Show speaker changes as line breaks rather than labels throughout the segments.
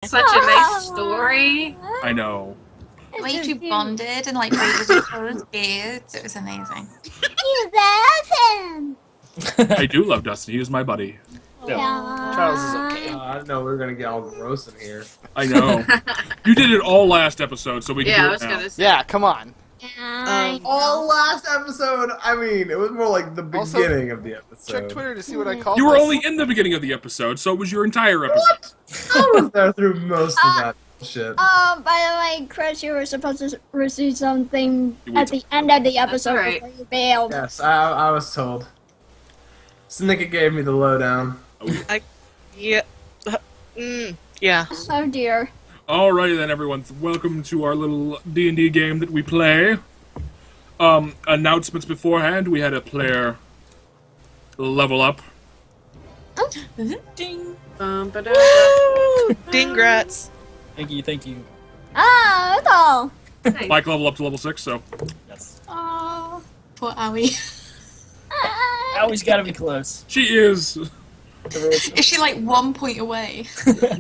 such a nice story.
I know.
The way you two bonded and like braided each other's beards, it was amazing.
You love him.
I do love Dustin. He is my buddy.
No,
Yeah.
Charles is okay.
I didn't know we were gonna get all gross in here.
I know. You did it all last episode, so we can
Yeah, I
do
was
it now.
gonna say.
Yeah, come on.
All last episode. I mean, it was more like the
Also,
beginning of the episode.
Check Twitter to see what I called
You were
this.
only in the beginning of the episode, so it was your entire episode.
I was there through most of that shit.
Oh, by the way, Chris, you were supposed to receive something at the end of the episode
alright.
before you bailed.
Yes, I was told. Snicket gave me the lowdown.
Yeah. Yeah.
Oh dear.
Alrighty then, everyone. Welcome to our little D&D game that we play. Announcements beforehand. We had a player level up.
Ding.
Ba-da.
Dingrats.
Thank you, thank you.
Ah, that's all.
Nice.
Mike level up to level 6, so...
Yes.
Oh, poor Owie.
Always gotta be close.
She is...
Is she like 1 point away?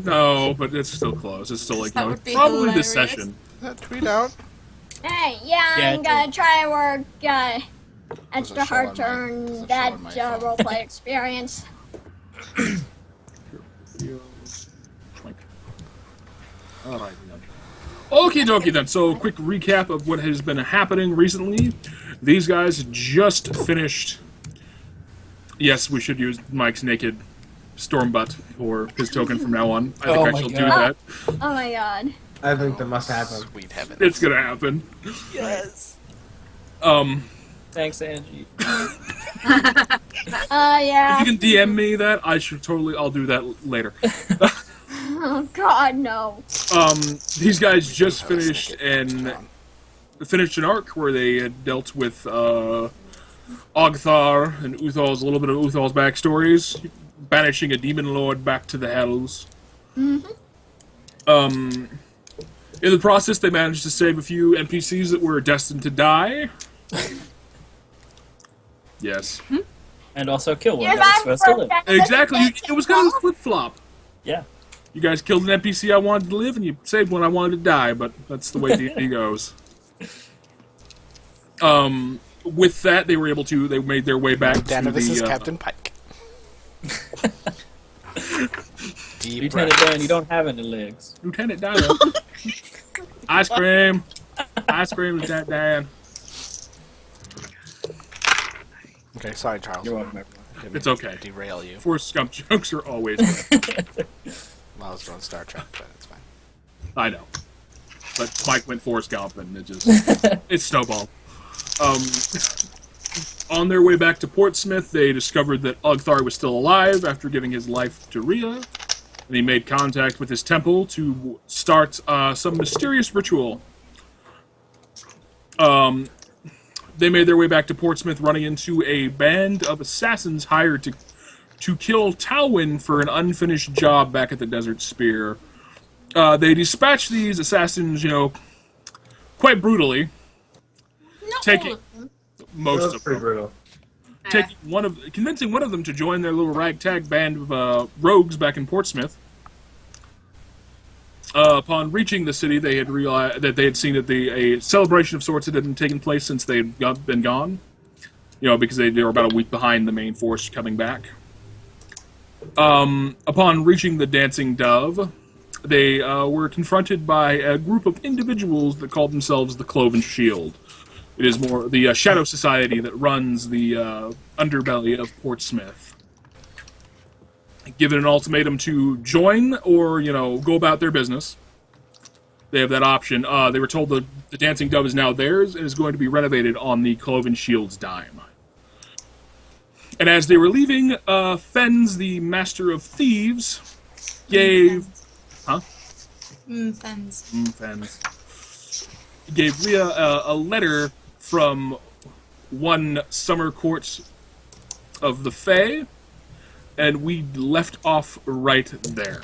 No, but it's still close. It's still like,
That
you know,
would be
probably this
hilarious.
session.
That tweet out.
Hey, yeah,
Yeah,
I'm gonna try and work extra
a show
hard
on
to
my-
earn
there's a show
that
on my phone.
roleplay experience.
Alright then. Okie dokie then. So, quick recap of what has been happening recently. These guys just finished... Yes, we should use Mike's naked Stormbutt for his token from now on. I think
Oh
I
my
shall do
God.
that.
Oh my god.
I think that must happen.
Sweet heaven.
It's gonna happen.
Yes.
Thanks, Angie.
Yeah.
If you can DM me that, I'll do that later.
Oh god, no.
These guys just finished an arc where they had dealt with Ogthar and Uthal's, a little bit of Uthal's backstories, banishing a demon lord back to the hells. In the process, they managed to save a few NPCs that were destined to die. Yes.
And also kill one
You're
that was supposed to live.
Exactly. It was kind of a flip-flop.
Yeah.
You guys killed an NPC I wanted to live, and you saved one I wanted to die, but that's the way D&D goes. With that, they made their way back to
Danavis is
the...
Captain Pike. Deep
Lieutenant
breath.
Dan, you don't have any legs.
Lieutenant Dan. Ice cream. Ice cream, Lieutenant Dan.
Okay, sorry, Charles.
You're welcome, everyone.
Didn't
It's okay.
Derail you.
Force scump jokes are always...
Well, I was going Star Trek, but it's fine.
I know. But Mike went Forrest Gump, and it just... it snowballed. On their way back to Portsmouth, they discovered that Ogthar was still alive after giving his life to Rhea, and he made contact with his temple to start some mysterious ritual. They made their way back to Portsmouth, running into a band of assassins hired to kill Talwyn for an unfinished job back at the Desert Spear. They dispatched these assassins, quite brutally. Taking most
That was
of
pretty
them.
brutal.
Convincing one of them to join their little ragtag band of rogues back in Portsmouth. Upon reaching the city, they had realized that they had seen that a celebration of sorts had taken place since they had been gone. Because they were about a week behind the main force coming back. Upon reaching the Dancing Dove, they were confronted by a group of individuals that called themselves the Cloven Shield. It is more the Shadow Society that runs the underbelly of Portsmouth. Given an ultimatum to join or, go about their business, they have that option. They were told the Dancing Dove is now theirs and is going to be renovated on the Cloven Shield's dime. And as they were leaving, Fens, the Master of Thieves, gave... Huh?
Fens.
Fens. Gave Rhea a letter from one Summer Court of the Fae, and we left off right there.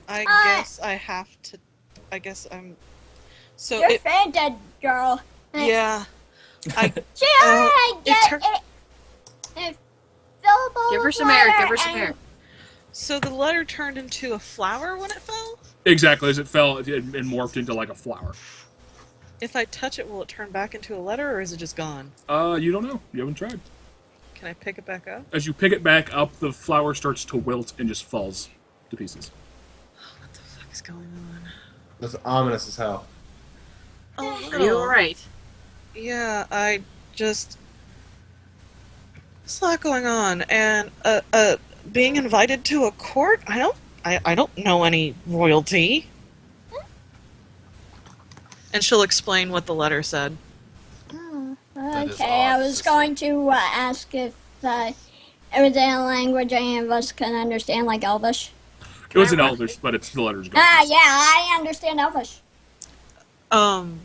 I guess I have to. I guess I'm. So
You're
it.
fainted, girl.
Yeah. I.
She already
it
get
tur-
it. Fillable
Give her
with
some air,
water
give her some
and-
air.
So the letter turned into a flower when it fell?
Exactly, as it fell, it morphed into like a flower.
If I touch it, will it turn back into a letter, or is it just gone?
You don't know. You haven't tried.
Can I pick it back up?
As you pick it back up, the flower starts to wilt and just falls to pieces.
What the fuck is going on?
That's ominous as hell.
Oh,
Are you alright?
Yeah, I just... There's a lot going on, and, being invited to a court? I don't know any royalty. And she'll explain what the letter said.
Oh,
That is
okay, I
odd,
was
sister.
going to ask if it was in a language any of us can understand, like Elvish.
It was an Elvish, but it's the letters gone.
Ah, yeah, I understand Elvish.
Um,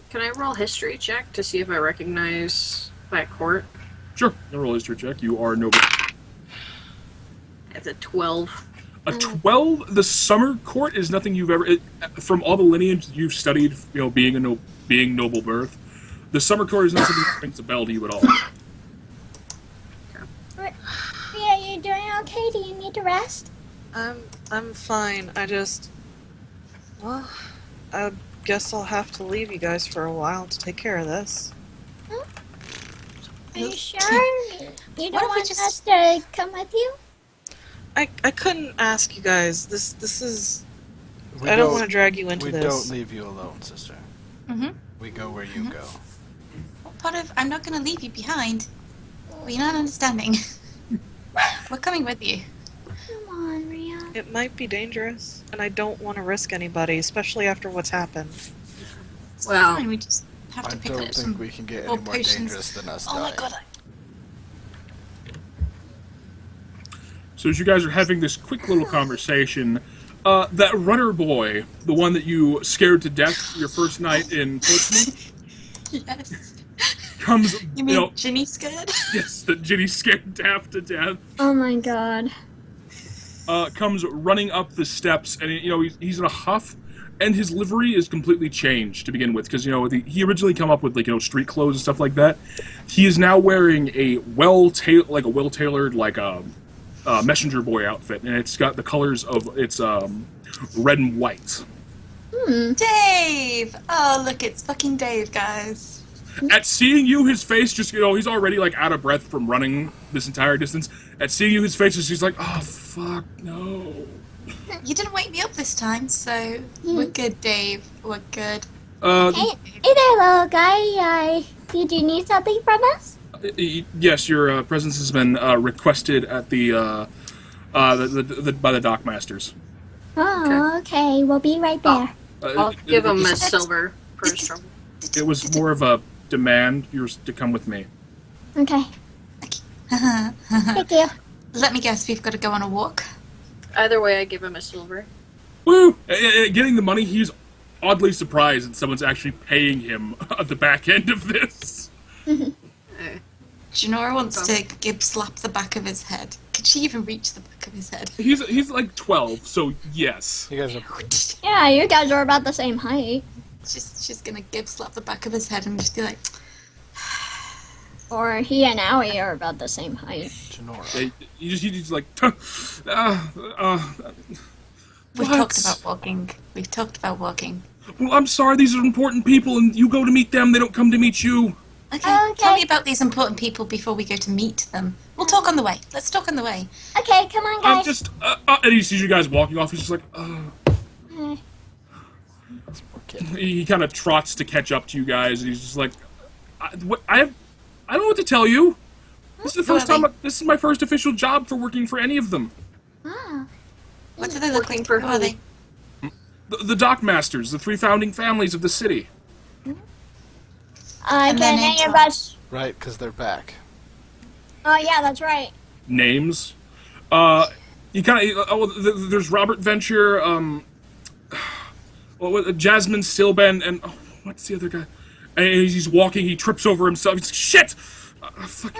Can I roll history check to see if I recognize that court?
Sure. You roll a history check. You are noble.
It's a 12.
A 12. The summer court is nothing you've ever. From all the lineage you've studied, being noble birth, the summer court is not something that rings a bell to you at all.
Yeah, you doing okay? Do you need to rest?
I'm fine. Well, I guess I'll have to leave you guys for a while to take care of this.
Are you sure? You
Why
don't
don't we
want
just-
us to come with you?
I couldn't ask you guys. This is...
We
I don't want to drag you into
We
this.
don't leave you alone, sister.
Mm-hmm.
We go where you go.
What part of I'm not going to leave you behind? Well, you're not understanding. We're coming with you.
Come on, Ria.
It might be dangerous, and I don't want to risk anybody, especially after what's happened.
It's
Well,
fine. We just have
I
to pick
don't
up
think
some
we can get
more
any more
potions.
dangerous than us
Oh my
dying.
god.
So as you guys are having this quick little conversation, that runner boy, the one that you scared to death your first night in Portsmouth,
Yes.
comes.
You mean Ginny scared?
Yes, that Ginny scared half to death.
Oh my god.
Comes running up the steps, and he's in a huff, and his livery is completely changed to begin with, because he originally come up with street clothes and stuff like that. He is now wearing a well-tailored messenger boy outfit, and it's got the colors of red and white.
Dave! Oh, look, it's fucking Dave, guys.
At seeing you, his face just he's already out of breath from running this entire distance. At seeing you, his face is just like, oh fuck no.
You didn't wake me up this time, so we're good, Dave. We're good.
Hey there, little guy. Did you need something from us?
Yes, your presence has been requested at by the dockmasters.
Oh, okay. We'll be right there.
I'll give him a silver purse from.
It was more of a demand yours to come with me.
Okay. Thank you.
Let me guess, we've got to go on a walk.
Either way, I give him a silver.
Woo! Getting the money, he's oddly surprised that someone's actually paying him at the back end of this.
Janora wants to Gib slap the back of his head. Could she even reach the back of his head?
He's like 12, so yes.
You guys are
Yeah, you guys are about the same height.
She's gonna Gib slap the back of his head and just be like,
Or he and Owie are about the same height.
Janora.
You just like.
We've
What?
talked about walking. We've talked about walking.
Well, I'm sorry, these are important people, and you go to meet them, they don't come to meet you.
Okay,
Okay.
tell me about these important people before we go to meet them. We'll talk on the way. Let's talk on the way.
Okay, come on,
I'm
guys.
just. And he sees you guys walking off, he's just like,
That's poor kid.
He kind of trots to catch up to you guys, and he's just like, I don't know what to tell you. This is the first
Who are
time. This is my first official job for working for any of them.
Ah.
What do they look
Working
like?
for
Who are
who?
they?
The dockmasters, the 3 founding families of the city.
And their
Can
names
any of
are-
us...
Right, because they're back.
Oh, yeah, that's right.
Names. You kind of. There's Robert Venture. Jasmine Stilben, and what's the other guy? And he's walking. He trips over himself. He's like, shit. Fuck.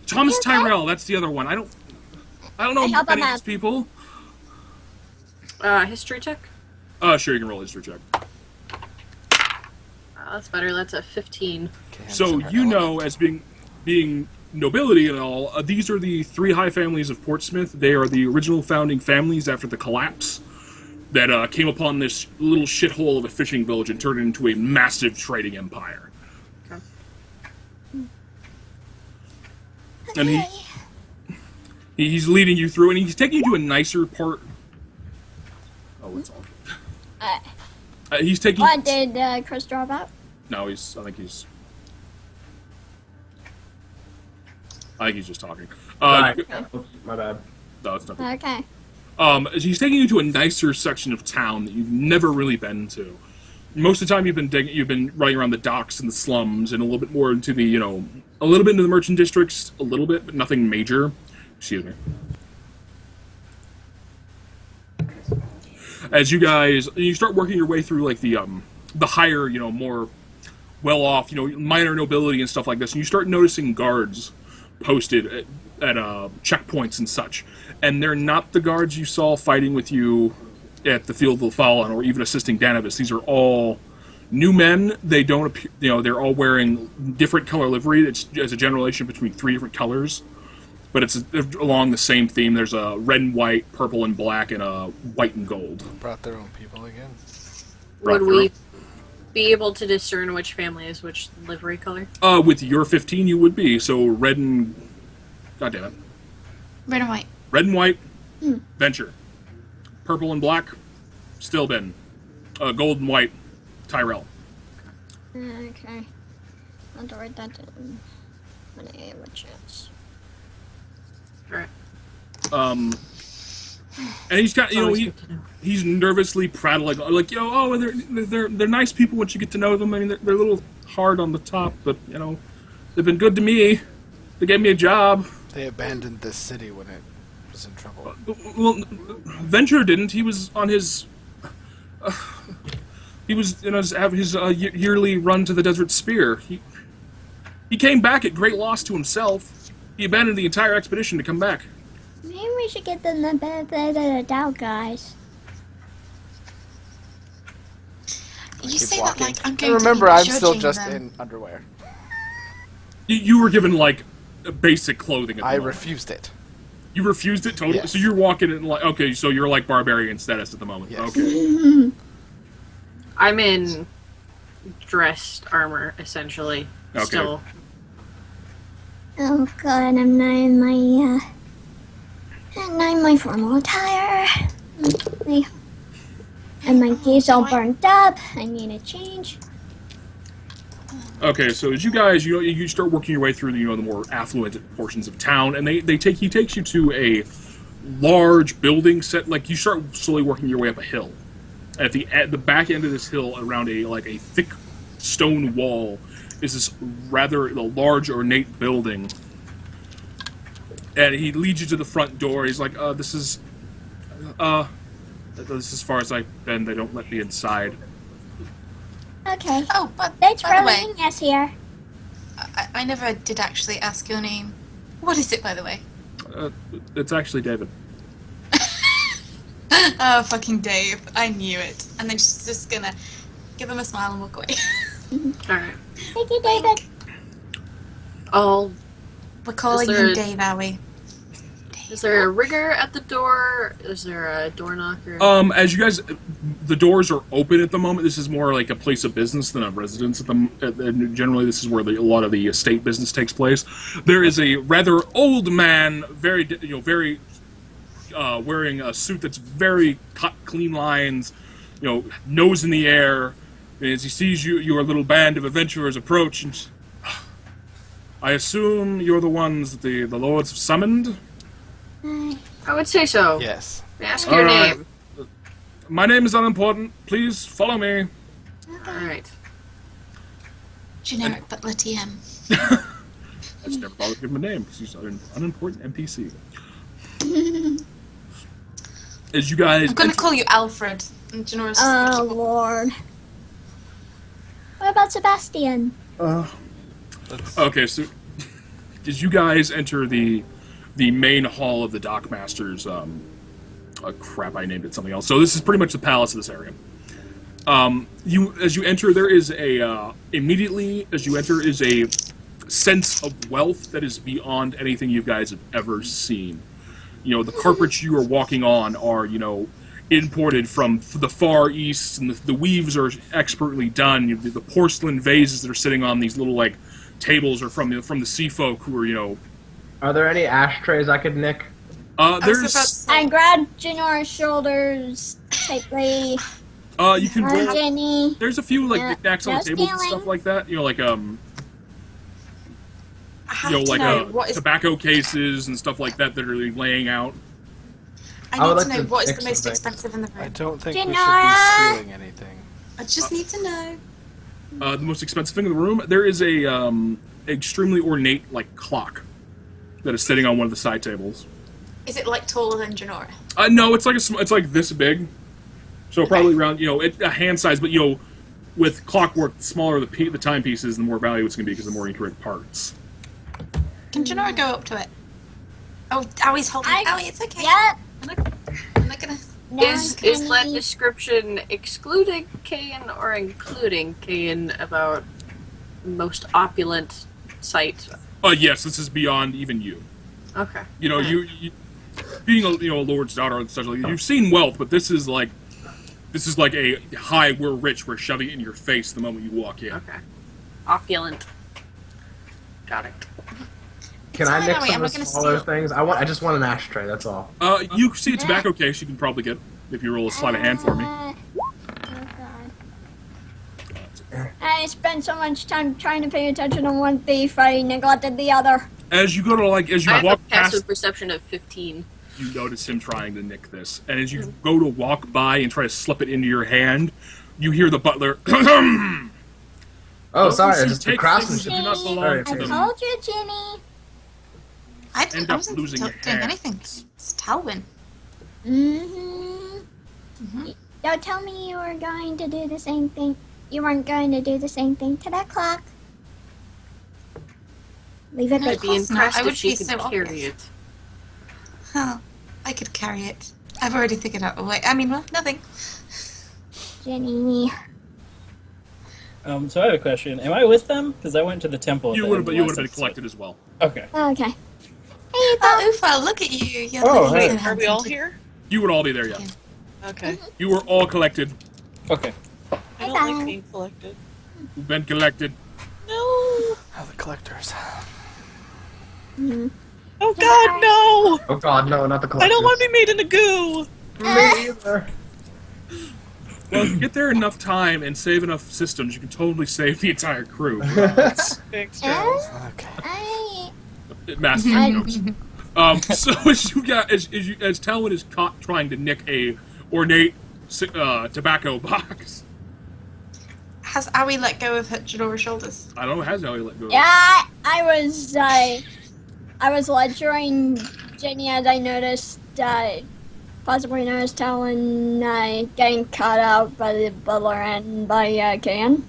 Thomas Tyrell. That's the other one. I don't know
I help
any
him
of these
out.
people.
History check?
Sure, you can roll a history check.
That's better. That's a 15.
Can't
So
in her
you
element.
know, as being nobility and all, these are the three high families of Portsmouth. They are the original founding families after the collapse that came upon this little shithole of a fishing village and turned it into a massive trading empire.
Okay.
And he's leading you through, and he's taking you to a nicer part. Oh, it's all. He's taking.
What did Chris drop out?
No, I think he's just talking.
Right. Oops, my bad.
No, it's nothing.
Okay.
He's taking you to a nicer section of town that you've never really been to. Most of the time, you've been running around the docks and the slums, and a little bit more into the, a little bit into the merchant districts, a little bit, but nothing major. Excuse me. As you start working your way through like the higher, more well-off, minor nobility and stuff like this, and you start noticing guards posted at checkpoints and such, and they're not the guards you saw fighting with you at the Field of Fallen or even assisting Danavis. These are all new men. They don't appear, they're all wearing different color livery. It's as a generalization between three different colors, but it's along the same theme. There's a red and white, purple and black, and a white and gold.
Brought their own people again.
Would we be able to discern which family is which livery color?
With your 15, you would be. So red and... God damn it.
Red and white.
Red and white, Venture. Purple and black, Stillben. Gold and white, Tyrell.
Okay. I'll have to write that down when I have a chance.
Alright.
And he's got, he's nervously prattling, like, they're nice people once you get to know them. I mean, they're a little hard on the top, but, they've been good to me. They gave me a job.
They abandoned this city when it was in trouble.
Well, Venture didn't. He was on his... he was, having his yearly run to the Desert Spear. He came back at great loss to himself. He abandoned the entire expedition to come back.
Maybe we should get them the benefit of the doubt, guys.
You
Keep
say
walking.
that like I'm
And
going
remember,
to be
I'm still
judging
just
them.
in underwear.
You were given, like, basic clothing at the
I
moment.
refused it.
You refused it totally?
Yes.
So you're walking in like... Okay, so you're like barbarian status at the moment.
Yes.
Okay.
I'm in dressed armor, essentially.
Okay.
Still.
Oh god, I'm not in my formal attire. And my gears all burned up. I need a change.
Okay, so as you guys, you start working your way through the, the more affluent portions of town, and he takes you to a large building set. Like, you start slowly working your way up a hill. At the back end of this hill, around a thick stone wall, is this rather large, ornate building. And he leads you to the front door. He's like, this is as far as I've been. They don't let me inside.
Okay.
Oh, but
Thanks
by
for
the way,
letting us here.
I never did actually ask your name. What is it, by the way?
It's actually David.
Oh, fucking Dave. I knew it. And then she's just gonna give him a smile and walk away.
Alright.
Thank you, David.
We're calling
there
him
a-
Dave, are we?
Is there a rigger at the door? Is there a door knocker?
As you guys, the doors are open at the moment. This is more like a place of business than a residence. Generally, this is where a lot of the estate business takes place. There is a rather old man, very wearing a suit that's very cut, clean lines, nose in the air. And as he sees your little band of adventurers approach, and I assume you're the ones that the lords have summoned.
I would say so.
Yes.
Ask your
Alright.
name.
My name is unimportant. Please follow me.
Alright.
Generic butler TM.
I just never bothered to give him a name because he's an unimportant NPC. As you guys,
I'm gonna call you Alfred. And Genora's just gonna
Oh,
keep up.
Lord. What about Sebastian?
okay, so as you guys enter the main hall of the Dockmasters, crap, I named it something else. So this is pretty much the palace of this area. As you enter, there is immediately as you enter is a sense of wealth that is beyond anything you guys have ever seen. You know, the carpets you are walking on are, you know, imported from the Far East, and the weaves are expertly done. The porcelain vases that are sitting on these little, like, tables are from the sea folk who are, you know...
Are there any ashtrays I could nick?
I was about to
There's...
say,
I grabbed Janora's shoulders tightly.
You can...
Hi, Jenny.
There's a few, like,
Yeah,
knickknacks on
no
the tables and
stealing.
stuff like that. You know, like,
I have
you know,
to
like,
know what is.
tobacco cases and stuff like that that are laying out.
I would
I need to
like
know
to
what is
nick
the
some
most
things.
expensive in the
I
room.
don't think we should
Janora!
be stealing anything.
I just need to know.
The most expensive thing in the room, there is a extremely ornate, like, clock that is sitting on one of the side tables.
Is it like taller than Janora?
No, it's like it's like this big, so probably around, you know, a hand size. But, you know, with clockwork, the smaller the timepieces, the more valuable it's going to be because the more intricate parts.
Can Janora go up to it? Oh, Owie's holding it. Owie, it's okay.
Yeah.
I'm not gonna.
Now
Is
can
that
we-
description excluding Kayan or including Kayan about most opulent site?
Yes, this is beyond even you.
Okay.
You know, you being a lord's daughter and such like, you've seen wealth, but this is like a hi, we're rich, we're shoving it in your face the moment you walk in.
Okay. Opulent. Got it.
Can I
fine,
nick
Owie,
some
I'm
of
not
the
gonna
smaller
steal.
things? I just want an ashtray. That's all.
You see a tobacco case you can probably get if you roll a sleight of hand for me.
Oh, God. I spent so much time trying to pay attention to one thief, I neglected the other.
As you go to as you
I have a
walk
passive
past,
perception of 15.
you notice him trying to nick this, and as you go to walk by and try to slip it into your hand, you hear the butler.
Oh, sorry.
you
It's just the
take
craftsmanship.
things that do not belong
Sorry,
to
I
Tim.
them.
told you, Jenny.
End
I
up
wasn't
losing
doing
your hand.
anything. It's Talwyn.
Mm-hmm. Don't tell me you were going to do the same thing. You weren't going to do the same thing to that clock. Leave it
No,
be.
I'd be
course not.
impressed
I
if
would
she
be
could
so
carry
obvious.
it.
Oh, I could carry it. I've already figured out a way. I mean, well, nothing.
Jenny.
So I have a question. Am I with them? Because I went to the temple. at
You
the
would
end
have
of
you
the
would have been
last episode.
collected as well.
Okay.
Okay. Hey,
Oh, Ufa, look at you. You're
Oh,
looking
hey.
so
Are
handsome
we all
too.
here?
You would all be there, yes.
Okay.
You were all collected.
Okay.
I don't
Bye-bye.
like being collected.
You've been collected.
No.
Oh, the collectors.
Mm.
Oh God, no!
Oh God, no, not the
I
collectors.
don't want to be made into goo.
Me either.
Well, if you get there enough time and save enough systems, you can totally save the entire crew. It's
Thanks, Charles.
Okay.
I...
massive jokes. So as Talwyn is caught trying to nick a ornate tobacco box,
Has Owie let go of Janora's shoulders?
I don't know how he let go.
Yeah, I was lecturing Jenny as I noticed, possibly noticed Talon getting caught out by the butler and by Kayan.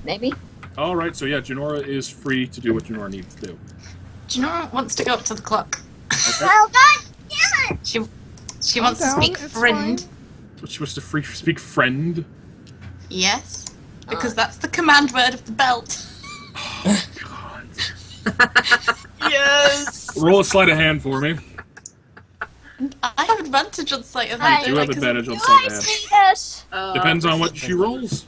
Maybe.
All right, so yeah, Janora is free to do what Janora needs to do.
Janora wants to go up to the clock.
Oh God! Damn it!
She wants to speak friend.
So she wants to speak friend.
Yes. Because that's the command word of the belt.
God.
Yes.
Roll a sleight of hand for me.
I have advantage on sleight of
Hi.
hand.
You
don't I?
have
'Cause
advantage on
Do
sleight
I
of hand.
see this?
Depends on what she rolls.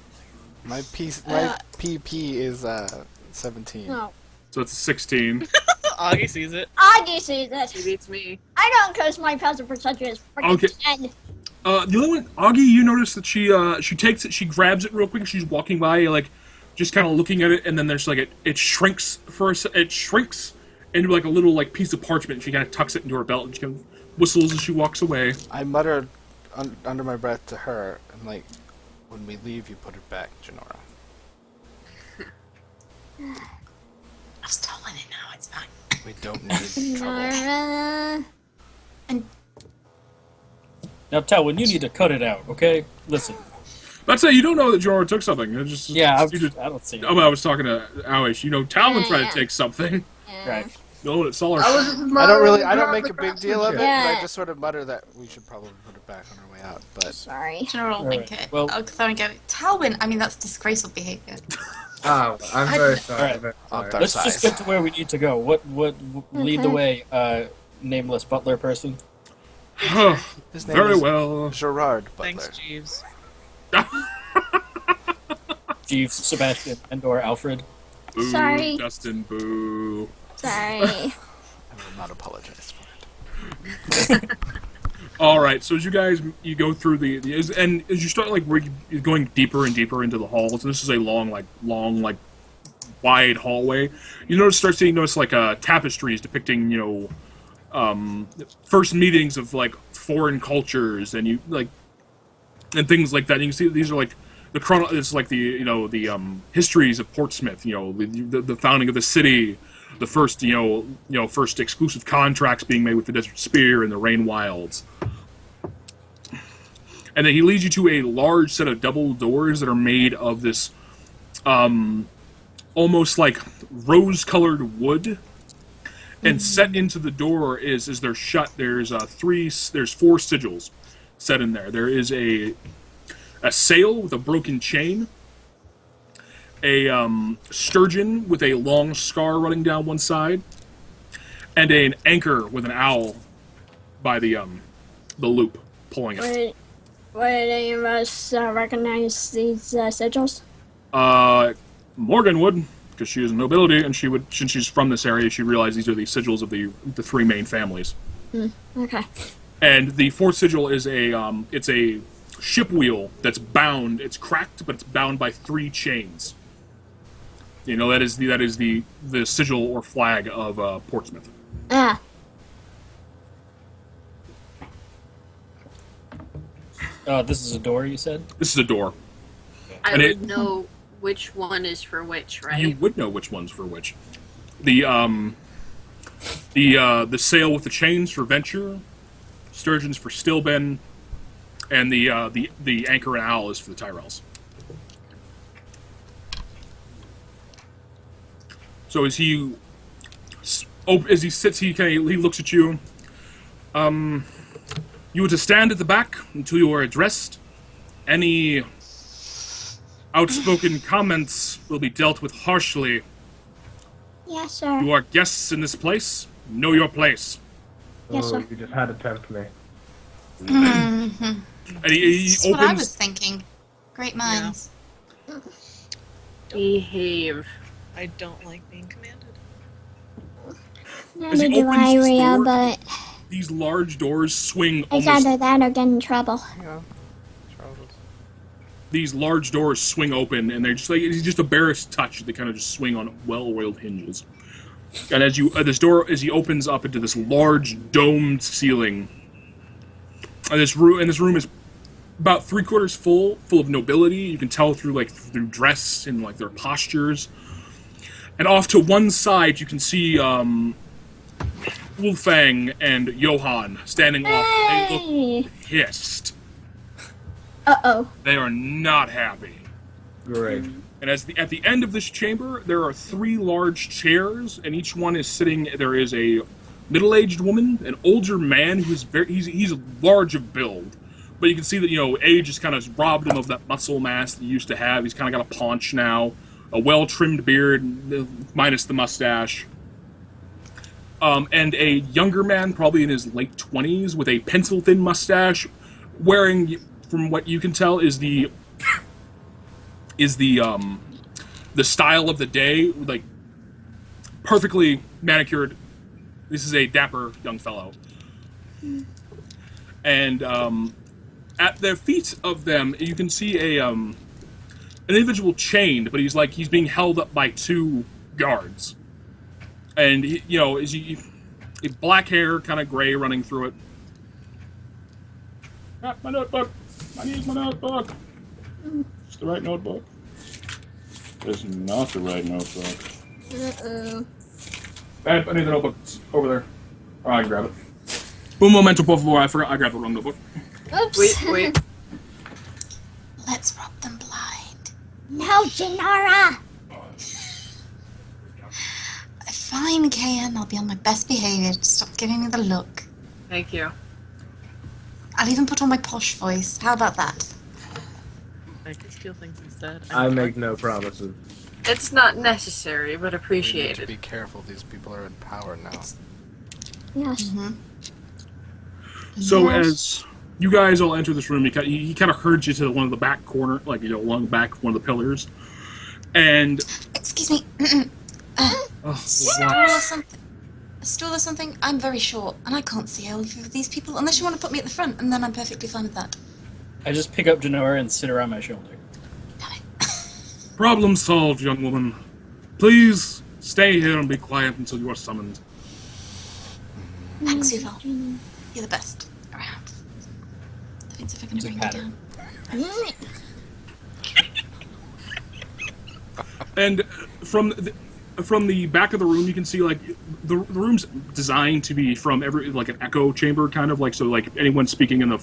My PP is 17.
No.
So it's a 16.
Augie sees it.
Augie sees
She
this.
beats me.
I don't, because my passive perception is freaking
Okay.
10.
The other one, Augie, you notice that she takes it, she grabs it real quick. She's walking by, like, just kind of looking at it, and then there's like it shrinks it shrinks into like a little like piece of parchment. And she kind of tucks it into her belt, and she kind of whistles as she walks away.
I muttered under my breath to her, I'm like, when we leave, you put it back, Janora.
I've stolen it now. It's fine.
We don't need trouble.
Now, Talwyn, you need to cut it out, okay? Listen.
That's it. You don't know that Janora took something. It just
Yeah,
you just,
I don't see it.
oh, I was talking to Awish. You know, Talon tried to take something.
Right.
No, it's all
I
our.
was just
I don't make a big deal of it,
Yeah.
but I just sort of mutter that we should probably put it back on our way out. But
Sorry.
Janora will
Alright,
think it.
well-
I'll throw and go, Talwyn, I mean, that's disgraceful behaviour.
Oh, I'm very sorry.
Alright.
I'm very
On
sorry.
dark
Let's just
side.
get to where we need to go. What lead the
Okay.
way, nameless butler person?
His name
Very
is
well.
Gerard Butler.
Thanks, Jeeves.
Jeeves, Sebastian, and/or Alfred.
Boo,
Sorry.
Dustin, boo.
Sorry.
I will not apologize for it.
All right, so as you go through and as you start you're going deeper and deeper into the halls, and this is a long, wide hallway. You notice tapestries depicting first meetings of like foreign cultures, and and things like that. And you can see these are like it's like the histories of Portsmouth. The founding of the city, the first first exclusive contracts being made with the Desert Spear and the Rain Wilds. And then he leads you to a large set of double doors that are made of this almost like rose-colored wood. And set into the door as they're shut, there's 4 sigils set in there. There is a sail with a broken chain, a sturgeon with a long scar running down one side, and an anchor with an owl by the loop pulling it.
Would any of us recognize these sigils?
Morgan would, because she is a nobility, and she would, since she's from this area, she realized these are the sigils of the 3 main families.
Okay.
And the 4th sigil is it's a ship wheel that's bound. It's cracked, but it's bound by 3 chains. That is the sigil or flag of Portsmouth.
Ah.
This is a door, you said?
This is a door.
I
And
would know which one is for which, right?
You would know which one's for which. The sail with the chains for Venture, sturgeons for Stilben, and the anchor and owl is for the Tyrells. So as he sits, he looks at you. You are to stand at the back until you are addressed. Any outspoken comments will be dealt with harshly.
Yes, sir.
You are guests in this place. Know your place.
Yes, sir.
You just had to tempt me.
Mm-hmm.
And he
That's what I was
opens.
thinking. Great minds.
Behave.
I don't like being commanded.
As he
Neither do
opens
I,
this
Rhea,
door-
but
These large doors swing
it's
almost.
either that or get in trouble.
Charles.
These large doors swing open, and they're just like it's just a barest touch. They kind of just swing on well-oiled hinges. And as he opens up into this large domed ceiling, and this room is about 3/4 full of nobility. You can tell through dress and their postures. And off to one side, you can see Wolfang and Johann standing off. They look
Hey!
pissed.
Uh-oh.
They are not happy.
Great.
And at the end of this chamber, there are 3 large chairs, and each one is sitting. There is a middle-aged woman, an older man who's he's large of build, but you can see that age has kind of robbed him of that muscle mass that he used to have. He's kind of got a paunch now, a well-trimmed beard, minus the mustache. And a younger man, probably in his late 20s, with a pencil-thin mustache, wearing, from what you can tell, is the style of the day, perfectly manicured. This is a dapper young fellow. And at the feet of them, you can see an individual chained, but he's being held up by 2 guards. And black hair, kind of gray, running through it. My notebook. I need my notebook. It's the right notebook. It's not the right notebook.
Uh-oh.
I need the notebook. It's over there. Oh, I can grab it. Un momento, por favor. I forgot. I grabbed the wrong notebook.
Oops.
Wait.
Let's rub them blind.
No, Janara!
Fine, Kayan. I'll be on my best behavior. Just stop giving me the look.
Thank you.
I'll even put on my posh voice. How about that?
I can steal things instead.
I make no promises.
It's not necessary, but
We need to
appreciated.
be careful. These people are in power now.
Yes.
Mm-hmm.
So
Yes.
as you guys all enter this room, he kind of herds you to one of the back corner, like along the back one of the pillars, and
Excuse me.
oh,
Stool
what?
or something. A stool or something. I'm very short, and I can't see all of these people unless you want to put me at the front, and then I'm perfectly fine with that.
I just pick up Janora and sit her on my shoulder.
Damn it.
Problem solved, young woman. Please stay here and be quiet until you are summoned.
Thanks, Uval. You're the best around. Thanks if I can
It's a
bring you
pattern.
down.
And from the back of the room, you can see like the room's designed to be from every like an echo chamber, kind of like so like anyone speaking in the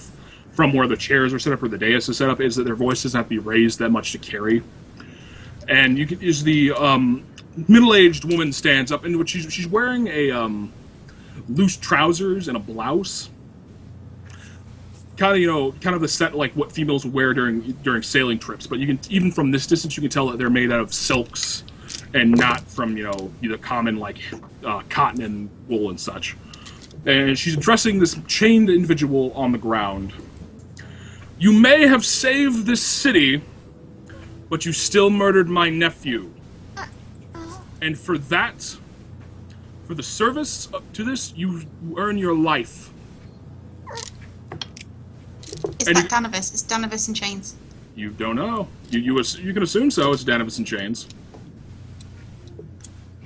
from where the chairs are set up or the dais is set up is that their voice doesn't have to be raised that much to carry. And you can is the middle-aged woman stands up and she's wearing a loose trousers and a blouse. Kind of the set like what females would wear during sailing trips, but you can even from this distance you can tell that they're made out of silks and not from either common like cotton and wool and such. And she's addressing this chained individual on the ground. You may have saved this city, but you still murdered my nephew. And for that, for the service to this, you earn your life.
Is
And
that Danavis? Is Danavis in chains?
You don't know. You can assume so. It's Danavis in chains.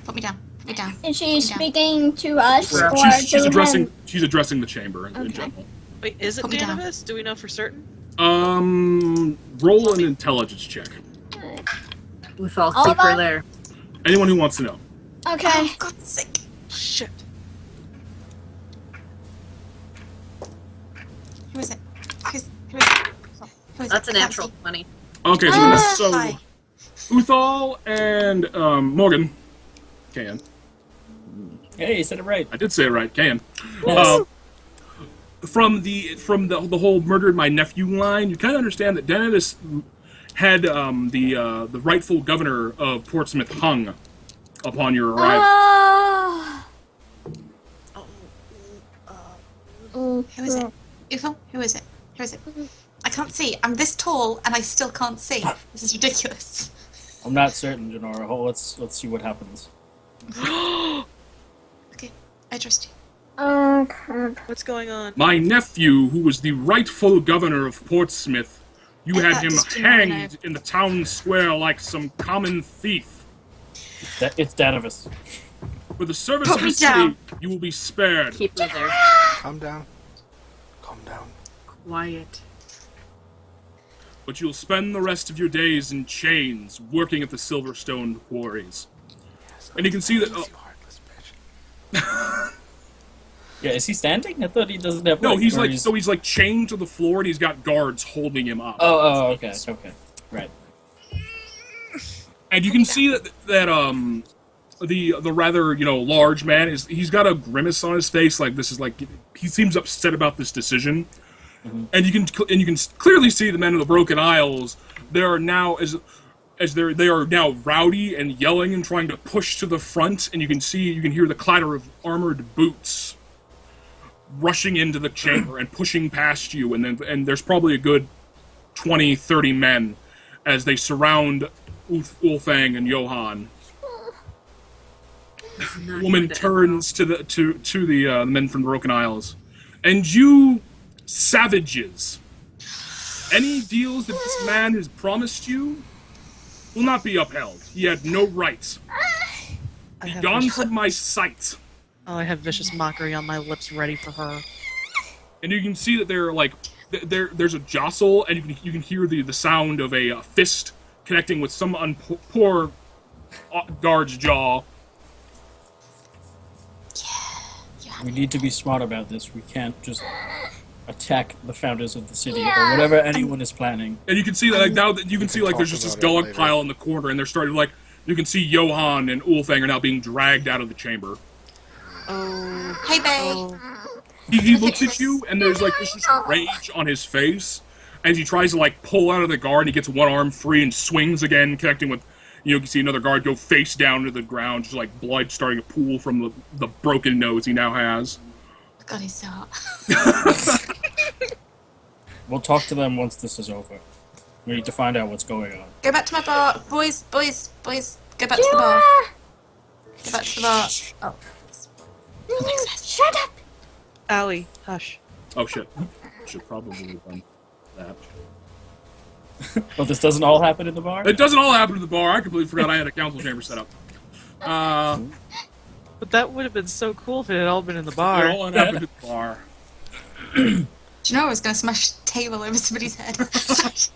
Put me down. Put me down.
Is she
Yeah.
speaking to us or
She's
to
addressing
him?
she's addressing the chamber in
Okay.
general.
Wait, is it
Put me down.
Danavis? Do we know for certain?
Roll an intelligence check.
With all
All
keep her
that?
there.
Anyone who wants to know.
Okay.
Oh, God's sake.
Shit.
Who is it? Who is it? Who is
That's
it?
a
I can't
natural
see.
20.
Okay,
Ah,
so
hi.
Uthal and Morgan, Kayan.
Hey, you said it right.
I did say it right, Kayan.
Yes.
From the whole murdered my nephew line, you kind of understand that Danavis had the rightful governor of Portsmouth hung upon your arrival.
Mm,
Who is it? Uval? Who is it? Who is it? I can't see. I'm this tall and I still can't see. This is ridiculous.
I'm not certain, Janora. Let's see what happens.
Okay, I trust you.
Okay.
What's going on?
My nephew, who was the rightful governor of Portsmouth, you
I
had
thought
him
this was Janora.
hanged in the town square like some common thief.
It's Danavis.
For the service
Put
of
me
the city,
down.
you will be spared.
Keep her there.
Calm down. Calm down.
Quiet.
But you'll spend the rest of your days in chains, working at the Silverstone quarries. And you can see that.
You heartless bitch.
Yeah, is he standing? I thought he doesn't have.
No,
legs,
he's
or
like chained to the floor, and he's got guards holding him up.
Oh, okay, right.
And you can see that the rather large man he's got a grimace on his face, like this is like he seems upset about this decision. And you can clearly see the men of the Broken Isles. They are now they are now rowdy and yelling and trying to push to the front. And you can hear the clatter of armored boots rushing into the chamber and pushing past you. And there's probably a good 20, 30 men as they surround Ulfang and Johan. The woman turns to the men from the Broken Isles, and you savages, any deals that this man has promised you will not be upheld. He had no right.
I have
Gone
vicious-
from my sight.
Oh, I have vicious mockery on my lips, ready for her.
And you can see that there's a jostle, and you can hear the sound of a fist connecting with some poor guard's jaw.
We need to be smart about this. We can't just attack the founders of the city or whatever anyone is planning.
And you can see that now that you can see
can
there's
talk
just this
about it
dog
later.
pile in the corner, and they're starting you can see Johan and Ulfang are now being dragged out of the chamber.
Oh.
Hey, babe.
Oh.
He looks at you, and there's this rage on his face as he tries to pull out of the guard, and he gets one arm free and swings again, connecting with You can see another guard go face down to the ground, just like blood starting to pool from the broken nose he now has.
God, he's so hot.
We'll talk to them once this is over. We need to find out what's going on.
Go back to my bar. Boys, boys, boys. Go back to the bar. Go back to the bar. Oh.
Shut up!
Allie, hush.
Oh shit! Should probably have done that.
But this doesn't all happen in the bar?
It doesn't all happen in the bar. I completely forgot I had a council chamber set up.
But that would have been so cool if it had all been in the
It
bar.
all happened in the bar.
Do you know I was going to smash the table over somebody's head? Let's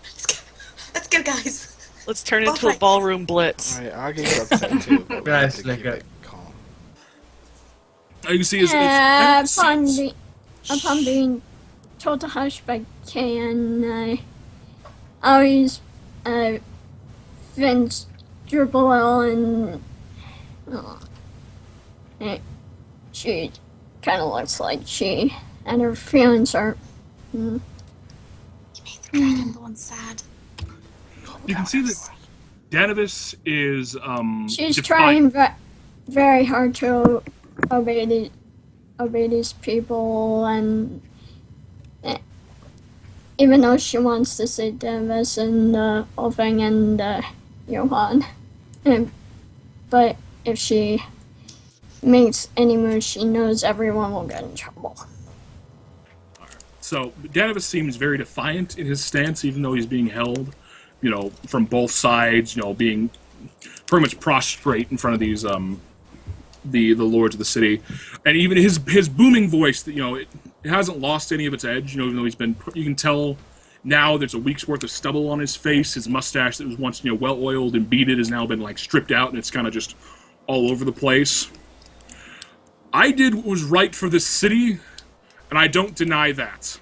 go, guys.
Let's turn
All
into a
right.
ballroom blitz.
Alright, Augie's upset too, but we
Guys,
have to keep
look
it calm.
You can see his
Upon being told to hush by Kay, always Vince Dribble and she kind of looks like she and her feelings are.
You made the dragon born sad.
You can see that Danavis is
She's
defiant.
trying very hard to obey these people, and even though she wants to see Davis and Olfing and Johan, but if she makes any moves, she knows everyone will get in trouble.
So Danavis seems very defiant in his stance, even though he's being held, from both sides, being pretty much prostrate in front of these the lords of the city, and even his booming voice, it hasn't lost any of its edge. Even though you can tell now there's a week's worth of stubble on his face. His mustache that was once well oiled and beaded has now been stripped out, and it's kind of just all over the place. I did what was right for this city, and I don't deny that.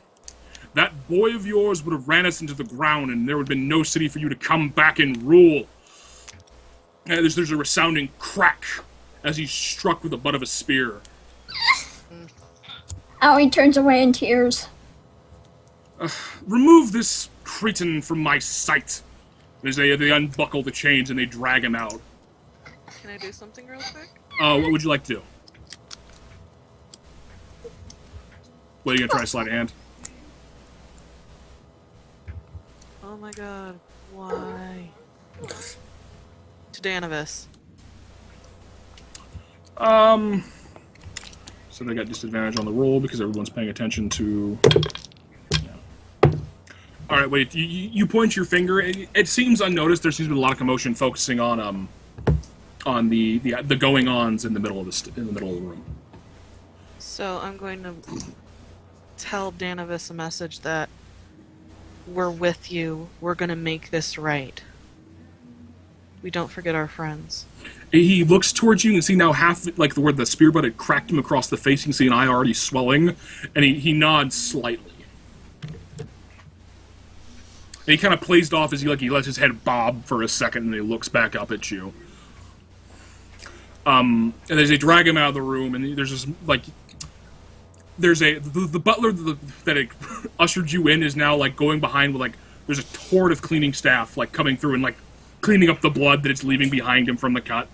That boy of yours would have ran us into the ground, and there would have been no city for you to come back and rule. And there's a resounding crack as he's struck with the butt of a spear.
Aoi turns away in tears.
Remove this cretin from my sight. As they unbuckle the chains and they drag him out.
Can I do something real quick?
What would you like to do? What, are you gonna try to slide a hand?
Oh my god, why? To Danavis.
So they got disadvantage on the roll because everyone's paying attention to... Alright, wait, you point your finger. It seems unnoticed. There seems to be a lot of commotion focusing on the going-ons in the middle of the room.
So I'm going to tell Danavis a message that we're with you. We're going to make this right. We don't forget our friends.
He looks towards you. You can see now half, like where the spear butt had cracked him across the face. You can see an eye already swelling, and he nods slightly. And he kind of plays it off as he lets his head bob for a second, and he looks back up at you. And as they drag him out of the room, and there's this the butler that had ushered you in is now going behind with there's a horde of cleaning staff coming through and cleaning up the blood that it's leaving behind him from the cut.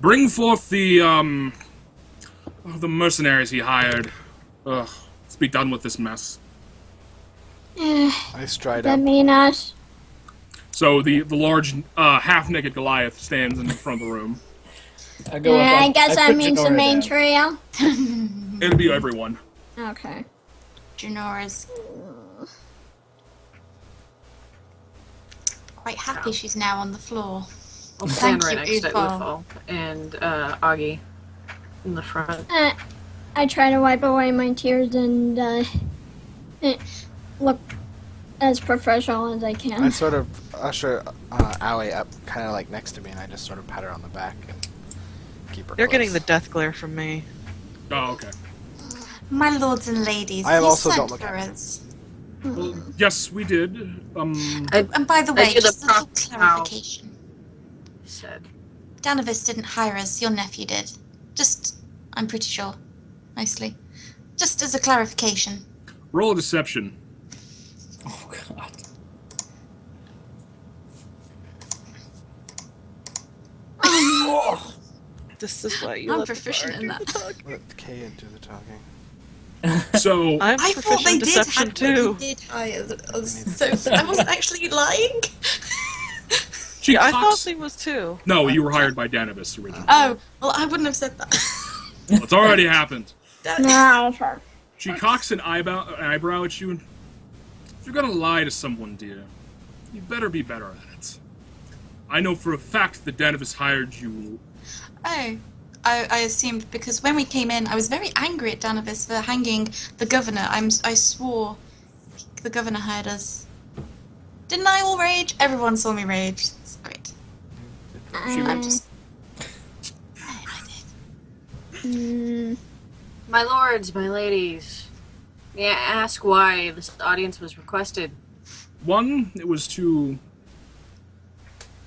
Bring forth the mercenaries he hired. Let's be done with this mess.
I stride
That
up.
mean us?
So the large half-naked Goliath stands in the front of the room.
I go up,
I guess that
put
means the
Janora
main
down.
trio.
It'll be everyone.
Okay.
Junora's quite happy she's now on the floor.
I'll stand
Thank
right
you,
next to
Ufo.
Ufo and Augie in the front.
I try to wipe away my tears and look as professional as I can.
I sort of usher Allie up kind of next to me, and I just sort of pat her on the back and keep her
You're
close.
getting the death glare from me.
Oh, okay.
My lords and ladies,
I have
you
also
sent
don't look
for
at me.
us.
Well, yes, we did.
And by the
I
way,
do the
just a little
proper
clarification.
He said.
Danavis didn't hire us, your nephew did. I'm pretty sure. Mostly. Just as a clarification.
Roll a deception.
Oh god.
This is why you
I'm
let the
proficient
bard
in
do
that.
the talking.
Let Kayan do the talking.
So
I'm
I
proficient
thought they
in
did
deception
hide
too.
what he did hide. I wasn't actually lying.
she
Yeah, I thought
cocks.
they was too.
No, you were hired by Danavis originally.
Oh, well, I wouldn't have said that.
Well, it's already happened.
No, for
She cocks an eyebrow at you. If you're gonna lie to someone, dear, you better be better at it. I know for a fact that Danavis hired you.
Oh, I assumed because when we came in, I was very angry at Danavis for hanging the governor. I swore the governor hired us. Didn't I all rage? Everyone saw me rage. It's great. I'm just. I did.
My lords, my ladies, may I ask why this audience was requested?
One, it was to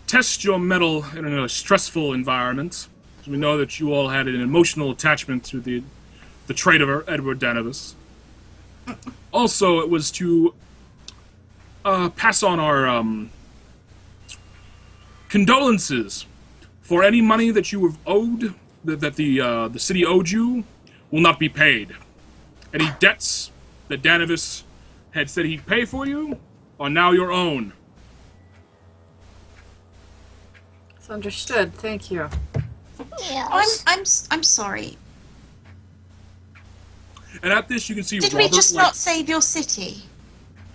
test your mettle in a stressful environment. We know that you all had an emotional attachment to the trait of Edward Danavis. Also, it was to pass on our condolences for any money that you have owed, that the city owed you, will not be paid. Any debts that Danavis had said he'd pay for you are now your own.
It's understood. Thank you.
yes.
I'm sorry.
And at this, you can see
Did
Robert.
we just not save your city?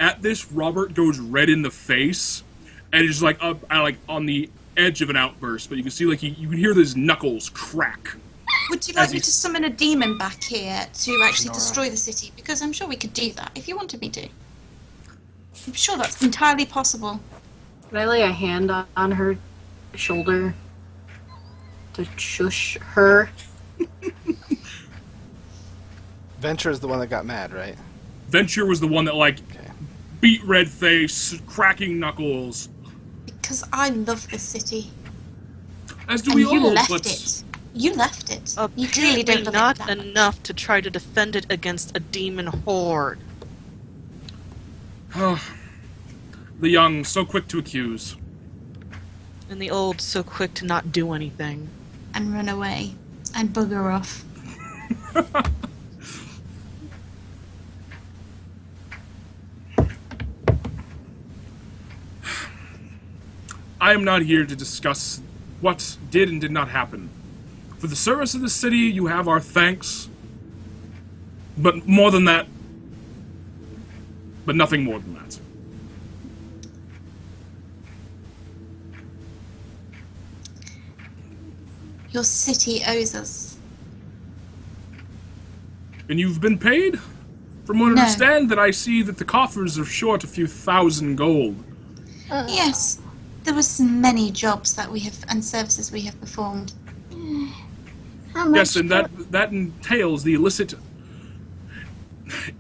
At this, Robert goes red in the face, and is like on the edge of an outburst. But you can see you can hear his knuckles crack.
Would you like
As
me
he-
to summon a demon back here to actually
Nora.
destroy the city? Because I'm sure we could do that if you wanted me to. I'm sure that's entirely possible.
Can I lay a hand on her shoulder to shush her?
Venture is the one that got mad, right?
Venture was the one that
Okay.
beat red face, cracking knuckles,
Because I love this city.
as do
And
we
you
all.
left
But
it. You left it. You
Apparently
clearly don't love
not
it that much.
enough to try to defend it against a demon horde.
the young, so quick to accuse.
And the old so quick to not do anything.
And run away. And bugger off.
I am not here to discuss what did and did not happen. For the service of the city, you have our thanks. But more than that, but nothing more than that.
Your city owes us.
And you've been paid? From what I
No.
understand, that I see that the coffers are short a few thousand gold.
Yes. There was many jobs that we have and services we have performed.
How much?
Yes, and that entails the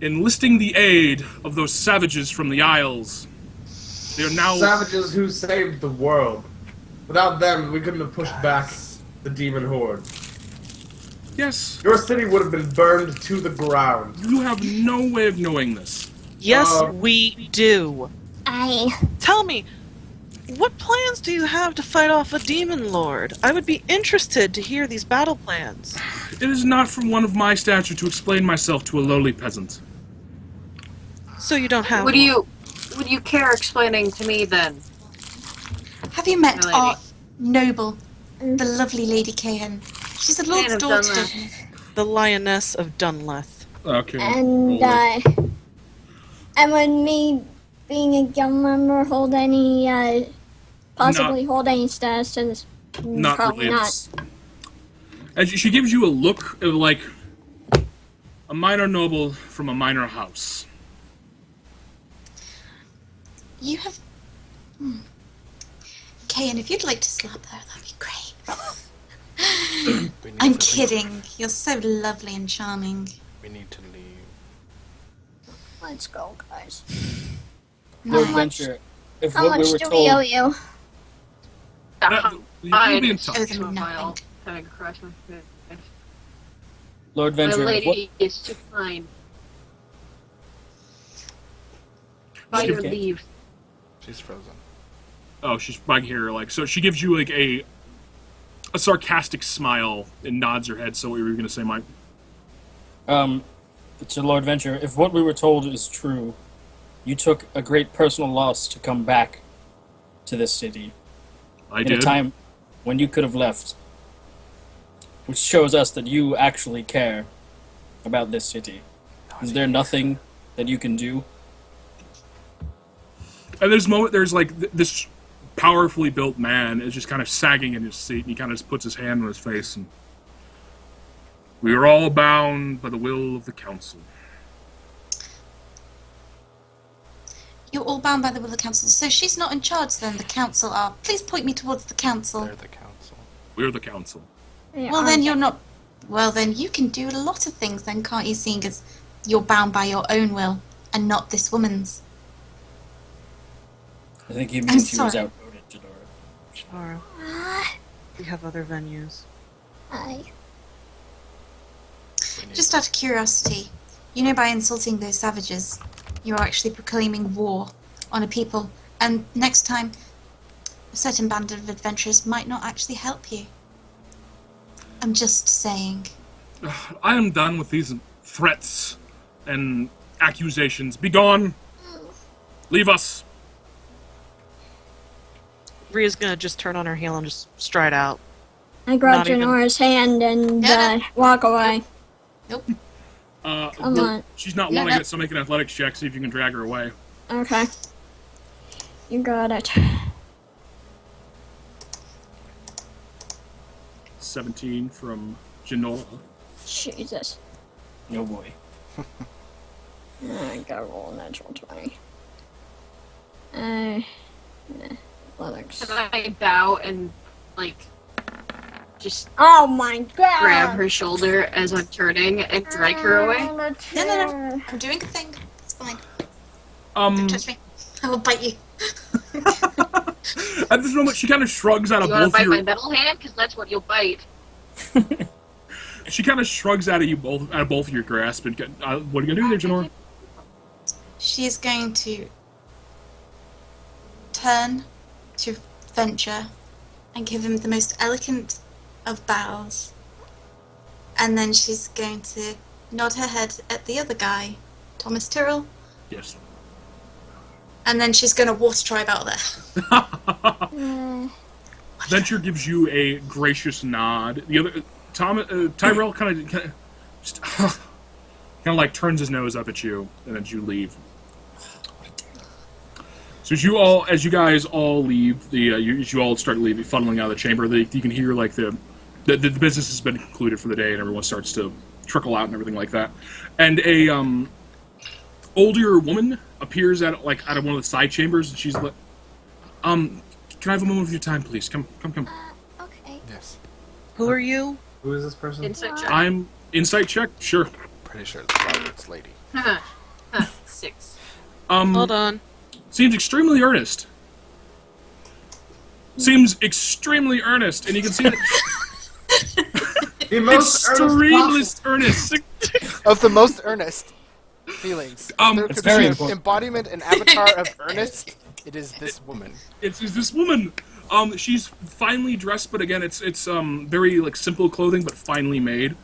enlisting the aid of those savages from the Isles. They are now
Savages who saved the world. Without them, we couldn't have pushed back the demon horde.
yes.
Your city would have been burned to the ground.
You have no way of knowing this.
Yes, we do.
I
Tell me, what plans do you have to fight off a demon lord? I would be interested to hear these battle plans.
It is not from one of my stature to explain myself to a lowly peasant.
So you don't have
Would
one.
would you care explaining to me then?
Have you met
My
our
lady.
noble, the lovely Lady Cahan? She's a lord's
Cahan of
daughter.
Dunleth.
The lioness of Dunleth.
Okay.
and and would me being a guild member hold any possibly hold any status to this?
not
Probably
really.
not.
And she gives you a look of like a minor noble from a minor house.
You have. Cahan, if you'd like to slap her, that'd be great.
We need
I'm
to
kidding. You're so lovely and charming.
Leave. We need to leave.
Let's go, guys.
Lord
How
Venture, if
How
what we
much
were
do we owe
told,
you?
You'll be in touch.
owe them
Oh,
nothing.
I'll kind of cross my face.
Lord
My
Venture, if what,
lady is too kind. By your
Okay.
leave.
She's frozen.
Oh, she's back here. So she gives you like a sarcastic smile and nods her head. So what were you going to say, Mike?
To Lord Venture, if what we were told is true, you took a great personal loss to come back to this city
I
in
did.
a time when you could have left, which shows us that you actually care about this city. Is there nothing that you can do?
And there's a moment, there's like this powerfully built man is just kind of sagging in his seat, and he kind of just puts his hand on his face, and we are all bound by the will of the council.
You're all bound by the will of the council. So she's not in charge then, the council are. Please point me towards the council.
They're the council.
We're the council.
Well, then you're not. Well, then you can do a lot of things then, can't you, seeing as you're bound by your own will and not this woman's?
I think he
I'm
means she was
sorry.
outvoted, Jadora.
Chara, we have other venues.
Hi.
Just out of curiosity, you know, by insulting those savages, you're actually proclaiming war on a people, and next time, a certain band of adventurers might not actually help you. I'm just saying.
I am done with these threats and accusations. Be gone. Leave us.
Ria's gonna just turn on her heel and just stride out.
I grab
Not even-
Janora's hand and
Yeah.
walk away.
Nope.
Come on.
She's not
Yeah,
wanting
that-
it, so make an athletics check, see if you can drag her away.
Okay. You got it.
17 from Genoa.
Jesus.
No boy.
I gotta roll a natural 20. Athletics.
Can I bow and, like, just
Oh my god!
grab her shoulder as I'm turning and drag her away?
No. I'm doing a thing. It's fine. Don't touch me. I will bite you.
At this moment, she kind of shrugs out of
You want to
both
bite
your.
my metal hand? Because that's what you'll bite.
She kind of shrugs out of both of your grasp. And what are you gonna do there, Janora?
She is going to turn to Venture and give him the most elegant of bows. And then she's going to nod her head at the other guy, Thomas Tyrrell.
Yes.
And then she's going to water tribe out there.
Venture gives you a gracious nod. The other Tyrell kind of just kind of like turns his nose up at you, and then you leave. So as you guys all leave, as you all start leaving, funneling out of the chamber, you can hear like the business has been concluded for the day, and everyone starts to trickle out and everything like that. And a older woman appears out of one of the side chambers, and she's like, "Can I have a moment of your time, please? Come."
Okay.
Yes.
Who are you?
Who is this person?
Insight check.
I'm insight check, sure.
Pretty sure it's Robert's lady.
6.
Hold on.
Seems extremely earnest. And you can see that
The most
extremely
earnest
earnest.
Of the most earnest feelings. There
It's
could
very
be an
important.
embodiment and avatar of earnest. It is this woman.
It's this woman. She's finely dressed, but again, it's very like simple clothing, but finely made.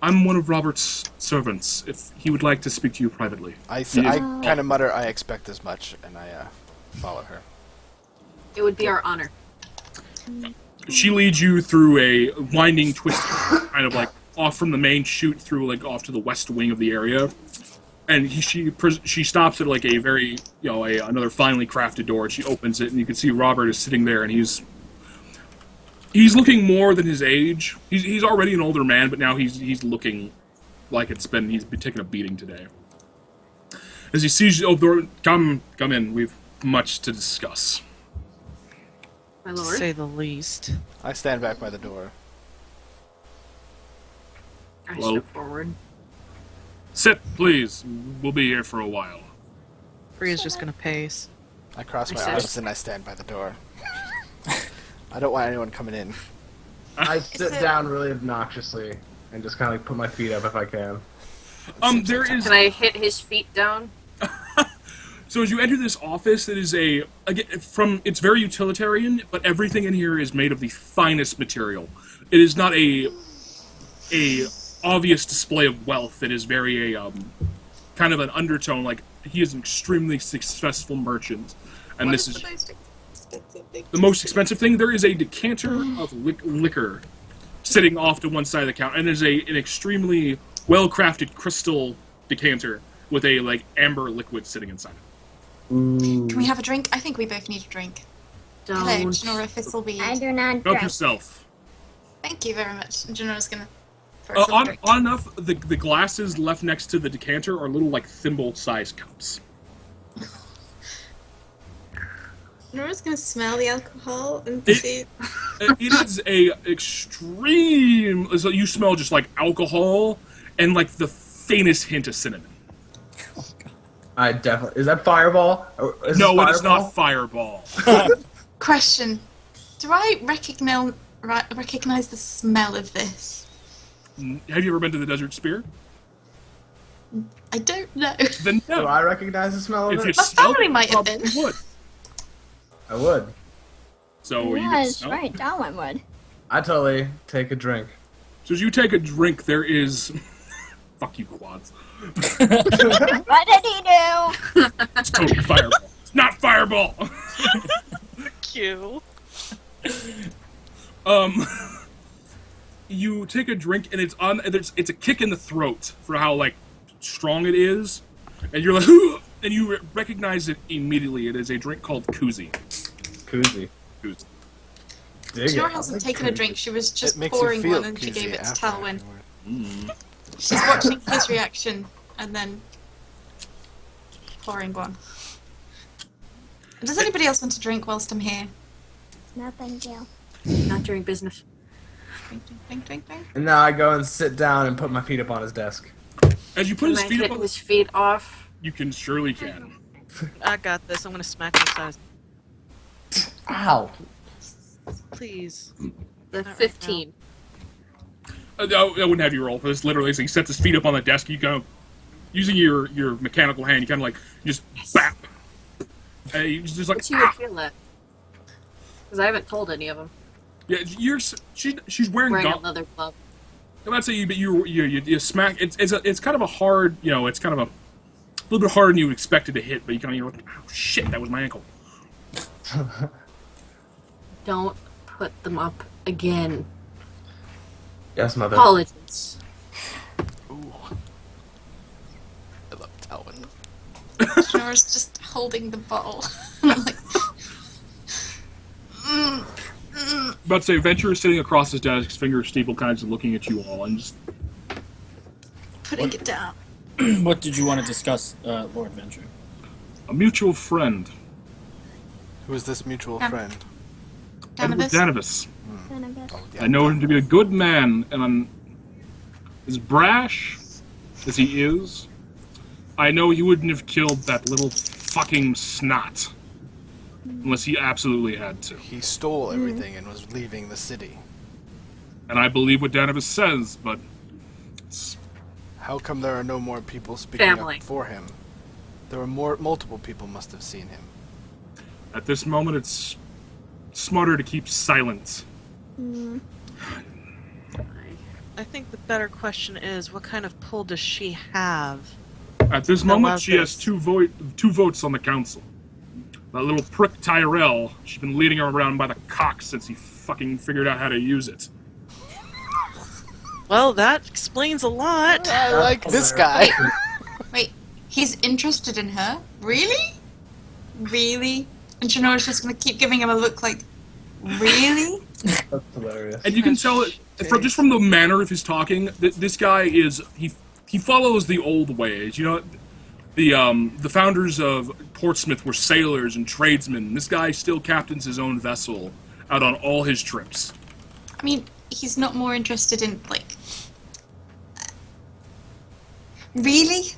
I'm one of Robert's servants. If he would like to speak to you privately,
I
Yeah.
kind of mutter, I expect as much, and I follow her.
It would be our honor.
she leads you through a winding, twisting, kind of like off from the main chute through like off to the west wing of the area. And she stops at like a very another finely crafted door, and she opens it, and you can see Robert is sitting there, and he's looking more than his age. He's already an older man, but now he's looking like he's been taking a beating today. As he sees you, come in. We've much to discuss.
My
To
lord.
say the least.
I stand back by the door.
I
Well-
step forward.
Sit, please. We'll be here for a while.
Ria's just gonna pace.
I cross my
I
arms
said-
and I stand by the door. I don't want anyone coming in.
I
Is
sit
it-
down really obnoxiously and just kind of like put my feet up if I can.
There is
Can I hit his feet down?
So as you enter this office, it is it's very utilitarian, but everything in here is made of the finest material. It is not a obvious display of wealth. It is very kind of an undertone, like he is an extremely successful merchant, and this is
the most expensive thing?
the most expensive thing. There is a decanter of liquor sitting off to one side of the counter, and there's an extremely well-crafted crystal decanter with a amber liquid sitting inside it.
Can we have a drink? I think we both need a drink. Hello,
Don't.
Janora Thistleweed.
I do not
Help
drink.
yourself.
Thank you very much. Janora's gonna pour us a
On
drink.
enough, the glasses left next to the decanter are little thimble-sized cups.
Janora's gonna smell the alcohol and
It-
see.
It is a extreme. So you smell just alcohol and the faintest hint of cinnamon.
I definitely. Is that Fireball? Is
No,
this
it is not Fireball.
Question: do I recognize the smell of this?
Have you ever been to the Desert Spear?
I don't know.
Then
Do
no.
I recognize the smell of
If you
it?
My
smelled
family
it,
might
you
have
probably
been.
would.
I would.
So you
Yeah,
can
that's
smell.
right. Darwin would.
I totally take a drink.
So as you take a drink, there is. Fuck you, quads.
What did he do?
It's totally Fireball. It's not Fireball.
Cute.
You take a drink and it's a kick in the throat for how strong it is, and you're like, and you recognize it immediately. It is a drink called Koozie.
Koozie.
Koozie.
Dig it.
Janora
I
hasn't
like
taken a
koozie.
drink. She was just
it makes you
pouring
feel
one and she gave
koozie
it to
after
Talwyn.
afterward.
She's watching his reaction and then pouring one. Does anybody else want to drink whilst I'm here?
No, thank you.
Not during business.
Drink, drink, drink, drink.
And now I go and sit down and put my feet up on his desk.
As you put
Can
his
I
feet
hit
up on
his feet off?
you can surely can.
I got this. I'm gonna smack his size.
Ow.
Please.
The
right
15.
I wouldn't have you roll for this. Literally, so he sets his feet up on the desk. You kind of using your mechanical hand. You kind of just bap. And you just
But you would feel that. Because I haven't told any of them.
yeah. She's wearing
Wearing
gauntlets.
another glove.
I'm not saying but you smack. It's kind of a hard. It's kind of a little bit harder than you would expect it to hit. But you kind of you're like, oh shit, that was my ankle.
Don't put them up again.
Yes, mother.
Apologies.
Ooh. I love Talwyn.
Janora's just holding the bottle. I'm like,
About to say, Venture is sitting across his desk, his fingers steepled, kind of just looking at you all, and just
putting it down.
What did you want to discuss, Lord Venture?
a mutual friend,
Who is this mutual
Yeah.
friend?
Edward
Danibus?
Danibus.
Cannabis.
Oh, yeah.
I know him to be a good man, and as brash as he is, I know he wouldn't have killed that little fucking snot unless he absolutely had to.
He stole everything and was leaving the city.
And I believe what Danibus says, but it's,
How come there are no more people speaking
Family.
up for him? There were multiple people must have seen him.
at this moment it's smarter to keep silent.
I think the better question is, what kind of pull does she have?
At this
That
moment,
was
she has
this.
two votes on the council. That little prick Tyrell, she's been leading her around by the cock since he fucking figured out how to use it.
Well, that explains a lot.
I like this guy.
Wait, he's interested in her? Really? Really? And Janora's just gonna keep giving him a look like, really?
That's hilarious.
And you can tell it just from the manner of his talking. This guy is he follows the old ways. You know, the founders of Portsmouth were sailors and tradesmen. This guy still captains his own vessel out on all his trips.
I mean, he's not more interested in, like... Really? He's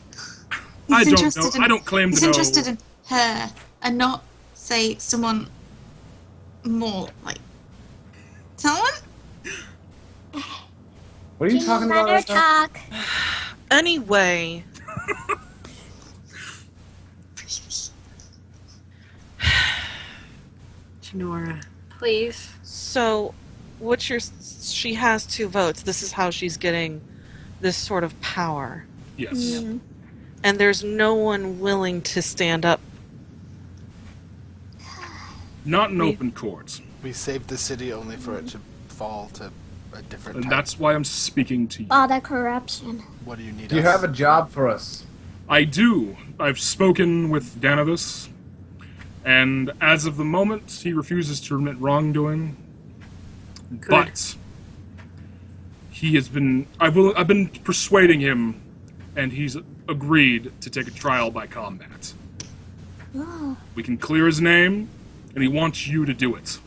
I don't
interested
know. I don't claim
He's
to know.
interested in her, and not, say, someone more, like... Someone?
What are you talking about?
Better
Right now?
Anyway,
Janora, please.
So, she has 2 votes. This is how she's getting this sort of power.
Yes.
Mm.
And there's no one willing to stand up.
Not in open court.
We saved the city only for it to fall to a different
And
type.
that's why I'm speaking to you.
All the corruption.
What do you need
Do you
us?
have a job for us?
I do. I've spoken with Danavis, and as of the moment, he refuses to admit wrongdoing.
Good.
But he has been. I've been persuading him, and he's agreed to take a trial by combat.
Oh,
We can clear his name, and he wants you to do it.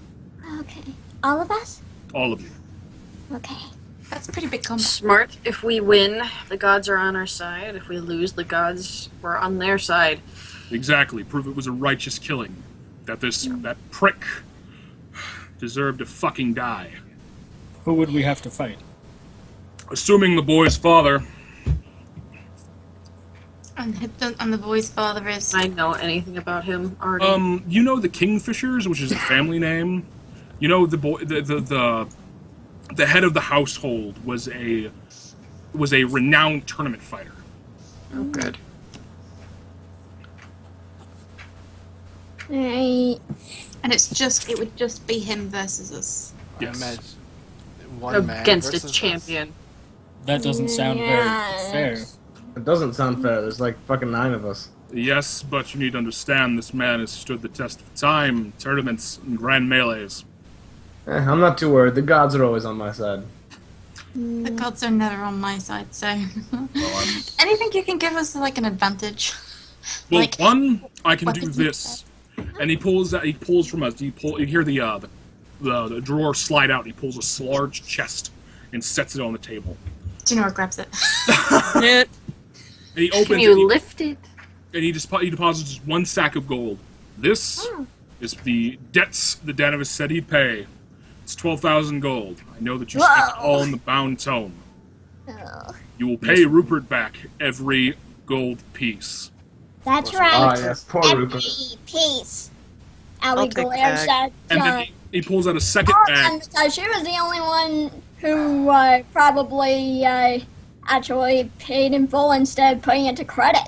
okay. All of us?
All of you.
Okay.
That's a pretty big combat.
Smart. If we win, the gods are on our side. If we lose, the gods were on their side.
Exactly. Prove it was a righteous killing. That that prick deserved to fucking die.
Who would we have to fight?
Assuming the boy's father.
And the boy's father is.
I know anything about him already.
You know the Kingfishers, which is a family name. You know the boy, the head of the household was a renowned tournament fighter.
Oh, good.
Right.
And it would just be him versus us.
Yes.
I imagine one man
Against a
versus us.
champion.
That doesn't sound very fair.
It doesn't sound fair. There's like fucking 9 of us.
Yes, but you need to understand this man has stood the test of time, tournaments, and grand melees.
I'm not too worried. The gods are always on my side.
The gods are never on my side, so. Anything you can give us like an advantage?
Well,
Like,
one, I can
what
do
did you
this, and he pulls from us. You hear the drawer slide out. And he pulls a large chest and sets it on the table.
Janora grabs it.
It,
And he opens
Can
it.
you lift it?
And he deposits just 1 sack of gold. This is the debts that Danavis said he'd pay. It's 12,000 gold. I know that you speak
Whoa.
all in the bound tone.
Oh,
You will pay Rupert back every gold piece.
that's
Ah,
right.
yes. Poor
Every
Rupert.
piece.
I'll
Allie
take
glares
that.
at
And then
John.
he pulls out a second
Oh,
bag.
and so she was the only one who probably actually paid in full instead of putting it to credit.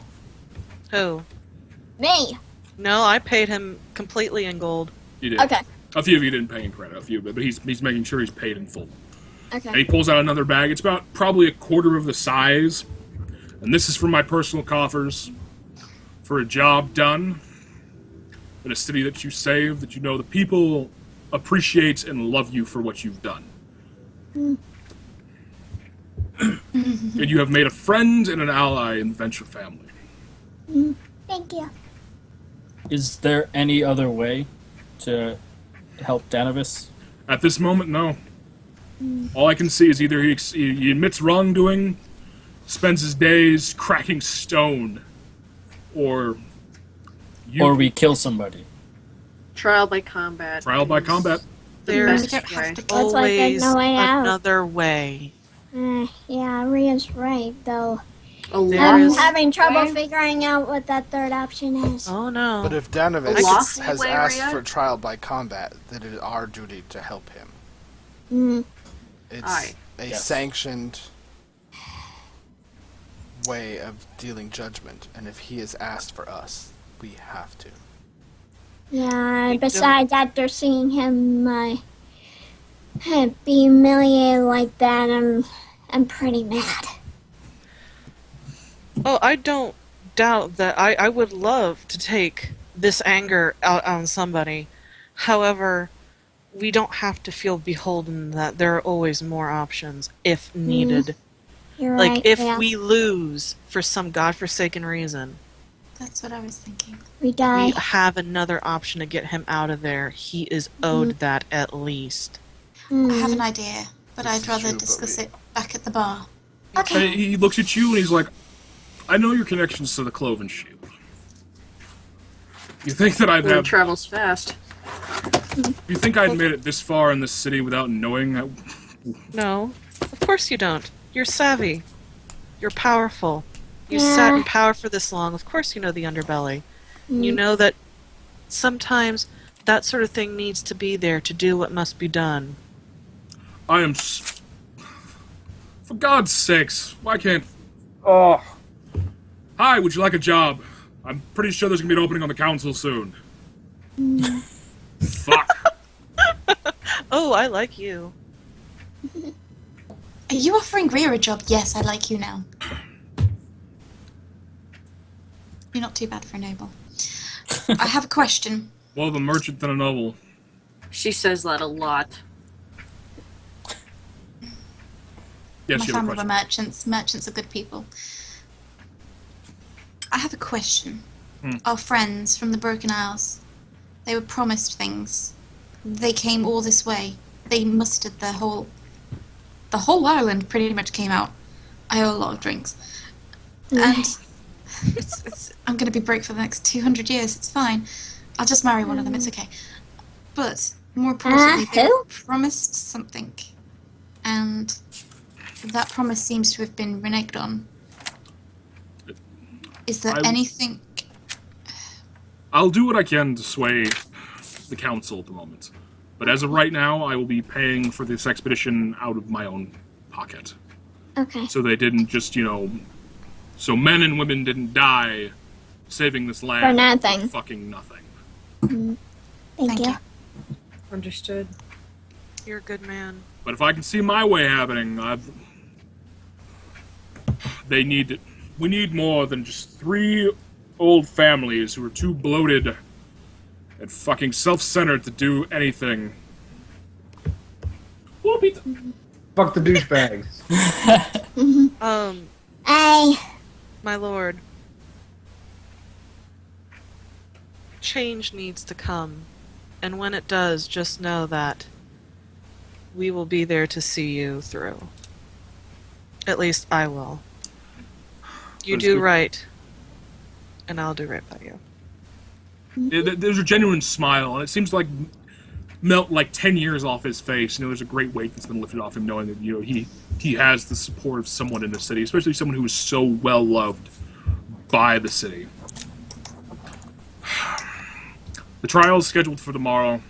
who?
Me.
No, I paid him completely in gold.
You did.
Okay.
A few of you didn't pay in credit, but he's making sure he's paid in full. And
Okay.
he pulls out another bag. It's about probably a quarter of the size. And this is from my personal coffers for a job done in a city that you saved, that you know the people appreciate and love you for what you've done. And you have made a friend and an ally in the Venture family.
Thank you.
Is there any other way to help Danavis?
At this moment, no. All I can see is either he admits wrongdoing, spends his days cracking stone, or you
Or we kill somebody?
Trial by combat.
trial by
is
combat.
The
There's
We
best
don't have
way.
to kill.
Looks like there's
Always
no way out.
another way.
Yeah, Ria's right, though.
A
I'm
lost
having trouble
way?
figuring out what that third option is.
Oh no.
But if Danavis
Lost
has
way,
asked
Rhea?
for trial by combat, then it is our duty to help him.
Mm.
It's
Aye.
a
Yes.
sanctioned way of dealing judgment, and if he has asked for us, we have to.
Yeah, besides, after seeing him be humiliated like that, I'm pretty mad.
Oh, I don't doubt that. I would love to take this anger out on somebody. However, we don't have to feel beholden that there are always more options if needed.
You're
Like,
right,
if
yeah.
we lose for some godforsaken reason,
That's what I was thinking.
we die.
we have another option to get him out of there. He is owed that at least.
I have an idea, but
This
I'd
is
rather
true, but
discuss
we-
it back at the bar.
And
Okay.
he looks at you and he's like, I know your connections to the Cloven Shield. You think that I'd
Word
have...
travels fast.
You think I'd made it this far in this city without knowing that...
No, of course you don't. You're savvy. You're powerful. You
Yeah.
sat in power for this long. Of course you know the underbelly. You know that sometimes That sort of thing needs to be there to do what must be done.
For God's sakes, why can't... Oh. Hi, would you like a job? I'm pretty sure there's gonna be an opening on the council soon. Fuck.
Oh, I like you.
Are you offering Rhea a job? Yes, I like you now. You're not too bad for a noble. I have a question.
More of a merchant than a noble.
She says that a lot.
Yes,
My
you have a
family were
question.
merchants. Merchants are good people. I have a question. Our friends from the Broken Isles, they were promised things. They came all this way. They mustered the whole island pretty much came out. I owe a lot of drinks. And I'm going to be broke for the next 200 years. It's fine. I'll just marry one of them. It's okay. But more importantly, they
who?
were promised something. And that promise seems to have been reneged on. Is there anything...
I'll do what I can to sway the council at the moment. But as of right now, I will be paying for this expedition out of my own pocket.
Okay.
So they didn't just, so men and women didn't die saving this land
For nothing.
fucking nothing.
Thank you.
Understood.
You're a good man.
But if I can see my way happening, we need more than just 3 old families who are too bloated and fucking self-centered to do anything. Ooh, pizza.
Fuck the douchebags.
Hey.
My lord. Change needs to come. And when it does, just know that we will be there to see you through. At least I will. You
That's
do
good.
right. And I'll do right by you.
There's a genuine smile, and it seems like melt like 10 years off his face. There's a great weight that's been lifted off him, knowing that he has the support of someone in the city, especially someone who is so well loved by the city. The trial is scheduled for tomorrow.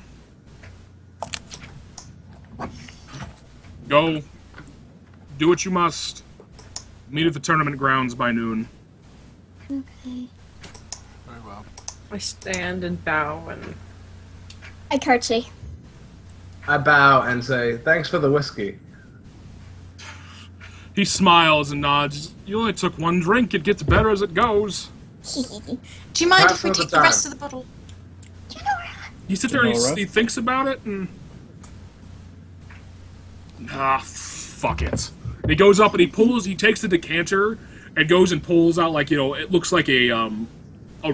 Go, do what you must. Meet at the tournament grounds by noon.
Okay.
Very well.
I stand and bow and
I curtsy.
I bow and say, thanks for the whiskey.
He smiles and nods. You only took 1 drink. It gets better as it goes.
Do you mind
Perhaps
if we
another
take the
time.
rest of the bottle?
You sit there and
Nora?
he thinks about it and... fuck it. And he goes up and he takes the decanter and goes and pulls out, like, it looks like a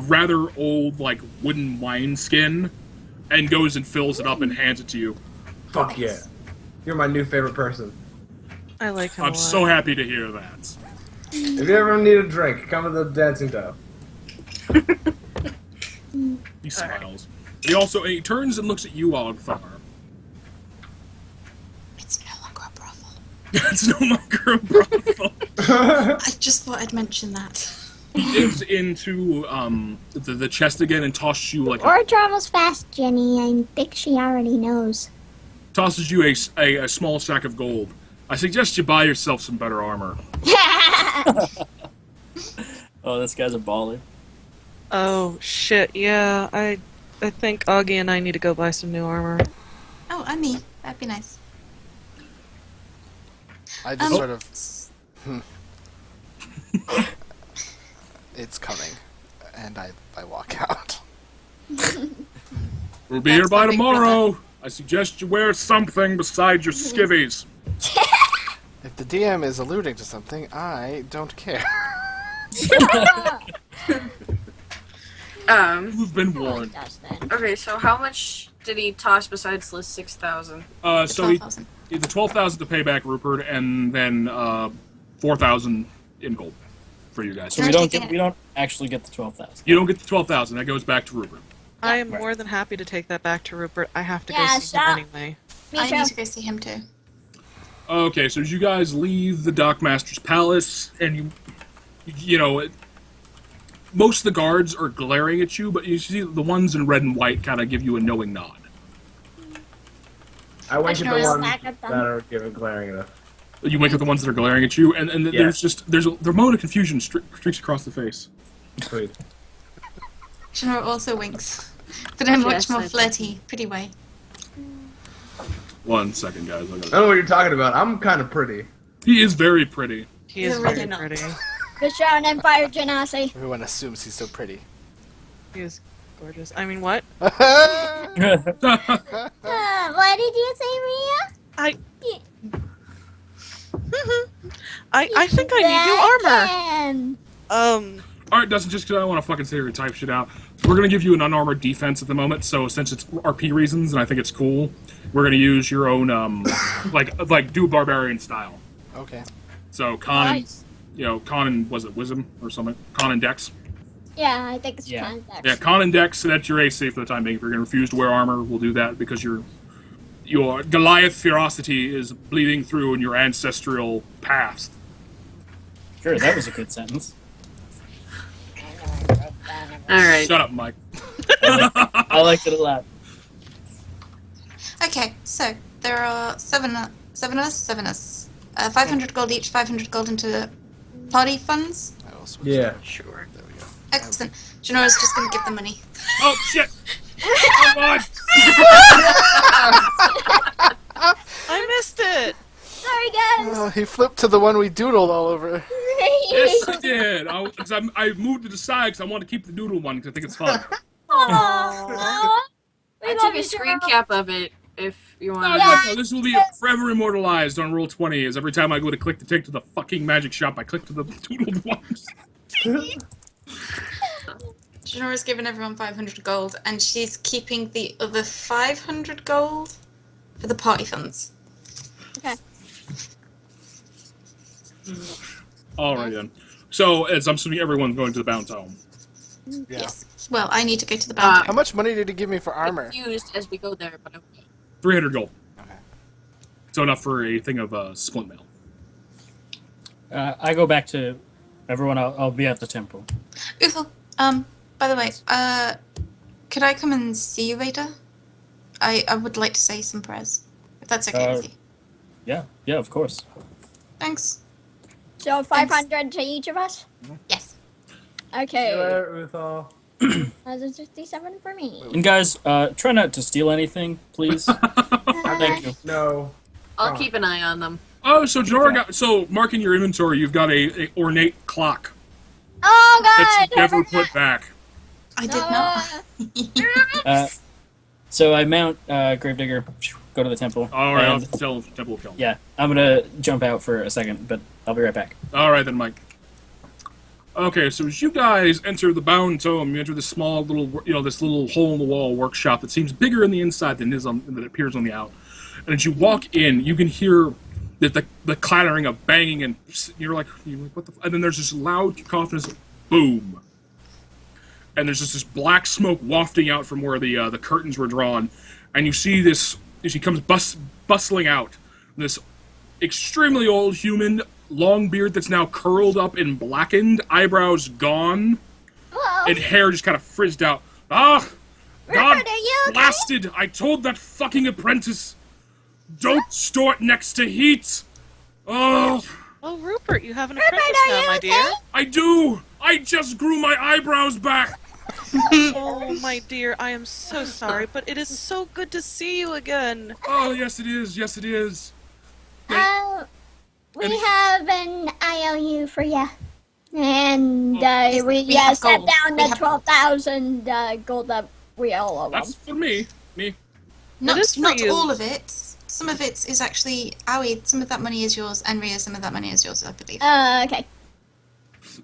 rather old, like, wooden wineskin, and goes and fills it up and hands it to you.
Fuck yeah. You're my new favorite person.
I like him a
I'm
lot.
so happy to hear that.
If you ever need a drink, come to the dancing dove.
He smiles. He turns and looks at you, Ogthar.
It's no longer a brothel.
It's no longer a brothel.
I just thought I'd mention that.
He digs into the chest again and tosses you like
Or travels fast, Jenny. I think she already knows.
tosses you a small sack of gold. I suggest you buy yourself some better armor.
Oh, this guy's a baller.
Oh, shit, yeah. I think Augie and I need to go buy some new armor.
Oh, and me. That'd be nice.
I just
Um,
sort of... It's coming. And I walk out.
We'll be here
That's
by
my big
tomorrow. I suggest you wear something besides your skivvies.
If the DM is alluding to something, I don't care.
You've been warned.
okay, so how much did he toss besides the 6,000?
So he
12,000.
the 12,000 to pay back Rupert, and then 4,000 in gold for you guys.
So
Can I take it?
we don't actually get the 12,000.
You don't get the 12,000. That goes back to Rupert.
I am
Right.
more than happy to take that back to Rupert. I have to
Yeah,
go see him
stop.
anyway.
Me
I
too.
need to go see him too.
Okay, so as you guys leave the Dockmaster's palace, and most of the guards are glaring at you, but you see the ones in red and white kind of give you a knowing nod.
I wink at
Sure,
the ones
back at them.
that are giving glaring enough.
You wink at the ones that are glaring at you, and
Yeah.
there's a moment of confusion streaks across the face.
Sweet.
Shinora also winks, but in a much
Yes,
more
I do.
flirty, pretty way.
1 second, guys.
I don't know what you're talking about. I'm kind of pretty.
He is very pretty.
He is
You're
very
really not.
pretty.
The Sharon Empire Genasi.
Everyone assumes he's so pretty.
He is gorgeous. I mean, what?
What did you say, Ria?
I think I need new armor.
armor.
Alright, Dustin, just because I want to fucking sit here and type shit out, we're going to give you an unarmored defense at the moment, so since it's RP reasons, and I think it's cool, we're going to use your own, like do barbarian style.
Okay.
So, Con and,
Nice.
Con and, was it Wisdom or something? Con and Dex?
Yeah, I think it's
Yeah.
context.
Yeah, Con and Dex, so that's your AC for the time being. If you're going to refuse to wear armor, we'll do that because your Goliath ferocity is bleeding through in your ancestral past.
Sure, that was a good sentence.
All right.
Shut up, Mike.
I liked it a lot.
Okay, so there are seven of us. 500 gold each, 500 gold into party funds.
I will switch.
Yeah.
Sure.
There we go.
Excellent. Janora's just going to give the money.
Oh, shit! Come on!
I missed it.
Sorry, guys.
Oh, he flipped to the one we doodled all over.
Yes, I did. I moved to the side because I want to keep the doodle one because I think it's fun.
Aw. We
I
love
took a
you,
screen
Sharon.
cap of it. If you
No,
want.
no, this will be forever immortalized on Roll20. As every time I go to click to take to the fucking magic shop, I click to the doodled ones.
Janora's given everyone 500 gold, and she's keeping the other 500 gold for the party funds.
Okay.
Alright then. So, as I'm assuming everyone's going to the bound home.
Yeah.
Yes. Well, I need to go to the bound.
How much money did he give me for armor?
Confused as we go there, but okay.
300 gold.
Okay.
So enough for a thing of splint mail.
I go back to everyone. I'll be at the temple.
Ufel, by the way, could I come and see you later? I would like to say some prayers, if that's okay with you.
Yeah, of course.
Thanks.
So 500 to each of us?
Yes.
Okay.
Uthal.
167 for me.
And guys, try not to steal anything, please. Thank you.
No.
I'll keep an eye on them.
Oh, so Janora got... So, mark in your inventory, you've got a ornate clock
Oh,
that
God!
you never put back.
I did not.
So I mount Gravedigger, go to the temple.
Alright, I'll
and,
tell Temple of Kill.
yeah, I'm gonna jump out for a second, but I'll be right back.
Alright then, Mike. Okay, so as you guys enter the bound tome, you enter this small little, this little hole-in-the-wall workshop that seems bigger on the inside than it appears on the out. And as you walk in, you can hear the clattering of banging, and you're like, what the? And then there's this loud cacophonous boom, and there's just this black smoke wafting out from where the curtains were drawn, and you see this. She comes bustling out. This extremely old human, long beard that's now curled up and blackened, eyebrows gone,
Whoa.
and hair just kind of frizzed out. Ah, God
Rupert, are you okay?
blasted! I told that fucking apprentice, don't store it next to heat. Oh,
Oh, Rupert, you have an
Rupert,
apprentice
are
now,
you
my
okay?
dear.
I do. I just grew my eyebrows back.
Oh, my dear, I am so sorry, but it is so good to see you again.
Oh, yes it is. Yes it is.
We
And-
have an IOU for you. And
Yes,
we
we have
set
gold.
down
We
the
have-
12,000 gold that we all owe
That's
them.
for me. Me.
Not
is for
not
you.
all of it. Some of it is actually Aoi. Some of that money is yours, and Ria. Some of that money is yours, I believe.
Okay.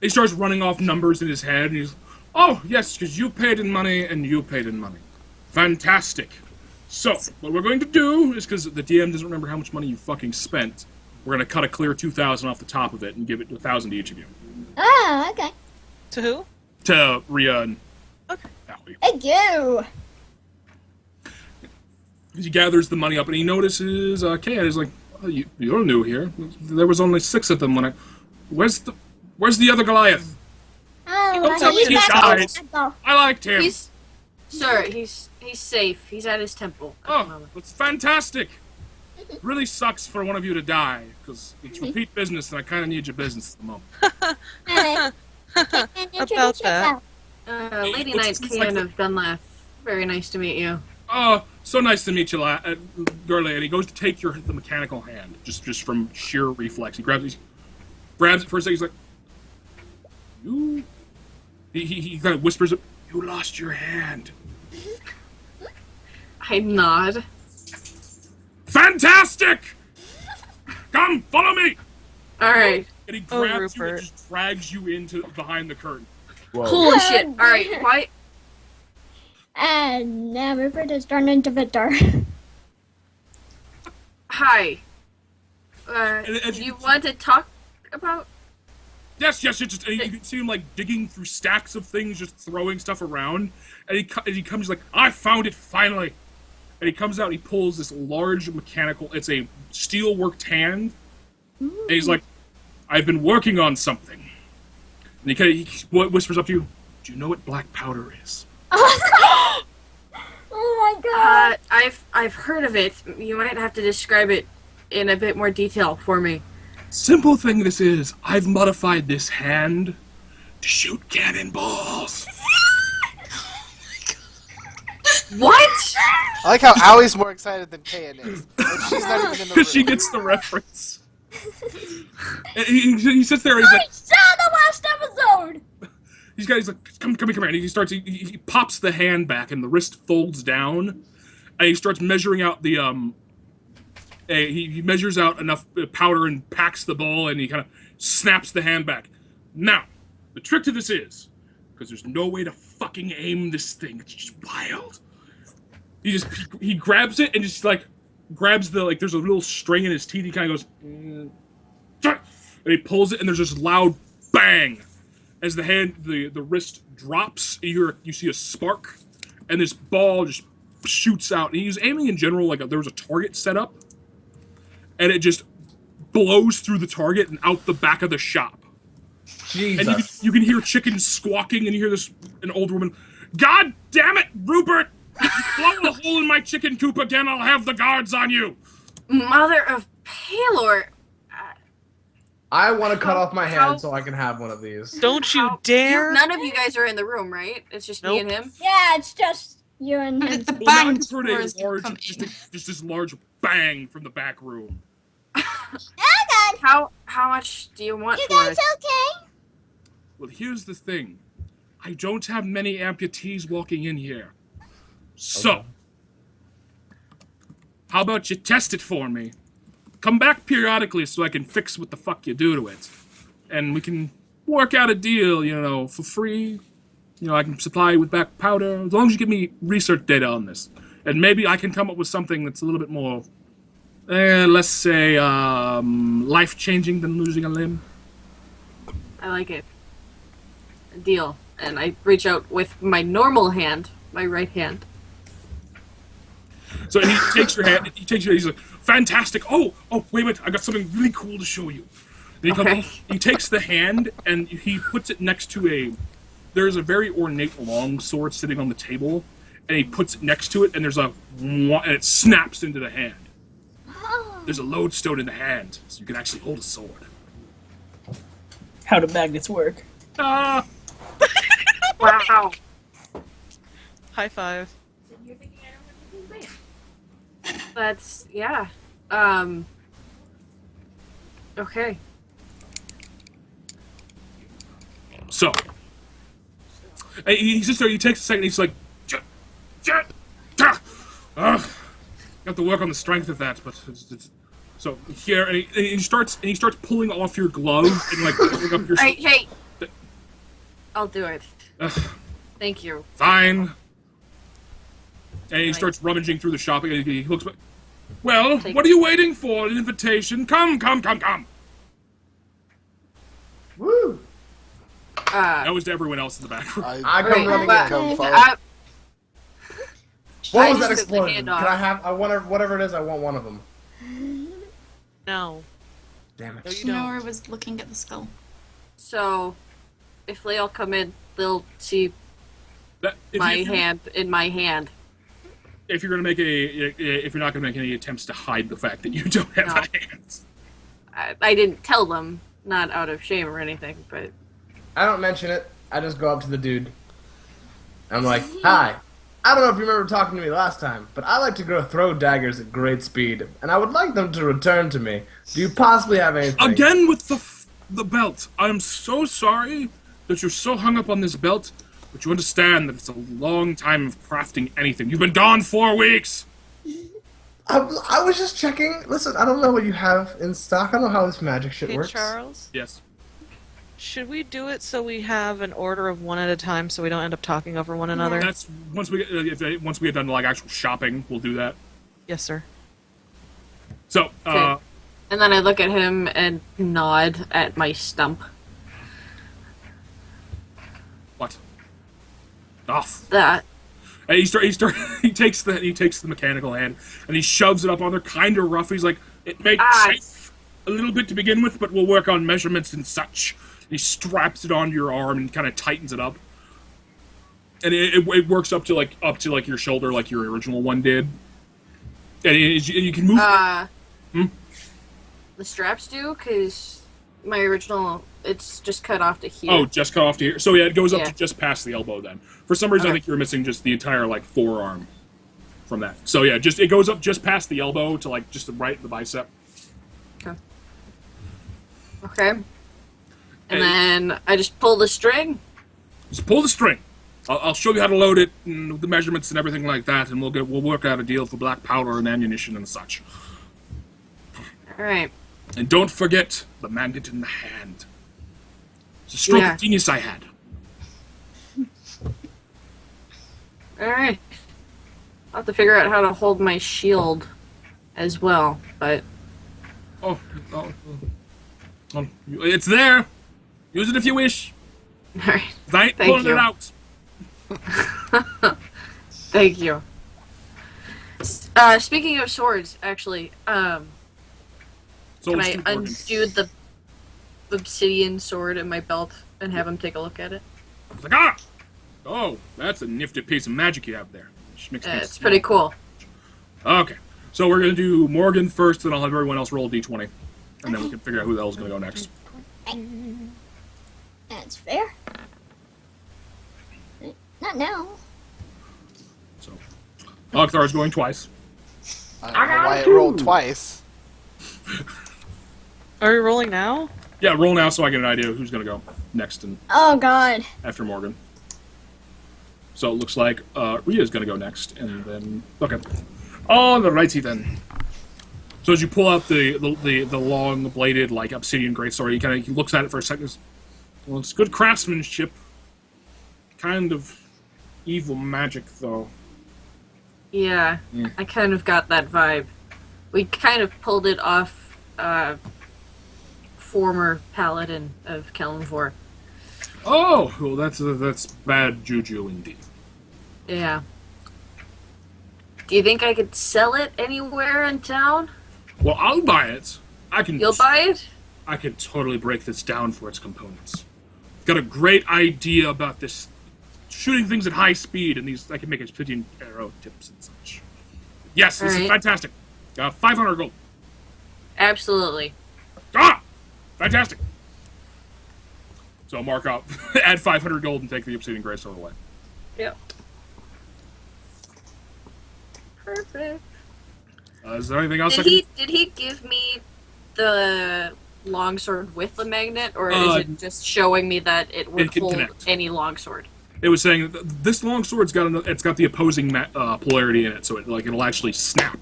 He starts running off numbers in his head, and he's, oh yes, because you paid in money and you paid in money. Fantastic. So what we're going to do is, because the DM doesn't remember how much money you fucking spent, we're going to cut a clear 2,000 off the top of it and give it 1,000 to each of you.
Oh, okay.
To who?
To Rhea and
Okay.
Aoi.
Thank you.
He gathers the money up, and he notices Kaya is like, oh, you're new here. There was only 6 of them when I... Where's the other Goliath?
Oh,
Don't tell me
he's
he
back
died.
at the temple.
I liked him.
He's safe. He's at his temple. at the
Oh,
moment.
that's fantastic. Really sucks for one of you to die, because it's repeat business, and I kind of need your business at the moment.
Hey, can you
About
introduce
that.
yourself?
Lady
It's-
Knight
it's
Cain
like the-
of Dunlath. Very nice to meet you.
Oh, so nice to meet you, Gurley. And he goes to take the mechanical hand, just from sheer reflex. He grabs it for a second. He's like, "You." He kind of whispers, "You lost your hand."
I nod.
Fantastic! Come, follow me.
All right.
And he
Oh,
grabs you and
Rupert.
just drags you into behind the curtain.
Whoa.
Holy shit! All right. Why?
And now Rupert has turned into Victor.
Hi.
And
You want to talk about?
Yes. You can see him like digging through stacks of things, just throwing stuff around. And he comes like, I found it finally. And he comes out. And he pulls this large mechanical. It's a steel worked hand. And he's like, I've been working on something. And he whispers up to you. Do you know what black powder is?
Oh my god.
I've heard of it. You might have to describe it in a bit more detail for me.
Simple thing this is. I've modified this hand to shoot cannonballs.
What?
I like how Allie's more excited than Kayan is. And she's not even in the room.
Because she gets the reference. And he sits there and he's
I
like,
saw the last episode!
he's like, come here. And he starts, he pops the hand back and the wrist folds down. And he starts measuring out the, he measures out enough powder and packs the ball and he kind of snaps the hand back. Now, the trick to this is, because there's no way to fucking aim this thing. It's just wild. He grabs it and just like, grabs the, like, there's a little string in his teeth. He kind of goes, and he pulls it and there's this loud bang. As the wrist drops, you see a spark, and this ball just shoots out. And he's aiming in general like there was a target set up, and it just blows through the target and out the back of the shop.
Jesus.
And you can hear chickens squawking, and you hear an old woman, God damn it, Rupert! If you blow a hole in my chicken coop again, I'll have the guards on you!
Mother of Palor.
I want to cut off my
how-
hand so I can have one of these.
Don't you dare!
None of you guys are in the room, right? It's just me and him.
Yeah, it's just you and
How
him.
did the
Steve.
bang
I've heard a
doors keep
large,
coming?
just this large bang from the back room.
How much do you want
You
for
guys
it?
okay?
Well, here's the thing. I don't have many amputees walking in here. So, how about you test it for me? Come back periodically so I can fix what the fuck you do to it. And we can work out a deal, for free. I can supply you with back powder, as long as you give me research data on this. And maybe I can come up with something that's a little bit more, let's say, life-changing than losing a limb.
I like it. Deal. And I reach out with my normal hand, my right hand.
So he takes your hand. He's like, fantastic. Oh, wait. I got something really cool to show you. And he takes the hand and he puts it next to there's a very ornate long sword sitting on the table, and he puts it next to it, and and it snaps into the hand. There's a lodestone in the hand, so you can actually hold a sword.
How do magnets work?
Ah!
Wow.
High five.
That's, yeah. Okay.
So, and he sits there, he takes a second, he's like, got to work on the strength of that, but so here, and he starts pulling off your glove and like pulling up your.
Hey. I'll do it. Thank you.
Fine. And he starts rummaging through the shop, and he looks back. Well, what are you waiting for? An invitation? Come.
Woo!
That was to everyone else in the back room.
I come
Right,
running
but-
in.
Come follow.
What was
I
that
just took the
explosion?
hand
Can
off.
I have? I want whatever it is. I want one of them.
No.
Damn
No,
it.
you don't.
Nora was looking at the skull.
So, if they all come in, they'll see
That,
my hand in my hand.
If you're not gonna make any attempts to hide the fact that you don't have
No.
hands.
I didn't tell them, not out of shame or anything, but
I don't mention it. I just go up to the dude. I'm like, hi. I don't know if you remember talking to me last time, but I like to throw daggers at great speed, and I would like them to return to me. Do you possibly have anything?
Again with the belt. I'm so sorry that you're so hung up on this belt, but you understand that it's a long time of crafting anything. You've been gone 4 weeks.
I was just checking. Listen, I don't know what you have in stock. I don't know how this magic shit
Hey,
works.
Charles,
Yes.
should we do it so we have an order of one at a time so we don't end up talking over one another?
That's once we get done like actual shopping, we'll do that.
Yes, sir.
So,
Okay. And then I look at him and nod at my stump.
what? Off.
That.
And he takes the mechanical hand and he shoves it up on there, kind of rough. He's like, it may chafe a little bit to begin with, but we'll work on measurements and such. He straps it onto your arm and kind of tightens it up, and it works up to like your shoulder, like your original one did. And you can move.
The straps do, because my original, it's just cut off to here.
Oh, just cut off to here. So yeah, it goes up
Yeah.
to just past the elbow. Then, for some reason, I
Okay.
think you're missing just the entire like forearm from that. So yeah, it goes up just past the elbow to like just right the bicep.
Okay. And
Hey.
then I just pull the string.
Just pull the string. I'll show you how to load it and the measurements and everything like that, and we'll work out a deal for black powder and ammunition and such.
All right.
And don't forget the magnet in the hand. It's a stroke
Yeah.
of genius I had.
All right. I'll have to figure out how to hold my shield as well, but
Oh, it's there. Use it if you wish.
all right.
I ain't
Thank
pulling
you.
it out.
Thank you. Speaking of swords, actually,
So
can
it's
I
Steve Morgan.
undo the obsidian sword in my belt and have him take a look at it?
It's like, ah! Oh, that's a nifty piece of magic you have there. Which makes me
It's pretty cool.
Okay, so we're gonna do Morgan first, then I'll have everyone else roll a d20, and then we can figure out who the hell's gonna go next.
That's fair. Not now.
So, Ogthar's going twice.
I don't know why it rolled twice.
Are we rolling now?
Yeah, roll now so I get an idea of who's gonna go next and
Oh God.
after Morgan. So it looks like Rhea's gonna go next, and then okay. Oh, the righty then. So as you pull out the long bladed like obsidian greatsword, he looks at it for a second. Well, it's good craftsmanship. Kind of evil magic though.
Yeah,
Yeah.
I kind of got that vibe. We kind of pulled it off former paladin of Kellenvor.
Oh, well that's bad juju indeed.
Yeah. Do you think I could sell it anywhere in town?
Well, I'll buy it.
You'll buy it?
I can totally break this down for its components. Got a great idea about this shooting things at high speed, and these I can make obsidian arrow tips and such. Yes, this is
Alright.
fantastic. 500 gold.
Absolutely.
Ah, fantastic. So mark up, add 500 gold, and take the obsidian greatsword away.
Yep. Perfect.
Is there anything else?
Did he give me the longsword with the magnet, or is it just showing me that it would
it can
hold
connect.
any longsword?
It was saying that this longsword's got the opposing polarity in it, so it'll actually snap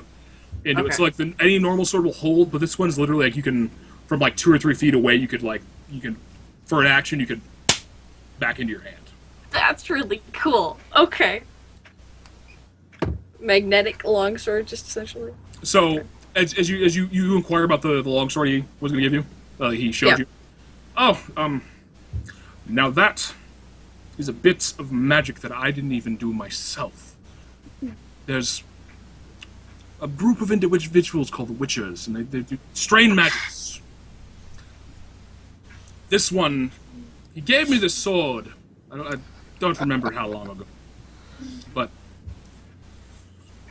into it.
Okay.
So like any normal sword will hold, but this one's literally like you can from like 2 or 3 feet away. You can for an action you could back into your hand.
That's really cool. Okay. Magnetic longsword, just essentially.
So as you inquire about the longsword he was going to give you, he showed
Yeah.
you. Oh, now that is a bit of magic that I didn't even do myself. There's a group of individuals called the Witchers, and they do strange magics. This one He gave me this sword. I don't remember how long ago, but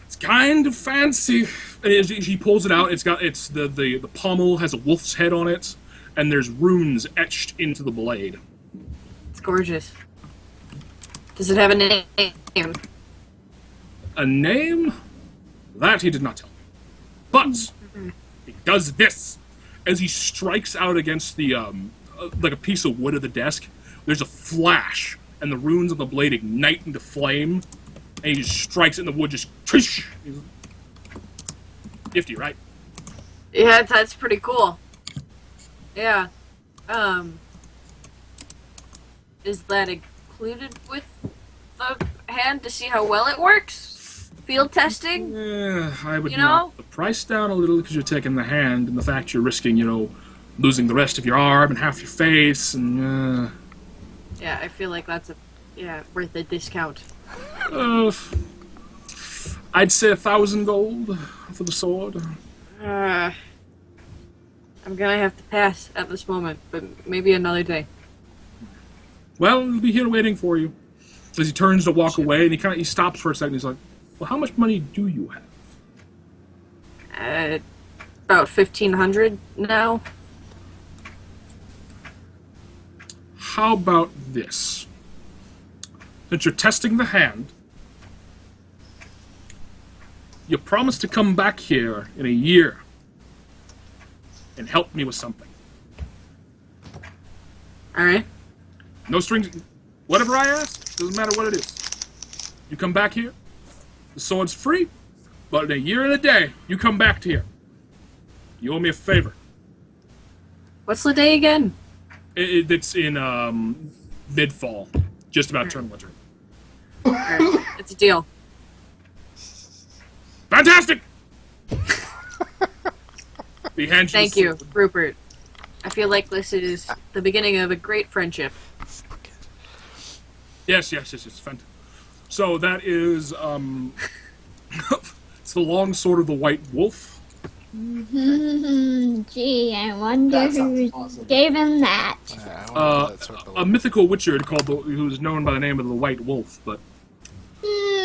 it's kind of fancy. And he pulls it out. It's the pommel has a wolf's head on it, and there's runes etched into the blade.
It's gorgeous. Does it have a name?
A name? That he did not tell me. But he does this as he strikes out against the like a piece of wood of the desk. There's a flash, and the runes on the blade ignite into flame, and he just strikes it, and the wood just trish. Nifty, right?
Yeah, that's pretty cool. Yeah. Is that included with the hand to see how well it works? Field testing?
Yeah, I would
You
knock
know?
the price down a little because you're taking the hand, and the fact you're risking, losing the rest of your arm and half your face, and
Yeah, I feel like that's worth a discount.
I'd say 1,000 gold for the sword.
I'm gonna have to pass at this moment, but maybe another day.
Well, he'll be here waiting for you. As he turns to walk away, and he stops for a second. He's like, "Well, how much money do you have?"
About 1,500 now.
How about this? Since you're testing the hand, you promise to come back here in a year and help me with something.
All right.
No strings. Whatever I ask, doesn't matter what it is. You come back here, the sword's free, but in a year and a day, you come back here. You owe me a favor.
What's the day again?
It's in mid-fall, just about turn winter.
All right. It's a deal.
Fantastic! He hands
Thank
the
you,
sword.
Rupert. I feel like this is the beginning of a great friendship.
Yes, fantastic. So that is it's the long sword of the White Wolf.
Gee, I wonder
That
who
sounds awesome.
gave him that.
Yeah, I wonder that's what the
A mythical witcher who's known by the name of the White Wolf, but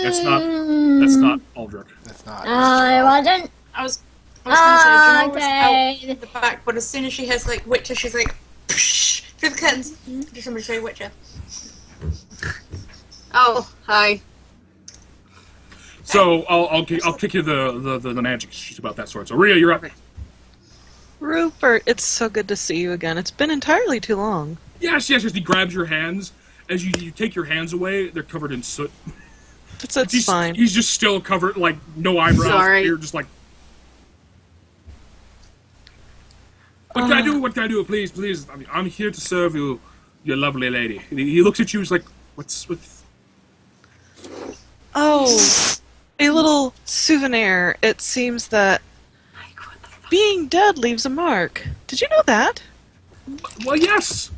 that's not Aldrich.
It's not.
It wasn't.
I was gonna say, do you know what's
Okay.
out the back? But as soon as she has like Witcher, she's like, psh, through the curtains. Did somebody say Witcher?
Oh, hi.
So I'll kick you the magic sheet about that sort. So Rhea, you're up.
Rupert, it's so good to see you again. It's been entirely too long.
Yes. He grabs your hands. As you take your hands away, they're covered in soot.
It's fine.
He's just still covered, like, no eyebrows.
Sorry.
You're just like, what can I do? What can I do? Please. I'm here to serve you, you lovely lady. He looks at you. He's like, what's with?
Oh, a little souvenir. It seems that
Like, what the fuck?
being dead leaves a mark. Did you know that?
Well, yes,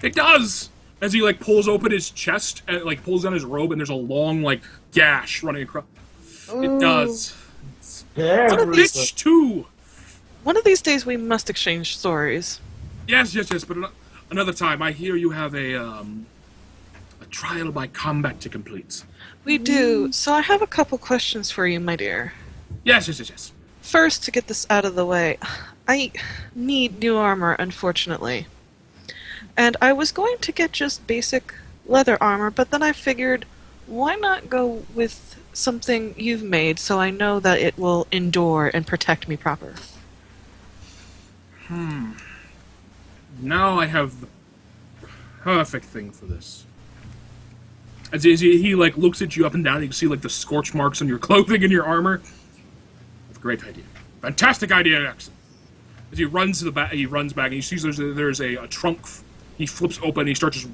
it does. As he like pulls open his chest and like pulls down his robe, and there's a long like gash running across. It does.
Yeah,
It's a bitch too.
One of these days we must exchange stories.
Yes. But another time, I hear you have a trial by combat to complete.
We do. So I have a couple questions for you, my dear.
Yes.
First, to get this out of the way, I need new armor, unfortunately. And I was going to get just basic leather armor, but then I figured, why not go with something you've made so I know that it will endure and protect me proper?
Now I have the perfect thing for this. As he like looks at you up and down, you can see like the scorch marks on your clothing and your armor. Great idea. Fantastic idea, Jackson. As he runs to the back, he runs back and he sees there's a trunk. He flips open and he starts just.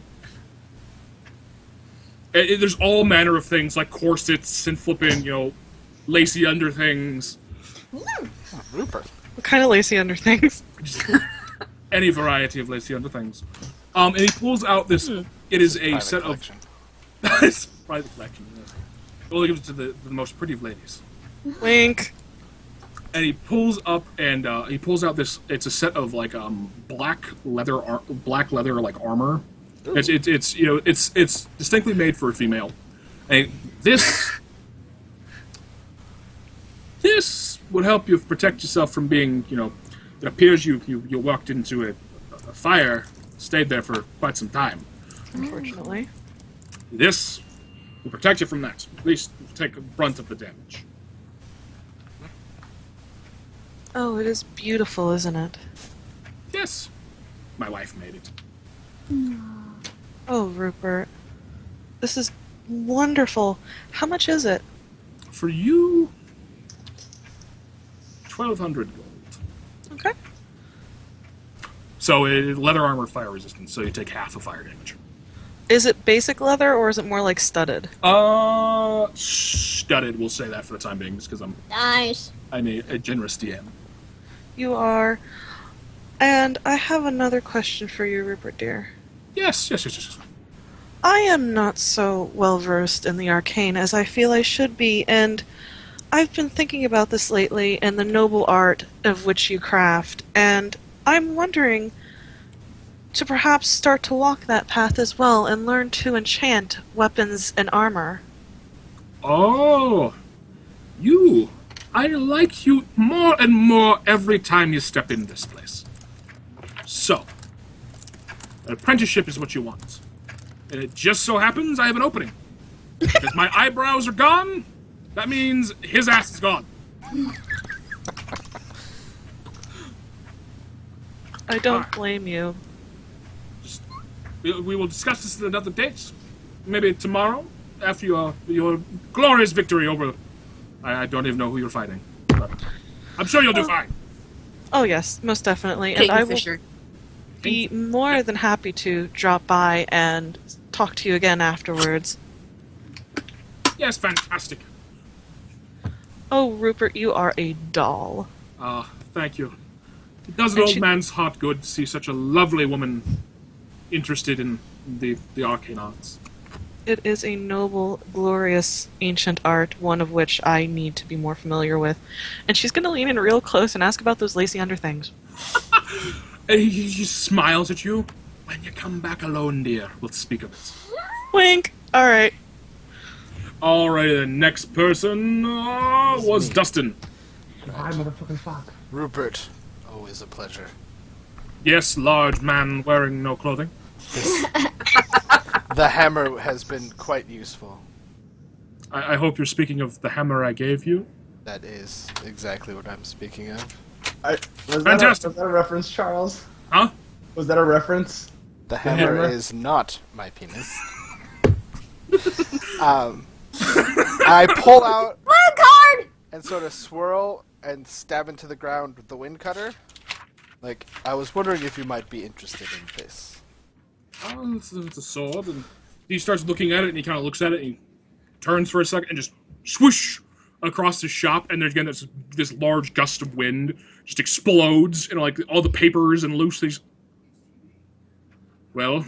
There's all manner of things like corsets and flipping, lacy under things.
Oh, Rupert.
What kind of lacy under things?
Just any variety of lacy under things. And he pulls out this. It is a
Private
set
collection.
of. It's private collection. Yes. It only gives it to the most pretty of ladies.
Wink.
And he pulls up and he pulls out this. It's a set of like black leather like armor It's you know it's distinctly made for a female. And this would help you protect yourself from being, you know, it appears you walked into a fire, stayed there for quite some time.
Unfortunately.
This will protect you from that. At least take the brunt of the damage.
Oh, it is beautiful, isn't it?
Yes, my wife made it.
Oh, Rupert. This is wonderful. How much is it?
For you, 1,200 gold.
Okay.
So leather armor, fire resistance. So you take half of fire damage.
Is it basic leather or is it more like studded?
Studded. We'll say that for the time being, just because
Nice.
I'm a generous DM.
You are. And I have another question for you, Rupert dear.
Yes.
I am not so well versed in the arcane as I feel I should be, and I've been thinking about this lately and the noble art of which you craft, and I'm wondering to perhaps start to walk that path as well and learn to enchant weapons and armor.
Oh, you. I like you more and more every time you step in this place. So, an apprenticeship is what you want. And it just so happens I have an opening. Because my eyebrows are gone, that means his ass is gone.
I don't blame you.
We will discuss this at another date. Maybe tomorrow, after your glorious victory over... I don't even know who you're fighting. But I'm sure you'll do fine.
Oh yes, most definitely. And I will
Kingfisher.
be more than happy to drop by and talk to you again afterwards.
Yes, fantastic.
Oh, Rupert, you are a doll.
Thank you. It does an
And
old
she-
man's heart good to see such a lovely woman interested in the arcane arts.
It is a noble, glorious, ancient art, one of which I need to be more familiar with. And she's going to lean in real close and ask about those lacy underthings.
And he just smiles at you. When you come back alone, dear, we'll speak of it.
Wink! Alright.
Alright, the next person was Dustin.
Hi, motherfucking fuck.
Rupert, always a pleasure.
Yes, large man wearing no clothing.
The hammer has been quite useful.
I hope you're speaking of the hammer I gave you.
That is exactly what I'm speaking of.
Was
Fantastic.
that a reference, Charles?
Huh?
Was that a reference?
The hammer
hammer?
is not my penis. I pull out
Wild card!
and sort of swirl and stab into the ground with the wind cutter. Like, I was wondering if you might be interested in this.
Oh, it's a sword, and he starts looking at it, and he kind of looks at it, and he turns for a second, and just swoosh across the shop, and there's again this large gust of wind just explodes, and like all the papers and loose things. Well,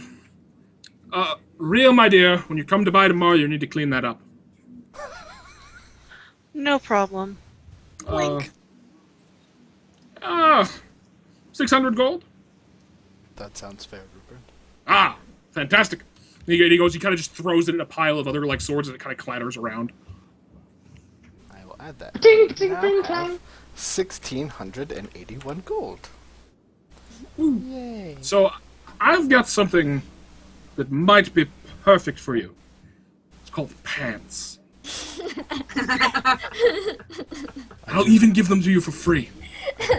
Ria, my dear, when you come to buy tomorrow, you need to clean that up.
No problem.
Uh, 600 gold.
That sounds fair, Rupert.
Ah, fantastic. He goes, he kind of just throws it in a pile of other like swords, and it kind of clatters around.
I will add that.
Ding, ding,
Now
ding,
have
clang.
1,681 gold. Yay.
So, I've got something that might be perfect for you. It's called pants. I'll even give them to you for free.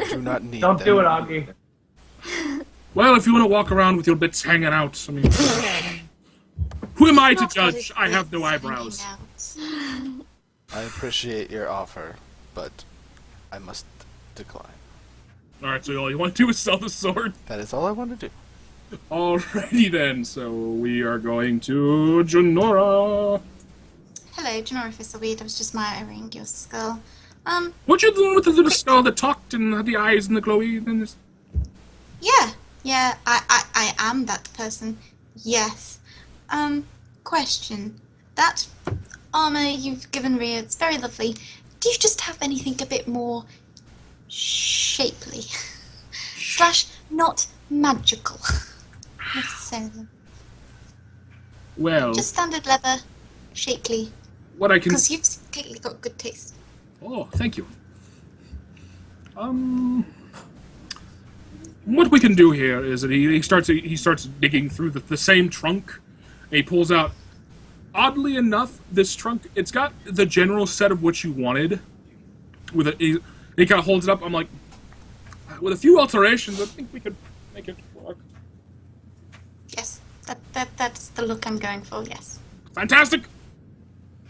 Do not need
Don't
them.
do it, Augie.
Well, if you want to walk around with your bits hanging out, I mean... Who am I to judge? I have no eyebrows.
I appreciate your offer, but I must decline.
Alright, so all you want to do is sell the sword?
That is all I want to do.
Alrighty then, so we are going to Janora.
Hello, Janora Thistleweed. I was just admiring your skull.
What you doing with the little skull that talked and had the eyes and the glowy and this?
Yeah, I am that person. Yes. Question. That armor you've given Rhea, it's very lovely. Do you just have anything a bit more shapely? / not magical. Necessarily.
Well,
Just standard leather, shapely.
what I can.
Because you've clearly got good taste.
Oh, thank you. What we can do here is that he starts digging through the same trunk, and he pulls out. Oddly enough, this trunk, it's got the general set of what you wanted. With it, he kind of holds it up. I'm like, with a few alterations, I think we could make it work.
Yes, that's the look I'm going for. Yes.
Fantastic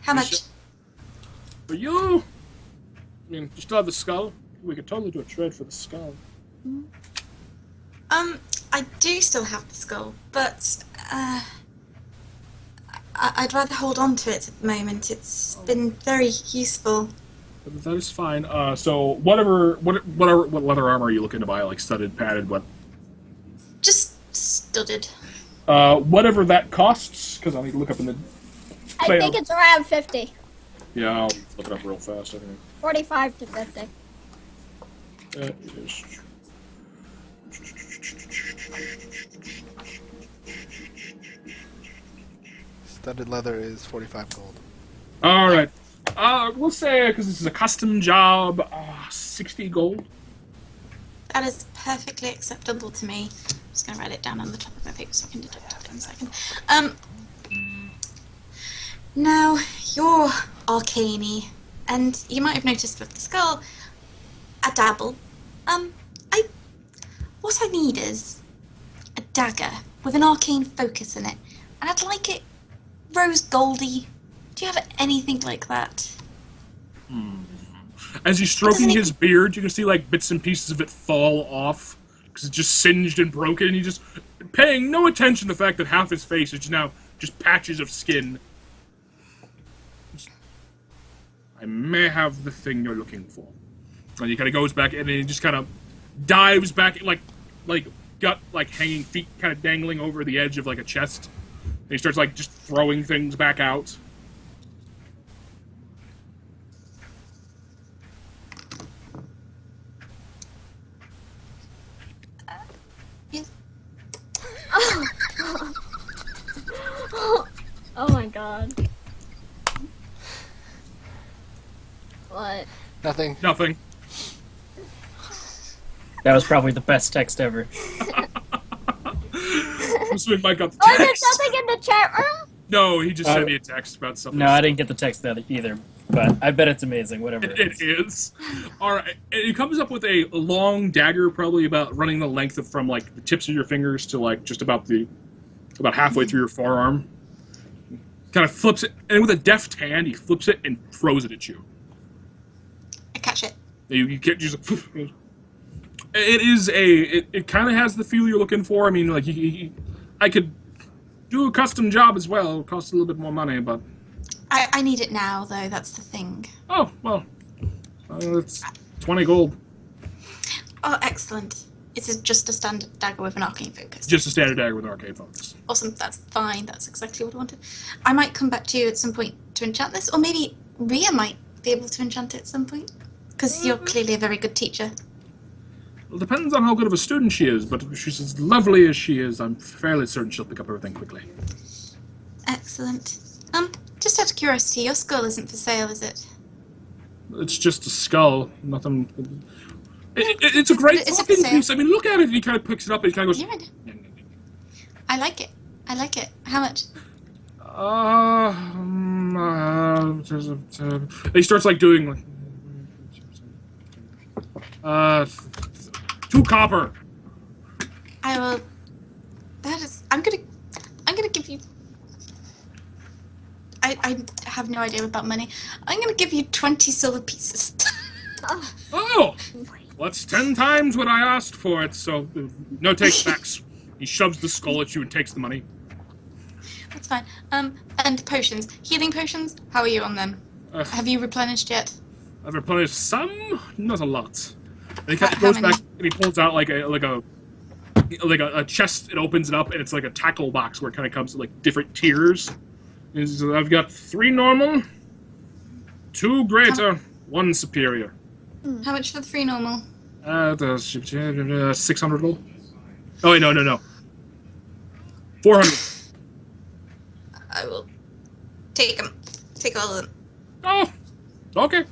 How much?
for you. I mean, you still have the skull. We could totally do a trade for the skull.
I do still have the skull, but I'd rather hold on to it at the moment. It's been very useful.
But that is fine. So what leather armor are you looking to buy? Like studded, padded, what?
Just studded.
Whatever that costs, because I need to look up in the.
I think it's around 50.
Yeah, I'll look it up real fast. I think.
45 to 50.
That is.
Studded leather is 45 gold.
All right. We'll say because this is a custom job, 60 gold.
That is perfectly acceptable to me. I'm just going to write it down on the top of my paper so I can deduct it in a second. Now, you're arcane-y, and you might have noticed with the skull, a dabble. What I need is a dagger with an arcane focus in it, and I'd like it rose goldy. Do you have anything like that?
As he's stroking his beard, you can see like bits and pieces of it fall off because it's just singed and broken. And he's just paying no attention to the fact that half his face is now just patches of skin. I may have the thing you're looking for. And he kind of goes back and then he just kind of dives back, like gut, like hanging feet, kind of dangling over the edge of like a chest. And he starts like just throwing things back out.
Yes.
Oh my god. What?
Nothing.
Nothing.
That was probably the best text ever.
Swing Mike got the
Oh, there's
text.
nothing in the chat room?
No, he just sent me a text about something.
No, I didn't get the text that either, but I bet it's amazing, whatever it
It
is.
is. Alright, it comes up with a long dagger, probably about running the length of from like the tips of your fingers to like just about halfway through your forearm. Kind of flips it, and with a deft hand, he flips it and throws it at you.
I catch it.
You can't just. It kind of has the feel you're looking for. I mean, like I could do a custom job as well. It costs a little bit more money, but.
I need it now, though. That's the thing.
Oh well, it's 20 gold.
Oh, excellent. It's just a standard dagger with an arcane focus.
Just a standard dagger with an arcade focus.
Awesome. That's fine. That's exactly what I wanted. I might come back to you at some point to enchant this, or maybe Ria might be able to enchant it at some point. Because you're clearly a very good teacher.
Well, it depends on how good of a student she is, but if she's as lovely as she is, I'm fairly certain she'll pick up everything quickly.
Excellent. Just out of curiosity, your skull isn't for sale, is it?
It's just a skull, nothing. It's a great
Is it
fucking
for sale?
piece. I mean, look at it. And he kind of picks it up and he kind of goes.
You're right. I like it. I like it. How much?
He starts like doing like 2 copper.
I will. That is. I'm gonna give you. I have no idea about money. I'm gonna give you 20 silver pieces.
Oh, well, that's 10 times what I asked for it. So no take backs. He shoves the skull at you and takes the money.
That's fine. And potions, healing potions. How are you on them? Have you replenished yet?
I've replenished some, not a lot. And he kind of
How
goes
many?
back and he pulls out like a chest. It opens it up and it's like a tackle box where it kind of comes in like different tiers. And he says, I've got 3 normal, 2 greater, 1 superior.
How much for the 3 normal?
600 gold. Oh wait, no. 400.
Take them. Take all of them.
Oh, okay.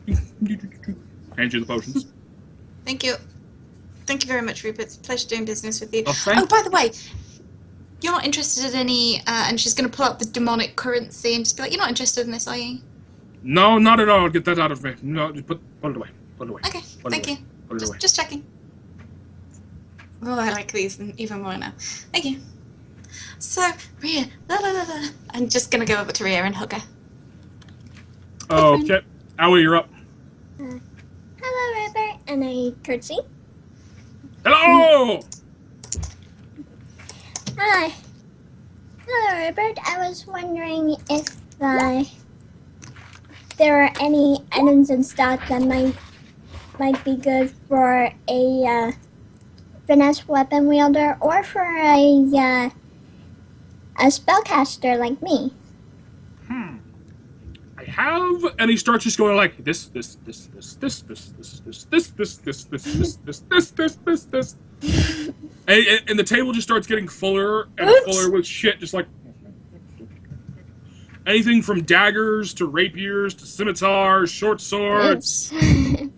Hand you the potions.
Thank you. Thank you very much, Rupert. It's a pleasure doing business with you.
Oh,
By the way, you're not interested in any, and she's going to pull out the demonic currency and just be like, you're not interested in this, are you?
No, not at all. Get that out of me. No, put it away. Put it away.
Okay,
Put it
thank
away.
you.
Put it away.
Just checking. Oh, I like these even more now. Thank you. So, Rhea, I'm just going to go over to Rhea and hug her.
Okay. Owie, you're up.
Hello, Rupert, and I curtsy.
Hello!
Hi. Hello, Rupert. I was wondering if there are any items in stock that might be good for a finesse weapon wielder or for a spellcaster like me.
I have, and he starts just going like this. And the table just starts getting fuller and fuller with shit, just like anything from daggers to rapiers to scimitars, short swords. And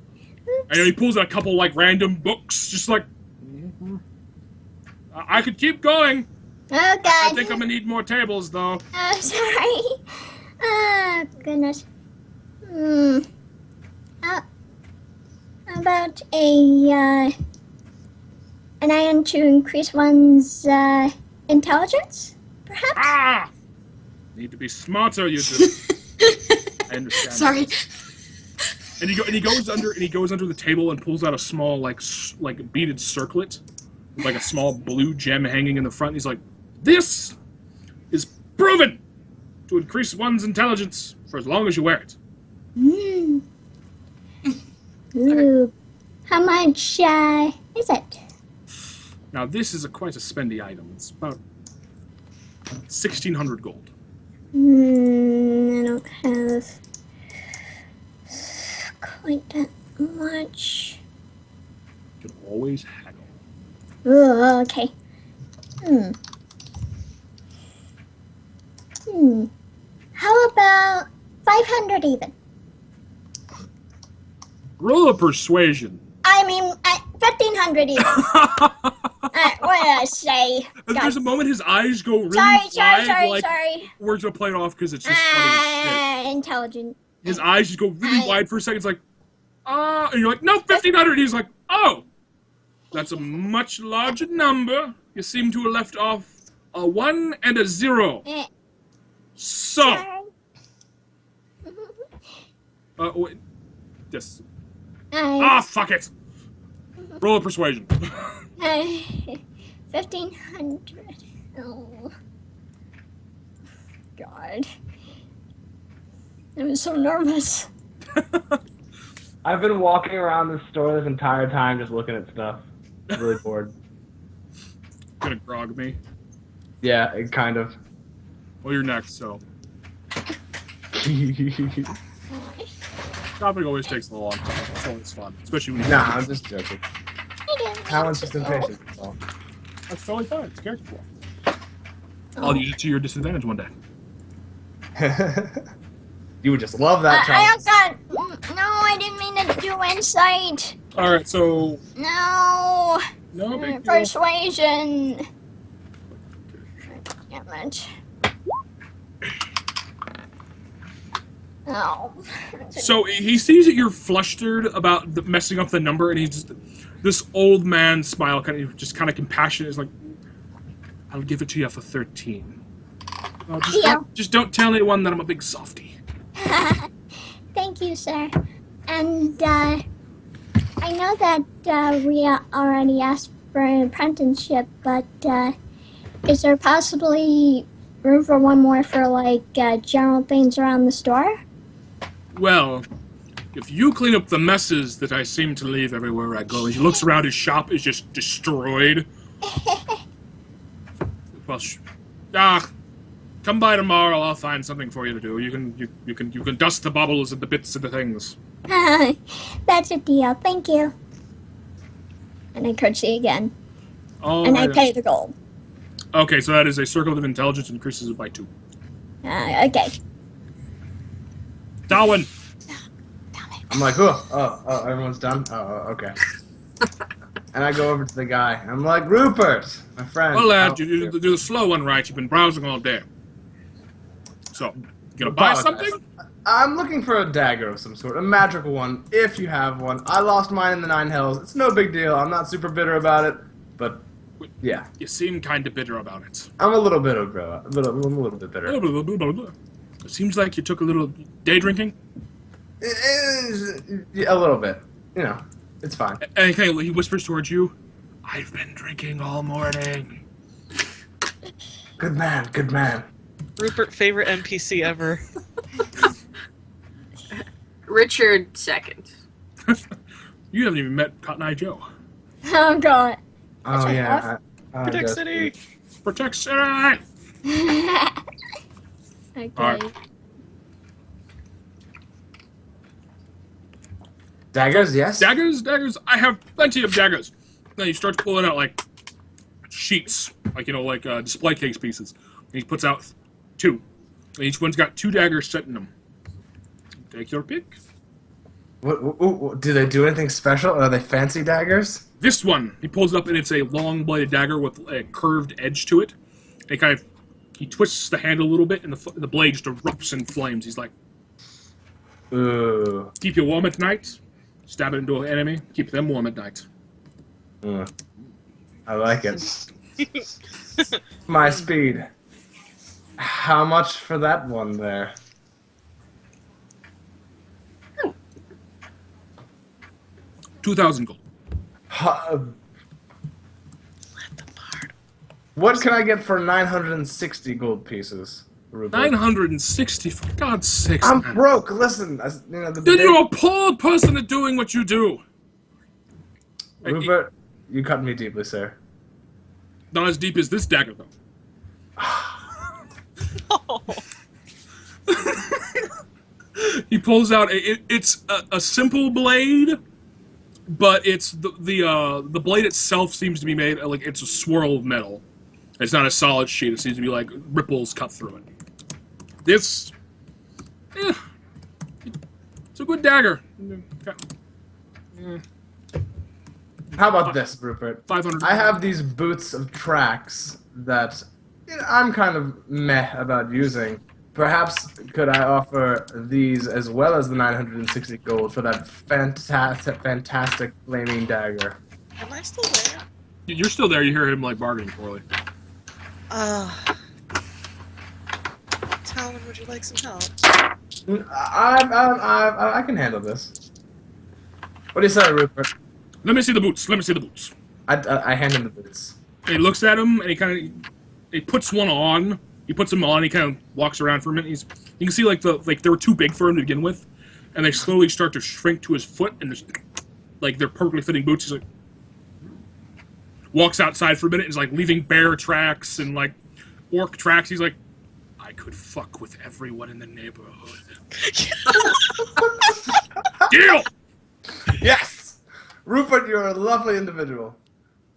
then he pulls out a couple like random books, just like I could keep going.
Oh, God.
I think I'm gonna need more tables though.
Oh, sorry. Oh, goodness. How about an iron to increase one's intelligence, perhaps?
Ah! Need to be smarter, you do. I understand.
Sorry.
And he goes under the table and pulls out a small like beaded circlet with like a small blue gem hanging in the front. He's like, "This is proven to increase one's intelligence for as long as you wear it."
Ooh. How much is it?
Now this is quite a spendy item. It's about 1,600 gold.
I don't have quite that much.
You can always haggle.
Oh, okay. How about 500 even?
Roll a persuasion.
I mean, 1,500 even. What did I say?
And there's a moment his eyes go really
Sorry,
wide,
sorry.
we're gonna play it off because it's just funny as shit.
Intelligent.
His eyes just go really wide for a second. It's like, and you're like, no, 1,500. He's like, oh, that's a much larger number. You seem to have left off a 1 and a 0. So,
Sorry.
wait, yes.
I-
Fuck it. Roll a persuasion.
1,500. Oh. God. I was so nervous.
I've been walking around this store this entire time just looking at stuff. I'm really bored.
Gonna grog me.
Yeah, it kind of.
Well, you're next, so. Shopping always takes a long time. It's always fun, especially when you.
Nah, I'm just joking. Talent's just impatient. That's all.
That's totally fine. It's character flaw. I'll use it to your disadvantage one day.
You would just love that
I
talent.
got. No, I didn't mean to do insight.
All right, so
No.
no big deal.
Persuasion. Damn it. Oh.
So he sees that you're flustered about messing up the number, and he's this old man smile, kind of compassionate. Is like, "I'll give it to you for 13. Just don't tell anyone that I'm a big softie."
Thank you, sir. And I know that we already asked for an apprenticeship, but is there possibly room for one more for general things around the store?
Well, if you clean up the messes that I seem to leave everywhere I go, and he looks around, his shop is just destroyed. Well, come by tomorrow. I'll find something for you to do. You can dust the bubbles and the bits of the things.
That's a deal. Thank you. And I curtsy again.
All
And I
right.
pay the gold.
Okay, so that is a circle of intelligence, increases it by 2.
Okay.
Darwin.
I'm like, oh, everyone's done? Oh, okay. And I go over to the guy. I'm like, Rupert, my friend.
Well, lad,
how-
you do the slow one right. You've been browsing all day. So, you gonna buy
Apologize.
something?
I'm looking for a dagger of some sort, a magical one, if you have one. I lost mine in the Nine Hells. It's no big deal. I'm not super bitter about it, but yeah,
You seem kind of bitter about it.
I'm a little bit of I'm a little bit bitter.
It seems like you took a little day drinking.
Yeah, a little bit. You know, it's fine.
And he whispers towards you, I've been drinking all morning.
Good man, good man.
Rupert, favorite NPC ever.
Richard second.
You haven't even met Cotton Eye Joe.
Oh god.
Oh
Check
yeah.
Protect City.
Protect City!
Okay.
Alright.
Daggers, yes.
Daggers. I have plenty of daggers. Then he starts pulling out like sheets, like display case pieces. And he puts out 2. And each one's got 2 daggers set in them. Take your pick.
What, do they do anything special? Are they fancy daggers?
This one, he pulls it up and it's a long bladed dagger with a curved edge to it. And he twists the handle a little bit and the blade just erupts in flames. He's like,
Ooh.
keep you warm at night. Stab it into an enemy. Keep them warm at night.
I like it. My speed. How much for that one there?
$2,000 gold.
What can I get for 960 gold pieces? Rupert?
960, for God's sakes,
I'm
man.
broke. Listen, the
Then you're a poor person at doing what you do.
Rupert, you cut me deeply, sir.
Not as deep as this dagger, though. He pulls out it's a simple blade, but it's the blade itself seems to be made like it's a swirl of metal. It's not a solid sheet. It seems to be like ripples cut through it. This, it's a good dagger.
How about this, Rupert?
500.
I have these boots of tracks that I'm kind of meh about using. Perhaps could I offer these as well as the 960 gold for that fantastic flaming dagger?
Am I still there?
You're still there. You hear him like bargaining poorly.
Talon, would you like some help?
I can handle this. What do you say, Rupert?
Let me see the boots. Let me see the boots.
I hand him the boots.
And he looks at him and he puts one on. He puts them on. He kind of walks around for a minute. You can see like they were too big for him to begin with, and they slowly start to shrink to his foot, and there's like they're perfectly fitting boots. He's like walks outside for a minute. And is like leaving bear tracks and like orc tracks. He's like, I could fuck with everyone in the neighborhood. Deal.
Yes, Rupert, you're a lovely individual.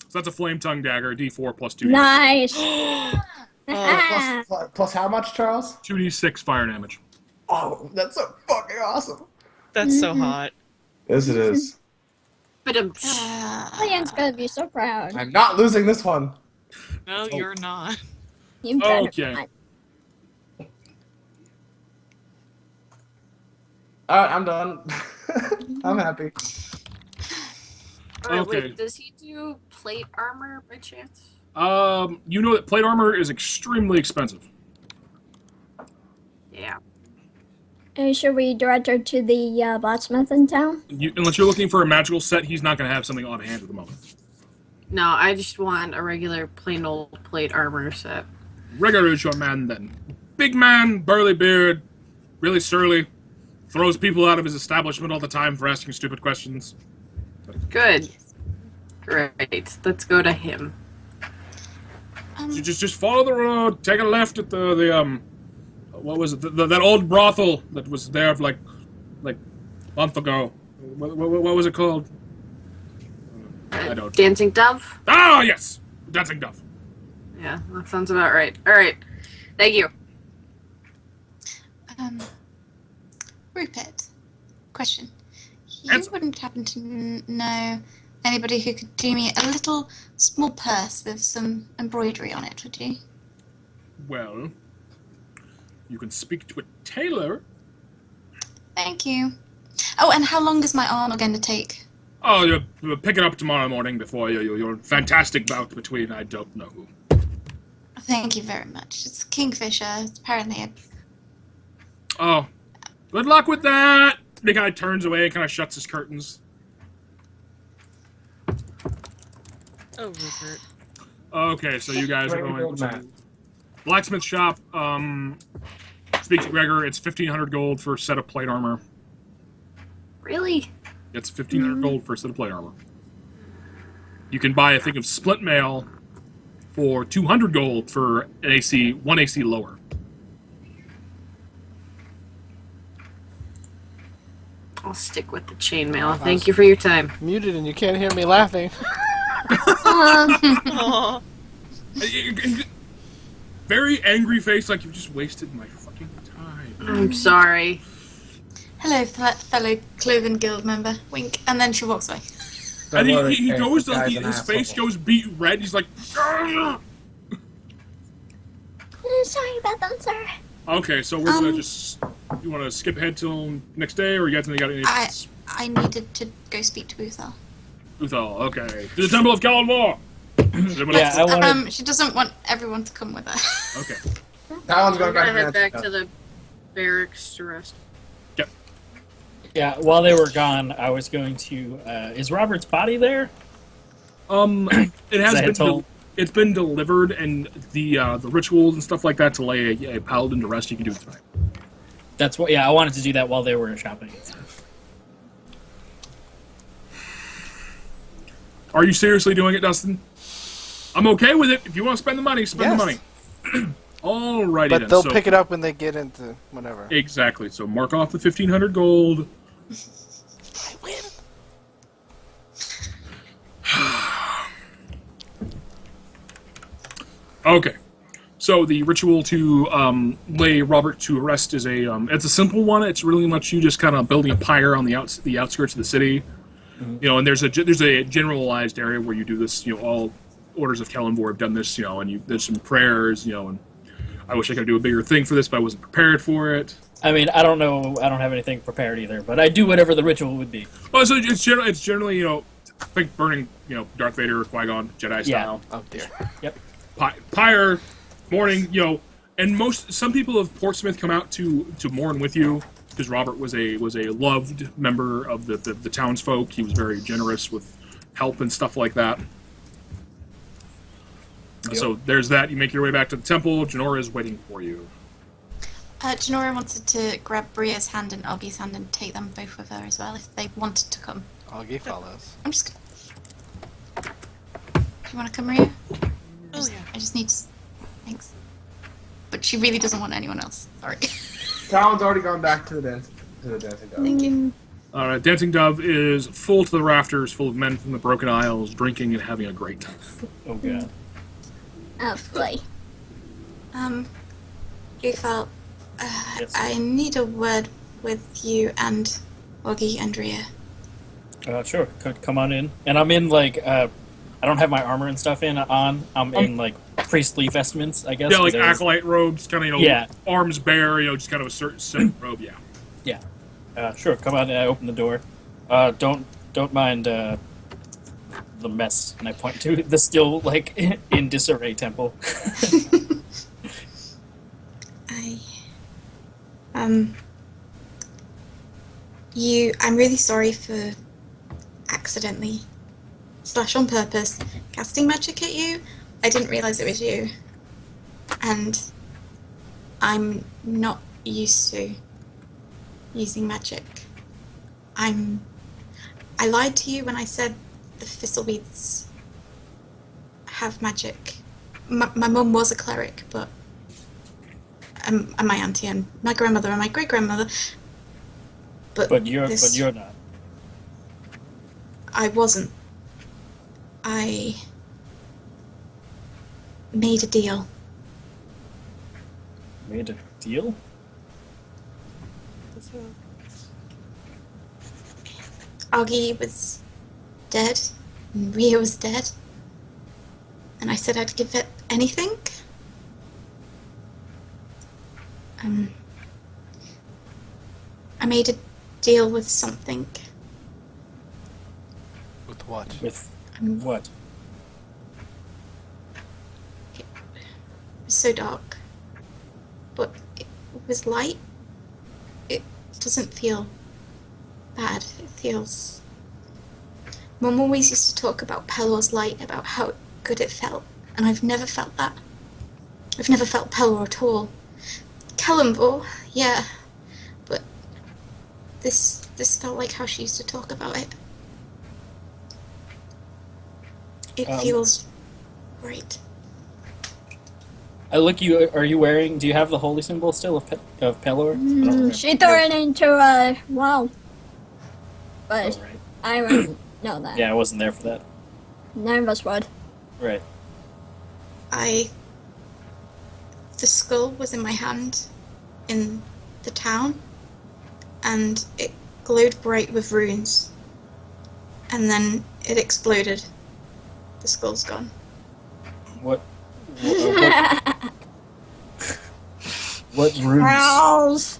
So that's a flame tongue dagger, D4 plus 2d.
Nice.
Plus how much, Charles?
2d6 fire damage.
Oh, that's so fucking awesome.
That's so hot.
Yes, it is.
But
Leon's gonna be so proud.
I'm not losing this one.
No, you're not.
You better
Okay.
not.
Alright, I'm done. I'm happy.
okay.
Okay.
Wait, does he do plate armor by chance?
You know that plate armor is extremely expensive.
Yeah.
Should we direct her to the blacksmith in town?
Unless you're looking for a magical set, he's not going to have something on hand at the moment.
No, I just want a regular plain old plate armor set.
Regular is your man then. Big man, burly beard, really surly, throws people out of his establishment all the time for asking stupid questions.
Good. Great. Let's go to him.
You just follow the road, take a left at the what was it? That old brothel that was there like a month ago. What was it called? I don't.
Dancing Dove?
Ah, yes, Dancing Dove.
Yeah, that sounds about right. All right. Thank you.
Rupert, question. You
Answer.
wouldn't happen to know anybody who could do me a little small purse with some embroidery on it, would you?
Well, you can speak to a tailor.
Thank you. Oh, and how long is my armor going to take?
Oh, you'll pick it up tomorrow morning before your fantastic bout between I don't know who.
Thank you very much. It's Kingfisher. It's apparently a...
Oh, good luck with that! The guy turns away and kind of shuts his curtains.
Oh, Rupert.
Okay, so you guys are
Very
going
good
to
man.
blacksmith shop. Speak to Gregor. It's 1,500 gold for a set of plate armor.
Really?
It's 1,500 gold for a set of plate armor. You can buy a thing of split mail for 200 gold for an AC, one AC lower.
I'll stick with the chainmail. Thank you for your time.
Muted and you can't hear me laughing.
Aw.
Very angry face, like you've just wasted my fucking time.
I'm sorry.
Hello, fellow Cloven Guild member. Wink. And then she walks away.
And
Don't worry,
he
Kate,
goes,
this guy's
his
an
face
asshole.
goes beet red. He's like, "Argh!"
Sorry about that, sir.
Okay, so we're gonna just. You want to skip ahead till next day, or you guys got any?
I needed to go speak to Uthal.
Uthal, okay. To the Temple of Kalimdor!
Yeah, I wanted.
She doesn't want everyone to come with her.
Okay.
Talon's
We're
going back
gonna
to
head
Nancy.
back to the barracks to rest.
Yeah, while they were gone, I was going to. Is Robert's body there?
It has
I had
been.
told-
It's been delivered, and the rituals and stuff like that to lay a paladin to rest. You can do it tonight.
That's what. Yeah, I wanted to do that while they were shopping.
Are you seriously doing it, Dustin? I'm okay with it. If you want to spend the money, spend the money.
Yes.
Alrighty
But
then.
they'll
so,
pick it up when they get into whatever.
Exactly. So mark off the 1,500 gold.
I win.
Okay. So the ritual to lay Robert to rest is it's a simple one. It's really much you just kind of building a pyre on the outskirts of the city. You know, and there's a generalized area where you do this. You know, all orders of Kalimdor have done this. You know, and there's some prayers. You know, and I wish I could do a bigger thing for this, but I wasn't prepared for it.
I mean, I don't know. I don't have anything prepared either, but I do whatever the ritual would be.
Well, so it's generally you know, think burning Darth Vader or Qui-Gon Jedi style.
Oh dear.
Pyre, mourning, and some people of Portsmouth come out to mourn with you because Robert was a loved member of the townsfolk. He was very generous with help and stuff like that.
Yep.
So there's that. You make your way back to the temple. Janora is waiting for you.
Janora wanted to grab Bria's hand and Augie's hand and take them both with her as well if they wanted to come.
Augie follows.
I'm just. Do you want to come, Ria?
Oh, yeah.
I just need to. Thanks. But she really doesn't want anyone else. Sorry.
Talon's already gone back to the dancing dog.
Thank you.
All right, Dancing Dove is full to the rafters, full of men from the Broken Isles, drinking and having a great time.
Oh god.
Oh, boy.
Uthal,
Yes.
I need a word with you and Augie and Ria.
Sure. Come on in. And I'm in I don't have my armor and stuff on. I'm in priestly vestments, I guess.
Yeah, like
'cause I was-
acolyte robes, kind of
Yeah.
arms bare, just kind of a certain set robe. Yeah.
Yeah. Sure. Come on in. I open the door. Don't mind the mess. And I point to the still in disarray temple.
I'm really sorry for accidentally / on purpose casting magic at you. I didn't realize it was you. And I'm not used to using magic. I lied to you when I said the Thistleweeds have magic. My mum was a cleric, but and my auntie and my grandmother and my great grandmother.
But you're not.
I wasn't. I made a deal.
Made a deal?
Augie was dead, and Ria was dead, and I said I'd give it anything. I made a deal with something.
With what?
With
Um,
what?
It was so dark, but it was light. It doesn't feel bad. It feels... Mum always used to talk about Pelor's light, about how good it felt, and I've never felt that. I've never felt Pelor at all. Kellenvor, yeah, but this felt like how she used to talk about it. It feels right.
I look you. Are you wearing? Do you have the holy symbol still of Pelor? I don't remember.
She threw it into a well.
Oh,
But
right.
I wouldn't know that.
Yeah, I wasn't there for that.
None of us would.
Right.
The skull was in my hand in the town, and it glowed bright with runes. And then it exploded. The skull's gone.
What? What runes?
Growls.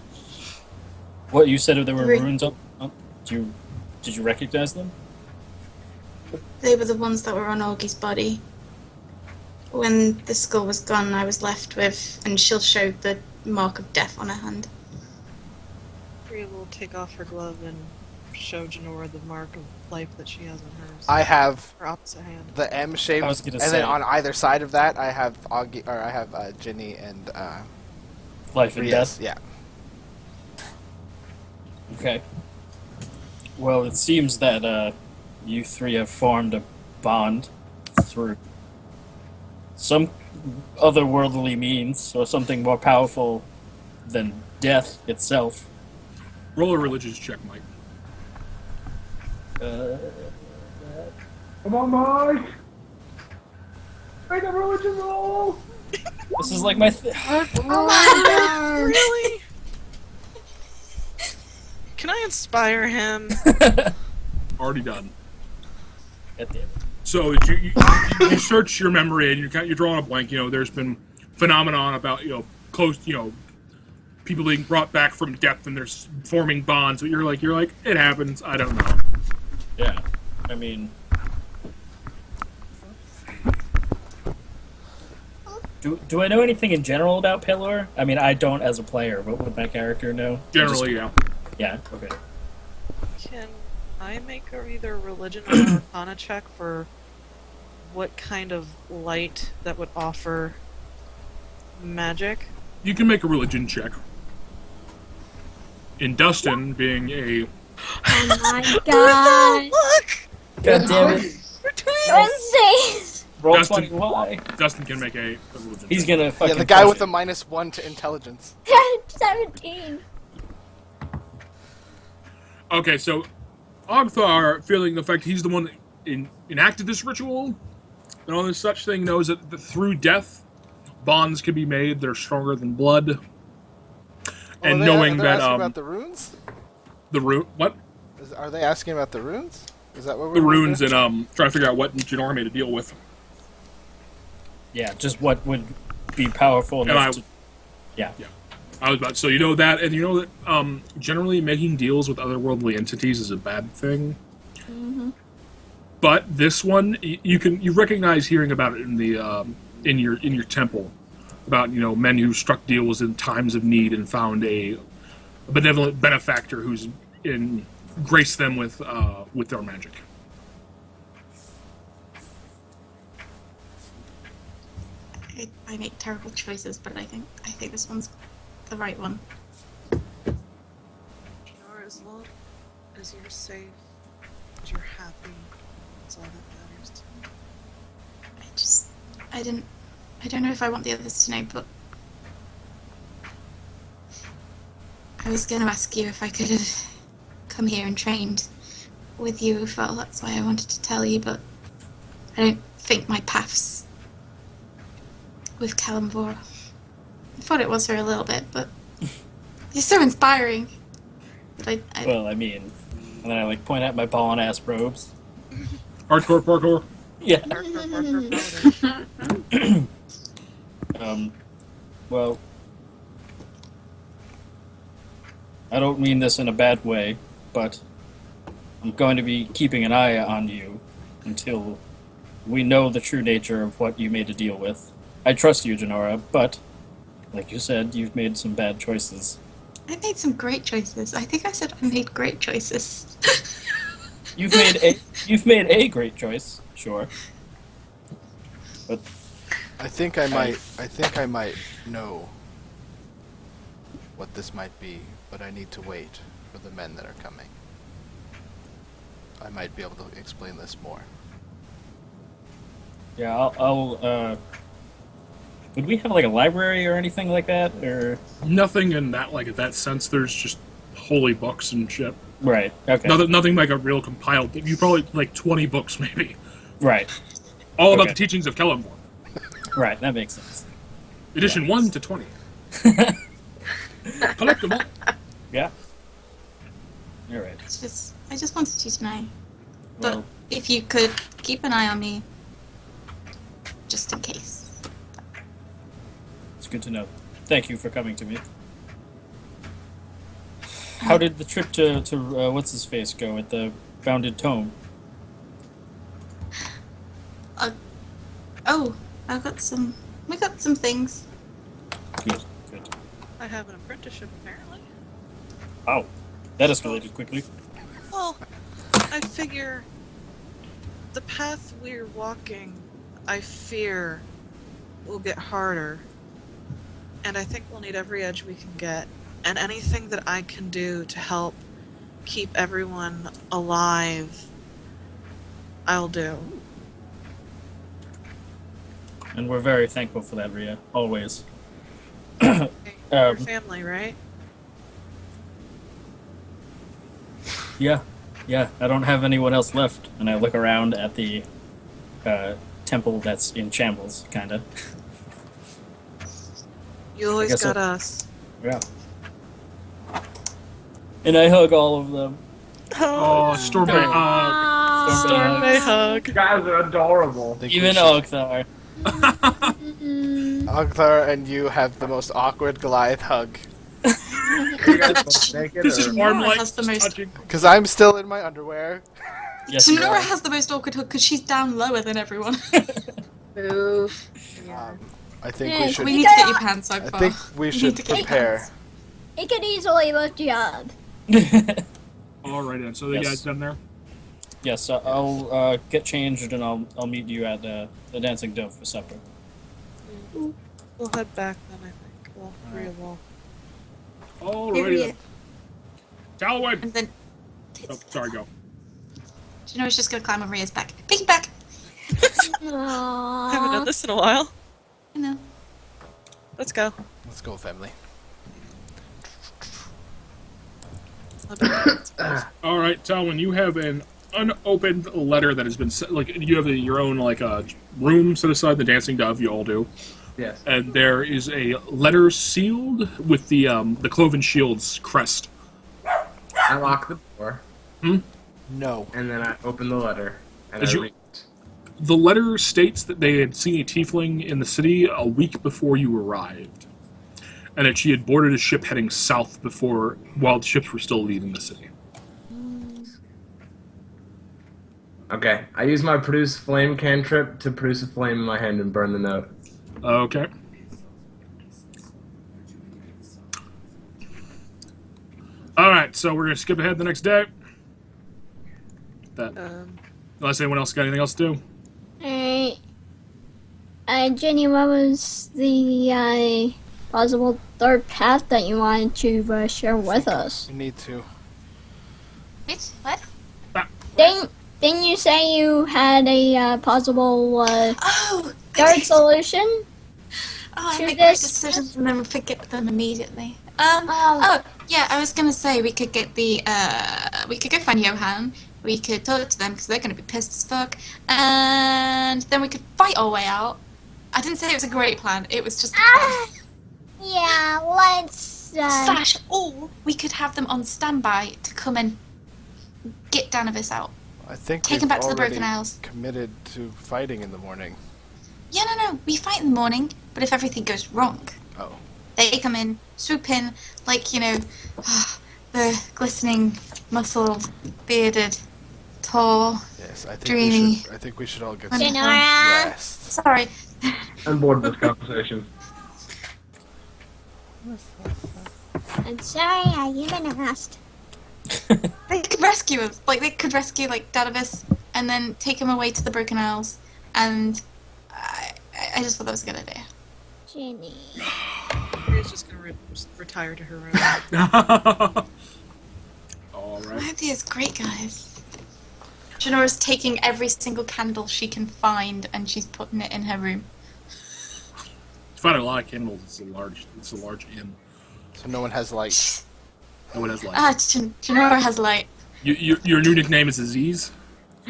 What you said there were
Rune.
runes up? Did you recognize them?
They were the ones that were on Augie's body. When the skull was gone, I was left with, and she'll show the mark of death on her hand.
Rhea will take off her glove and show Janora the mark of life that she has on hers.
I have
Her opposite hand.
the M shape,
I
and
was gonna
then
say.
on either side of that, I have Augie, or I have Ginny and
Life and
Rias.
death.
Yeah.
Okay. Well, it seems that you three have formed a bond through some otherworldly means, or something more powerful than death itself.
Roll a religious check, Mike.
Come on, Mike! Make a religion roll!
This is like my.
Really? Can I inspire him?
Already done.
God damn it.
So you search your memory and you're drawing a blank. You know, there's been phenomenon about close people being brought back from death and they're forming bonds. But you're like it happens. I don't know.
Yeah. I mean. Do I know anything in general about Pelor? I mean, I don't as a player, but would my character know?
Generally, yeah.
Yeah, okay.
Can I make either a religion or arcana check for what kind of light that would offer magic?
You can make a religion check. In Dustin being a
Oh my god.
Look!
God damn it.
We're doing
Twinsies!
Roll
Dustin.
20, why?
Dustin can make a religion.
He's
check.
gonna fucking
Yeah, the guy
crush
with the
it.
-1 to intelligence.
17.
Okay, so Ogthar, feeling the fact he's the one that enacted this ritual and all this such thing, knows that through death, bonds can be made that are stronger than blood. And knowing
they're
that
asking about the runes?
the rune, what
Are they asking about the runes? Is that what we're
the runes
doing?
and trying to figure out what Janora made a deal with.
Yeah, just what would be powerful
And
enough to... Yeah.
I was about so you know that, and you know that generally making deals with otherworldly entities is a bad thing.
Mm-hmm.
But this one, you recognize hearing about it in the in your temple about men who struck deals in times of need and found a benevolent benefactor who's graced them with their magic.
I make terrible choices, but I think this one's the right one.
Janora, as long as you're safe, as you're happy, that's all that matters to me.
I don't know if I want the others to know, but I was going to ask you if I could have come here and trained with you as well. That's why I wanted to tell you, but I don't think my paths with Kellenvor. I thought it was for a little bit, but you're so inspiring. But
Well, I mean, And then I like point at my ballin' ass robes.
Hardcore parkour.
Yeah.
Parkour.
Well, I don't mean this in a bad way, but I'm going to be keeping an eye on you until we know the true nature of what you made a deal with. I trust you, Janora, but, like you said, you've made some bad choices.
I made some great choices. I think I said I made great choices.
You've made a great choice, sure. But
I think I might know what this might be, but I need to wait for the men that are coming. I might be able to explain this more.
yeah, I'll would we have like a library or anything like that, or
Nothing in that sense. There's just holy books and shit.
right? Okay,
Nothing like a real compiled thing. You probably like 20 books maybe.
right,
All about
Okay.
the teachings of Celeborn.
right. That makes sense.
Edition 1 to 20. Collect them all.
Yeah. All right.
I just wanted you to know. But
Well,
if you could keep an eye on me, just in case.
it's good to know. Thank you for coming to me. How did the trip to what's his face go at the Bounded Tome?
Oh, we got some things.
Good, good.
I have an apprenticeship, apparently.
Wow, that escalated quickly.
Well, I figure the path we're walking, I fear, will get harder. And I think we'll need every edge we can get. And anything that I can do to help keep everyone alive, I'll do.
And we're very thankful for that, Rhea. Always.
Your family, right?
Yeah, yeah. I don't have anyone else left, and I look around at the temple that's in shambles, kinda.
You always
guess
got
I'll-
us.
Yeah. And I hug all of them.
Oh, Stormbane.
Stormway hug.
You guys are adorable.
Think we
Even
should-
Ogthar.
Ogthar and you have the most awkward Goliath hug.
You guys both naked,
This is
or-
Nora
arm-like
has the most-
touching.
Because I'm still in my underwear.
Yes, you
Nora
are.
has the most awkward hook because she's down lower than everyone.
Boo.
I think
Yeah,
we should.
we need to get your pants so
I
far.
think we
need
should
to get your
prepare.
pants.
He could easily lift you up.
Alright then, so the
Yes.
guys done there?
Yes, I'll get changed and I'll meet you at the Dancing Dove for supper.
We'll head back then, I think. Well, three of all.
Alrighty then. Talaway!
And then.
Oh, sorry, go.
Do you know it's just gonna climb on Rhea's back? Piggyback!
I haven't done
Aww.
this in a while.
You know.
Let's go.
Let's go, family.
I'll be back.
Alright, Talwyn, you have an unopened letter that has been set, like, you have your own, like, room set aside, the Dancing Dove, you all do.
Yes.
And there is a letter sealed with the Cloven Shield's crest.
I lock the door,
No.
and then I open the letter, and
Did
I
you-
read it.
The letter states that they had seen a tiefling in the city a week before you arrived, and that she had boarded a ship heading south while the ships were still leaving the city.
Okay, I use my produce flame cantrip to produce a flame in my hand and burn the note.
Okay. Alright, so we're gonna skip ahead the next day. Unless anyone else got anything else to do.
Alright. Jenny, what was the possible third path that you wanted to share with us?
We need to.
Bitch, what?
Didn't you say you had a possible
Oh!
third
Okay.
solution?
Oh, I
to
make great
this-
decisions and then forget them immediately.
Oh.
Oh, yeah, I was gonna say we could get we could go find Johan. We could talk to them because they're gonna be pissed as fuck, and then we could fight our way out. I didn't say it was a great plan. It was just a plan.
Yeah, let's.
Slash, or we could have them on standby to come and Danavis out.
I think
Take
we've
him back to the
already
Broken Isles.
committed to fighting in the morning.
Yeah, no. We fight in the morning, but if everything goes wrong,
Oh.
they come in, swoop in, like, the glistening, muscled, bearded, tall.
Yes, I think
Dreamy.
I think we should all get
Wonderful.
some
Genora!
rest.
Sorry.
I'm bored with this conversation.
I'm sorry I even asked.
They could rescue us. Like, they could rescue, like, Danavis and then take him away to the Broken Isles. And I just thought that was a good idea.
Jenny.
Maria's just gonna retire to her room.
All
My
right.
idea is great, guys. Janora's taking every single candle she can find and she's putting it in her room.
Finding a lot of candles. It's a large inn.
So no one has light.
No one has light.
Janora has light.
Your new nickname is Aziz.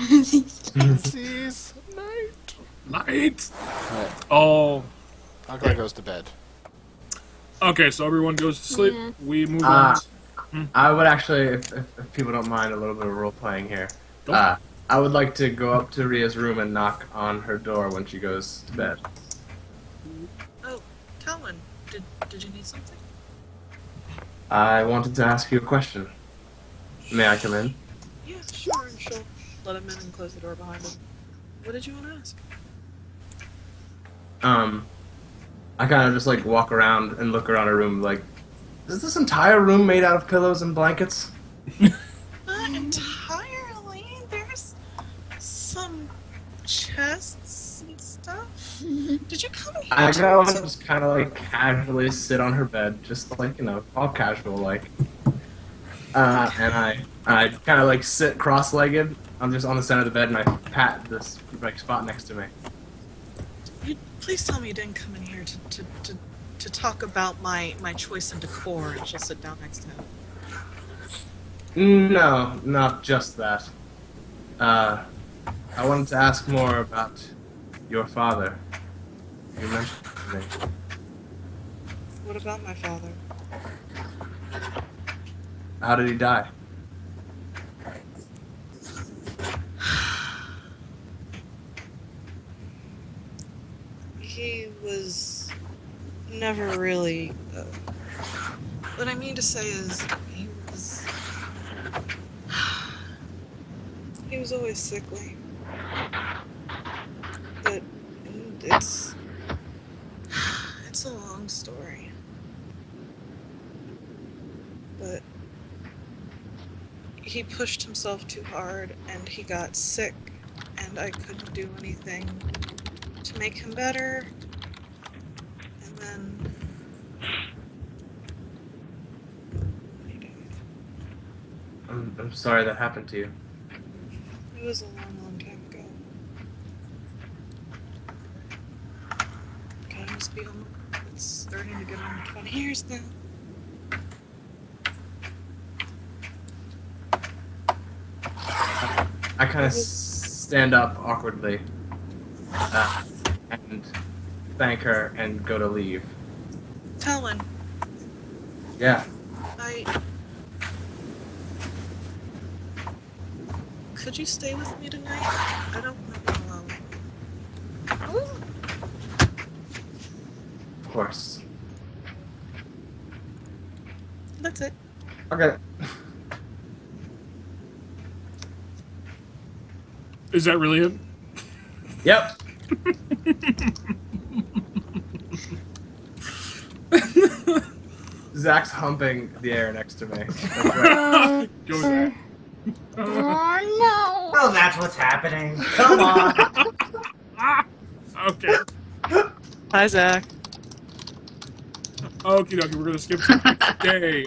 Sees night.
Light.
Right.
Oh.
Agla goes to bed.
Okay, so everyone goes to sleep.
Yeah.
We move on.
I would actually, if people don't mind, a little bit of role playing here.
Go.
I would like to go up to Ria's room and knock on her door when she goes to bed.
Oh, Talon, did you need something?
I wanted to ask you a question. May I come in?
Yeah, sure. And she'll let him in and close the door behind him. What did you want to ask?
I kind of just like walk around and look around her room like, is this entire room made out of pillows and blankets?
Not entirely. There's some chests and stuff. Did you come here?
I go and just kind of like casually sit on her bed, just like, all casual like. And I kind of like sit cross-legged. I'm just on the center of the bed and I pat this like spot next to me.
You, please tell me you didn't come in here to talk about my choice in decor. And she'll sit down next to him.
No, not just that. I wanted to ask more about your father. You mentioned it to me.
What about my father?
How did he die?
He was never really. What I mean to say is, he was always sickly. But it's a long story. But he pushed himself too hard and he got sick, and I couldn't do anything to make him better. And then he died.
I'm sorry that happened to you.
It was a long time ago. God, it must be almost, it's starting to get on 20 years now.
I kind of stand up awkwardly and thank her and go to leave.
Talon,
Yeah.
Could you stay with me tonight? I don't want to be alone.
Of course.
That's it.
Okay.
Is that really it?
Yep. Zach's humping the air next to me. That's right.
Go there.
Oh
Oh, that's what's happening. Come on.
Okay.
Hi, Zach.
Okie dokie, we're gonna skip to today.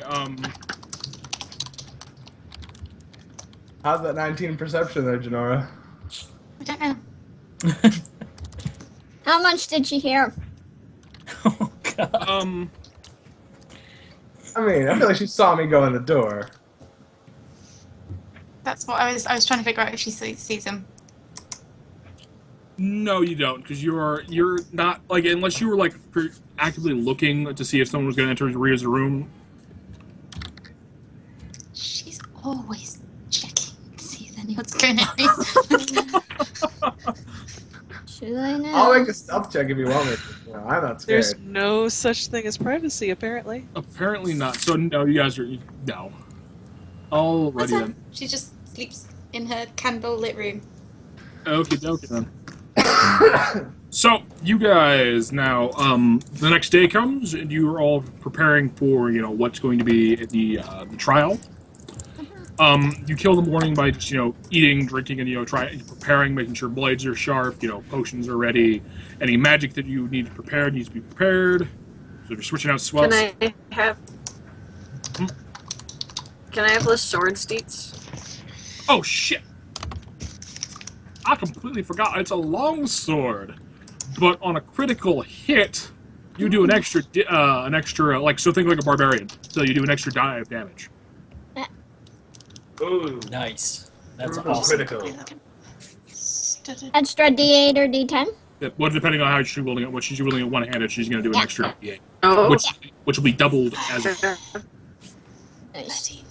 How's that 19 perception there, Janora?
I don't know.
no. How much did she hear?
Oh god.
I mean, I feel like she saw me go in the door.
That's what I was trying to figure out if she sees him.
No, you don't, because you're not like, unless you were like actively looking to see if someone was going to enter Ria's room.
She's always checking to see if any what's going on.
Should I know?
I'll make a stealth check if you want me to. No, I'm not scared.
There's no such thing as privacy, apparently.
Apparently not. So no, you guys are no. Alrighty
What's her?
then.
She just sleeps in her candle-lit room.
Okay, then. So you guys now, the next day comes and you are all preparing for what's going to be the trial. You kill the morning by just eating, drinking, and preparing, making sure blades are sharp, potions are ready. Any magic that you need to prepare needs to be prepared. So if you're switching out swells.
Can I have? Can I have the sword steets?
Oh shit! I completely forgot. It's a long sword, but on a critical hit, you do an extra, so think like a barbarian. So you do an extra die of damage.
Ooh.
Nice. That's
Critical.
awesome.
Critical.
Extra D8 or D10?
Yeah, well, depending on how she's wielding it, she's wielding it one-handed, she's going to do an extra D8,
Oh,
which will be doubled as.
Nice.
13.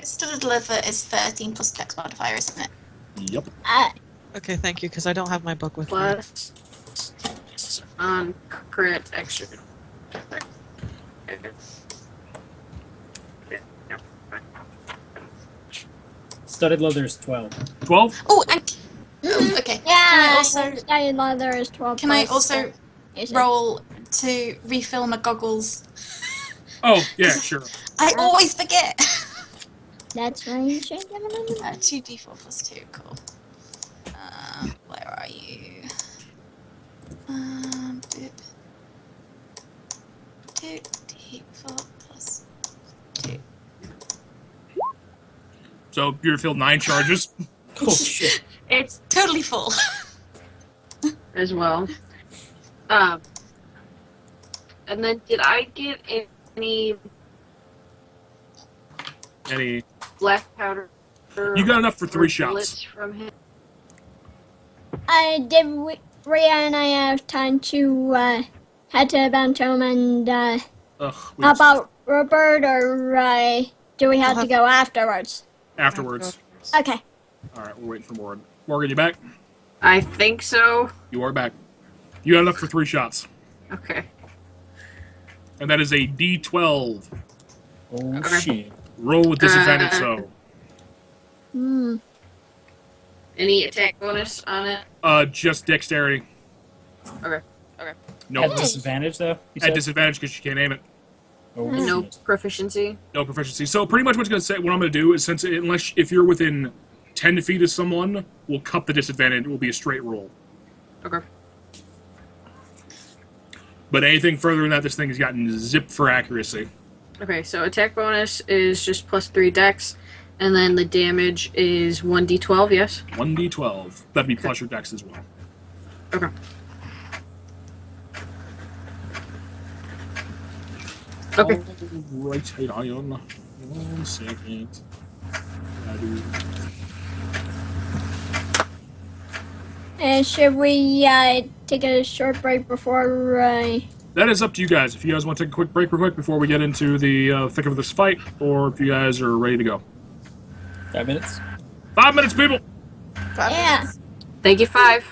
Studded leather is 13 plus dex modifier, isn't it?
Yep.
Okay, thank you, because I don't have my book with me.
plus on crit extra.
Studded leather is 12.
12.
Oh, and okay.
Yeah,
Can I also
studded leather is 12.
can I
plus,
also
is it-
roll to refill my goggles?
Oh yeah, sure.
I always forget.
That's right. You should give it a
2d4 plus 2, cool. Where are you? Boop. 2d4 plus 2.
So you filled 9 charges.
Oh shit.
It's totally full.
As well. And then did I get any
Any?
black powder?
You got enough for 3
or
shots.
bullets from him?
Did Rhea and I have time to head to Bantom and
Ugh.
how about Rupert, or do we have
I'll
to go afterwards?
Afterwards.
Okay.
All right, we're waiting for Morgan. Morgan, you back?
I think so.
You are back. You got enough for 3 shots,
Okay.
and that is a D12.
Oh
Okay.
shit.
Roll with disadvantage. So,
Hmm.
Any attack bonus on it?
just dexterity.
Okay.
No,
At disadvantage though? You
at
said?
disadvantage because you can't aim it.
Oh,
And no
shit.
proficiency.
No proficiency. So pretty much what I'm going to do is if you're within 10 feet of someone, we'll cut the disadvantage. It will be a straight roll.
Okay.
But anything further than that, this thing has gotten zipped for accuracy.
Okay, so attack bonus is just plus 3 dex, and then the damage is 1d12, yes?
1d12. That'd be plus your dex as well.
Okay. Okay.
Right, hang on. 1 second.
Should we take a short break before?
That is up to you guys. If you guys want to take a quick break real quick before we get into the thick of this fight, or if you guys are ready to go.
5 minutes?
5 minutes, people!
Yeah.
Thank you, 5.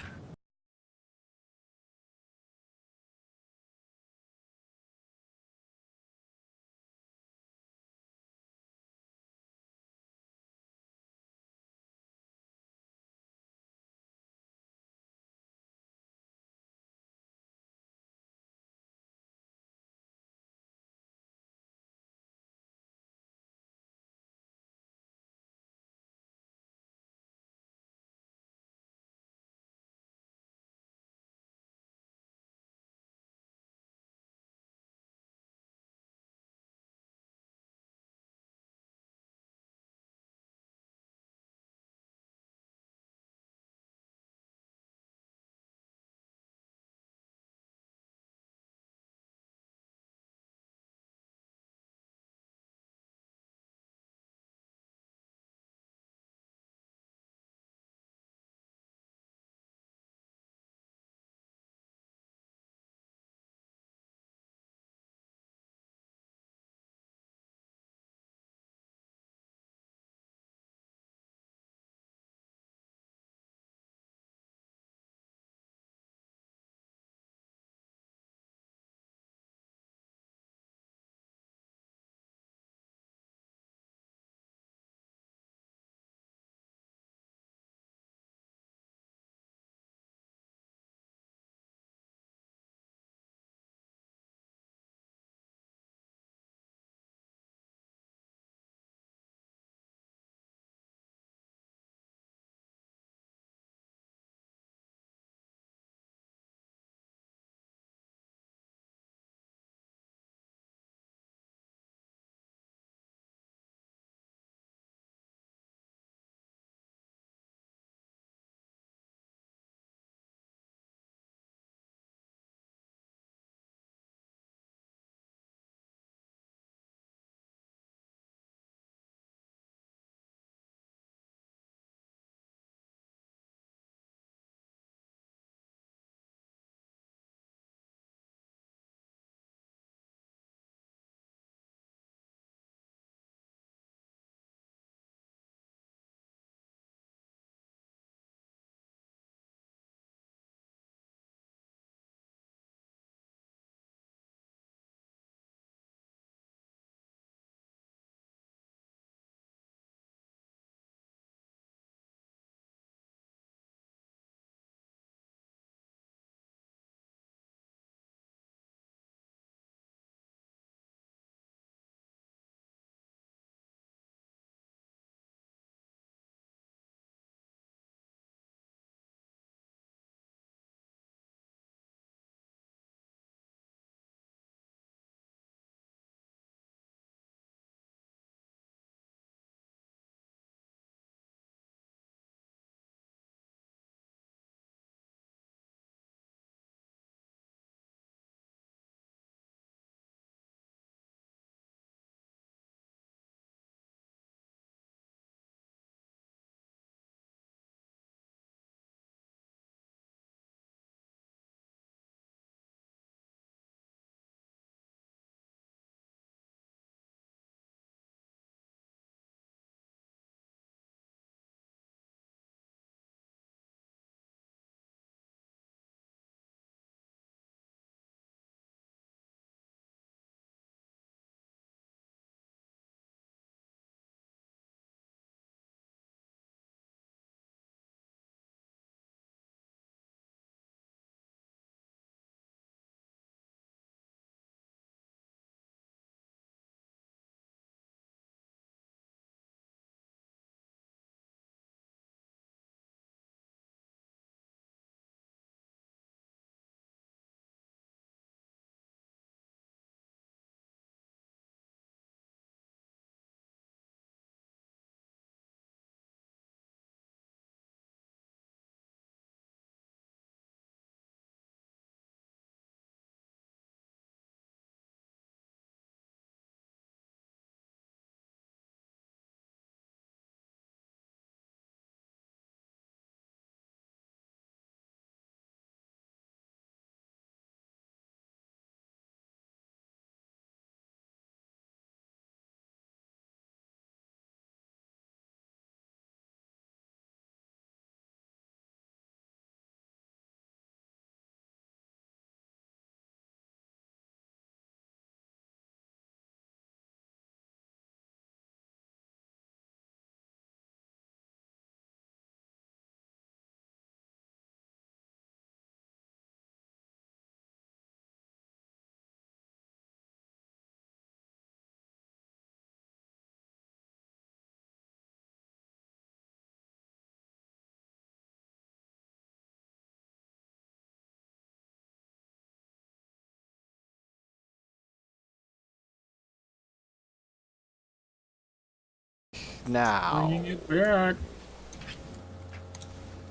now.
Bringing it back.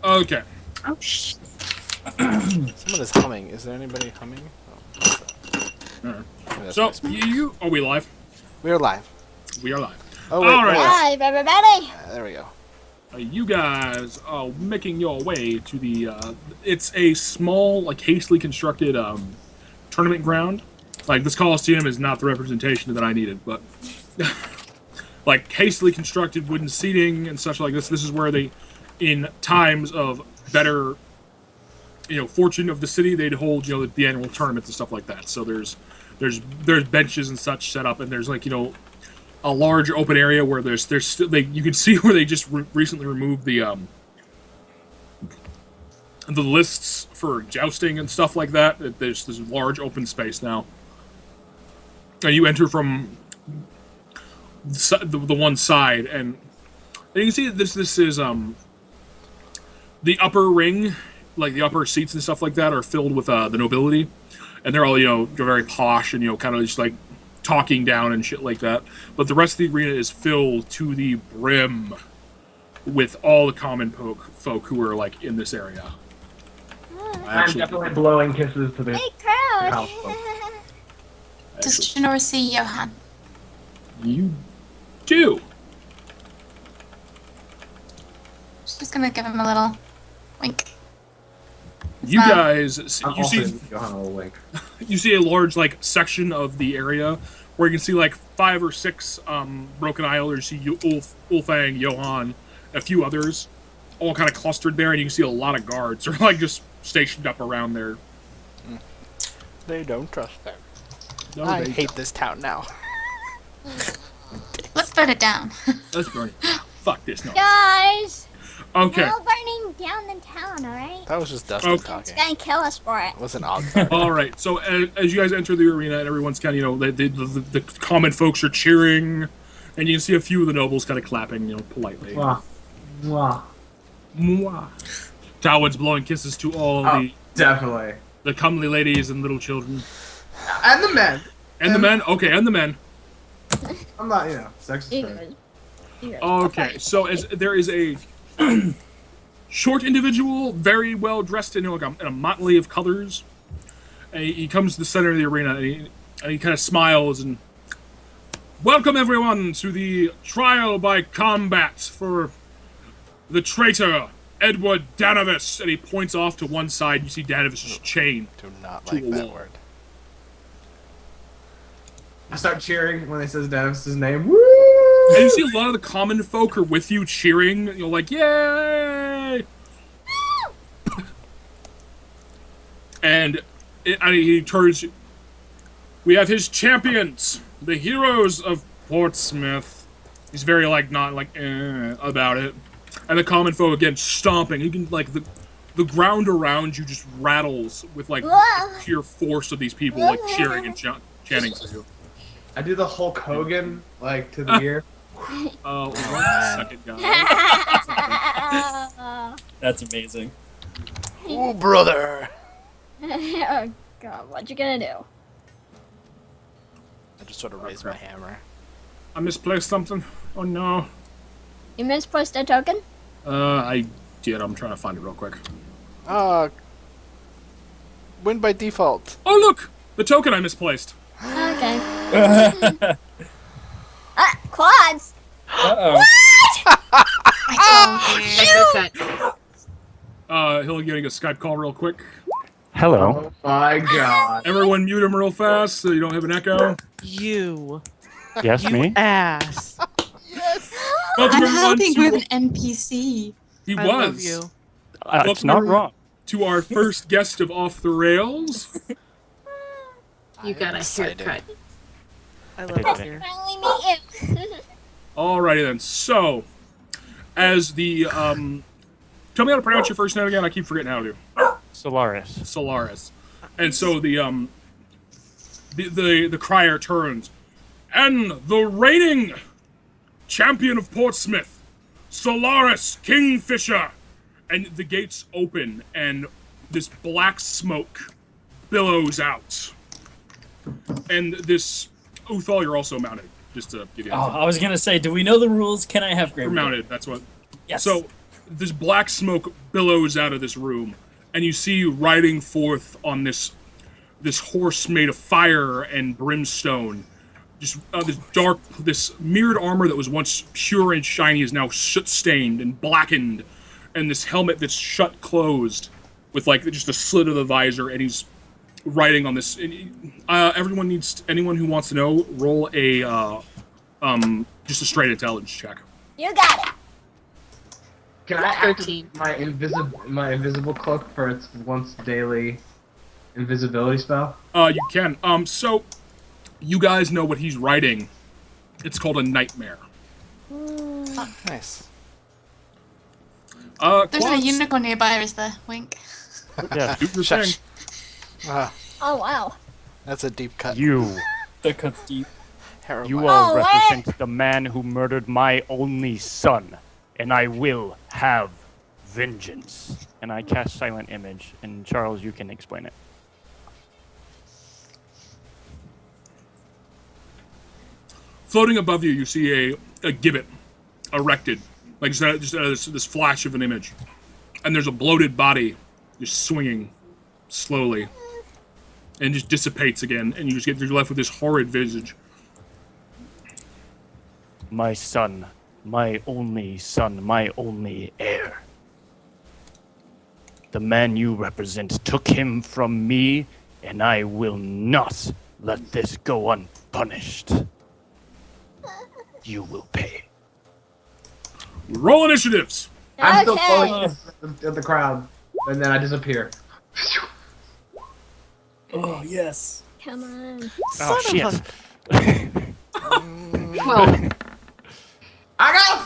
Okay.
Oh, shh.
Someone is humming. Is there anybody humming? Oh, what's that?
Alright.
Maybe that's
So,
my speaker.
you... Are we live?
We're live.
We are live.
Oh, wait.
All right.
Hi, everybody.
There we go.
You guys are making your way to the, it's a small, like, hastily constructed, tournament ground. Like, this Coliseum is not the representation that I needed, but, like, hastily constructed wooden seating and such like this. This is where they, in times of better, fortune of the city, they'd hold, the annual tournaments and stuff like that. So there's benches and such set up, and there's, like, a large open area where there's still you can see where they just recently removed the lists for jousting and stuff like that. There's this large open space now, and you enter from the one side, and you can see this is the upper ring, like the upper seats and stuff like that, are filled with the nobility, and they're all they're very posh and kind of just like talking down and shit like that. But the rest of the arena is filled to the brim with all the common folk who are like in this area.
I'm definitely blowing kisses to the
Hey, crowd.
house folks.
Does Shinora see Johan?
You do.
She's gonna give him a little wink.
You guys,
I'm
you
also
see,
Johanna will wink.
you see a large like section of the area where you can see like 5 or 6 broken islanders. You see Ulfang, Johan, a few others, all kind of clustered there, and you can see a lot of guards are like just stationed up around there.
They don't trust them.
No,
I
they
hate this town now.
Let's burn it down.
Let's burn it. Fuck this noise.
Guys,
Okay.
no burning down the town, alright?
That was just Dustin
Okay.
talking.
It's gonna kill us for it.
It wasn't Ogden.
All right. So as you guys enter the arena, and everyone's kind of, the common folks are cheering, and you can see a few of the nobles kind of clapping, politely.
Mwah. Mwah.
Mwah. Talwin's blowing kisses to all
Oh, definitely.
the comely ladies and little children.
And the men.
And the men? Okay, and the men.
I'm not, sexist.
You
right?
guys- you guys-
Okay, so there is a short individual, very well dressed in, in a motley of colors. And he comes to the center of the arena, and he kind of smiles and... Welcome, everyone, to the trial by combat for the traitor, Edward Danavis. And he points off to one side. You see Danavis' chain.
Do not
To
like
a
that
wall.
word.
I start cheering when they says Dennis's name. Woo!
And you see a lot of the common folk are with you cheering. You're like, yay! And he turns. We have his champions, the heroes of Portsmouth. He's very not about it. And the common folk again stomping. You can the ground around you just rattles with
Whoa.
the sheer force of these people cheering and chanting for you.
I do the Hulk Hogan, to the ear.
Oh, one second, guys.
That's amazing.
Oh, brother!
Oh god, what you gonna do?
I just sort of raised my hammer.
I misplaced something. Oh no.
You misplaced a token?
I did. I'm trying to find it real quick.
Win by default.
Oh look, the token I misplaced.
Okay. Quads!
Uh-oh.
I told you.
He'll getting a Skype call real quick.
Hello.
Oh my god.
Everyone mute him real fast so you don't have an echo.
You.
Yes,
You
me?
ass.
Welcome
I'm
everyone
helping
to-
with an NPC.
He
I
was.
love you.
It's
Welcome
not
everyone
wrong.
to our first guest of Off the Rails.
You got a
excited.
haircut.
I love
Okay.
you.
Finally meet you.
Alrighty then. So, as the tell me how to pronounce your first name again. I keep forgetting how to do.
Solaris.
Solaris. And so the crier turns, and the reigning champion of Portsmouth, Solaris Kingfisher, and the gates open, and this black smoke billows out, and this Uthal, you're also mounted. just to give you.
Oh, I was gonna say, do we know the rules? Can I have
You're
Gravedigger?
mounted. That's what.
Yes.
So, this black smoke billows out of this room, and you see riding forth on this horse made of fire and brimstone. Just this mirrored armor that was once pure and shiny is now soot-stained and blackened, and this helmet that's shut closed, with like just a slit of the visor, and he's riding on this. Anyone who wants to know, roll a just a straight intelligence check.
You got it.
Can I
$13.
activate my invisible cloak for its once daily invisibility spell?
You can. So you guys know what he's riding. It's called a nightmare.
Oh, nice.
There's no
Quads,
unicorn nearby, is there? Wink.
Yeah,
do your
Shush.
thing.
Oh wow.
That's a deep cut.
you.
The cut's deep.
Harold
You
Meyer.
all
Oh,
represent the man who murdered my only son, and I will have vengeance. And I cast Silent Image, and Charles, you can explain it.
Floating above you, you see a gibbet erected, like just this flash of an image, and there's a bloated body just swinging slowly, and just dissipates again, and you're left with this horrid visage.
My son, my only heir. The man you represent took him from me, and I will not let this go unpunished. You will pay.
Roll initiatives.
I'm still
Okay.
floating at the crowd, and then I disappear.
Oh yes.
Come on.
Oh,
Son of
shit.
Well,
I got a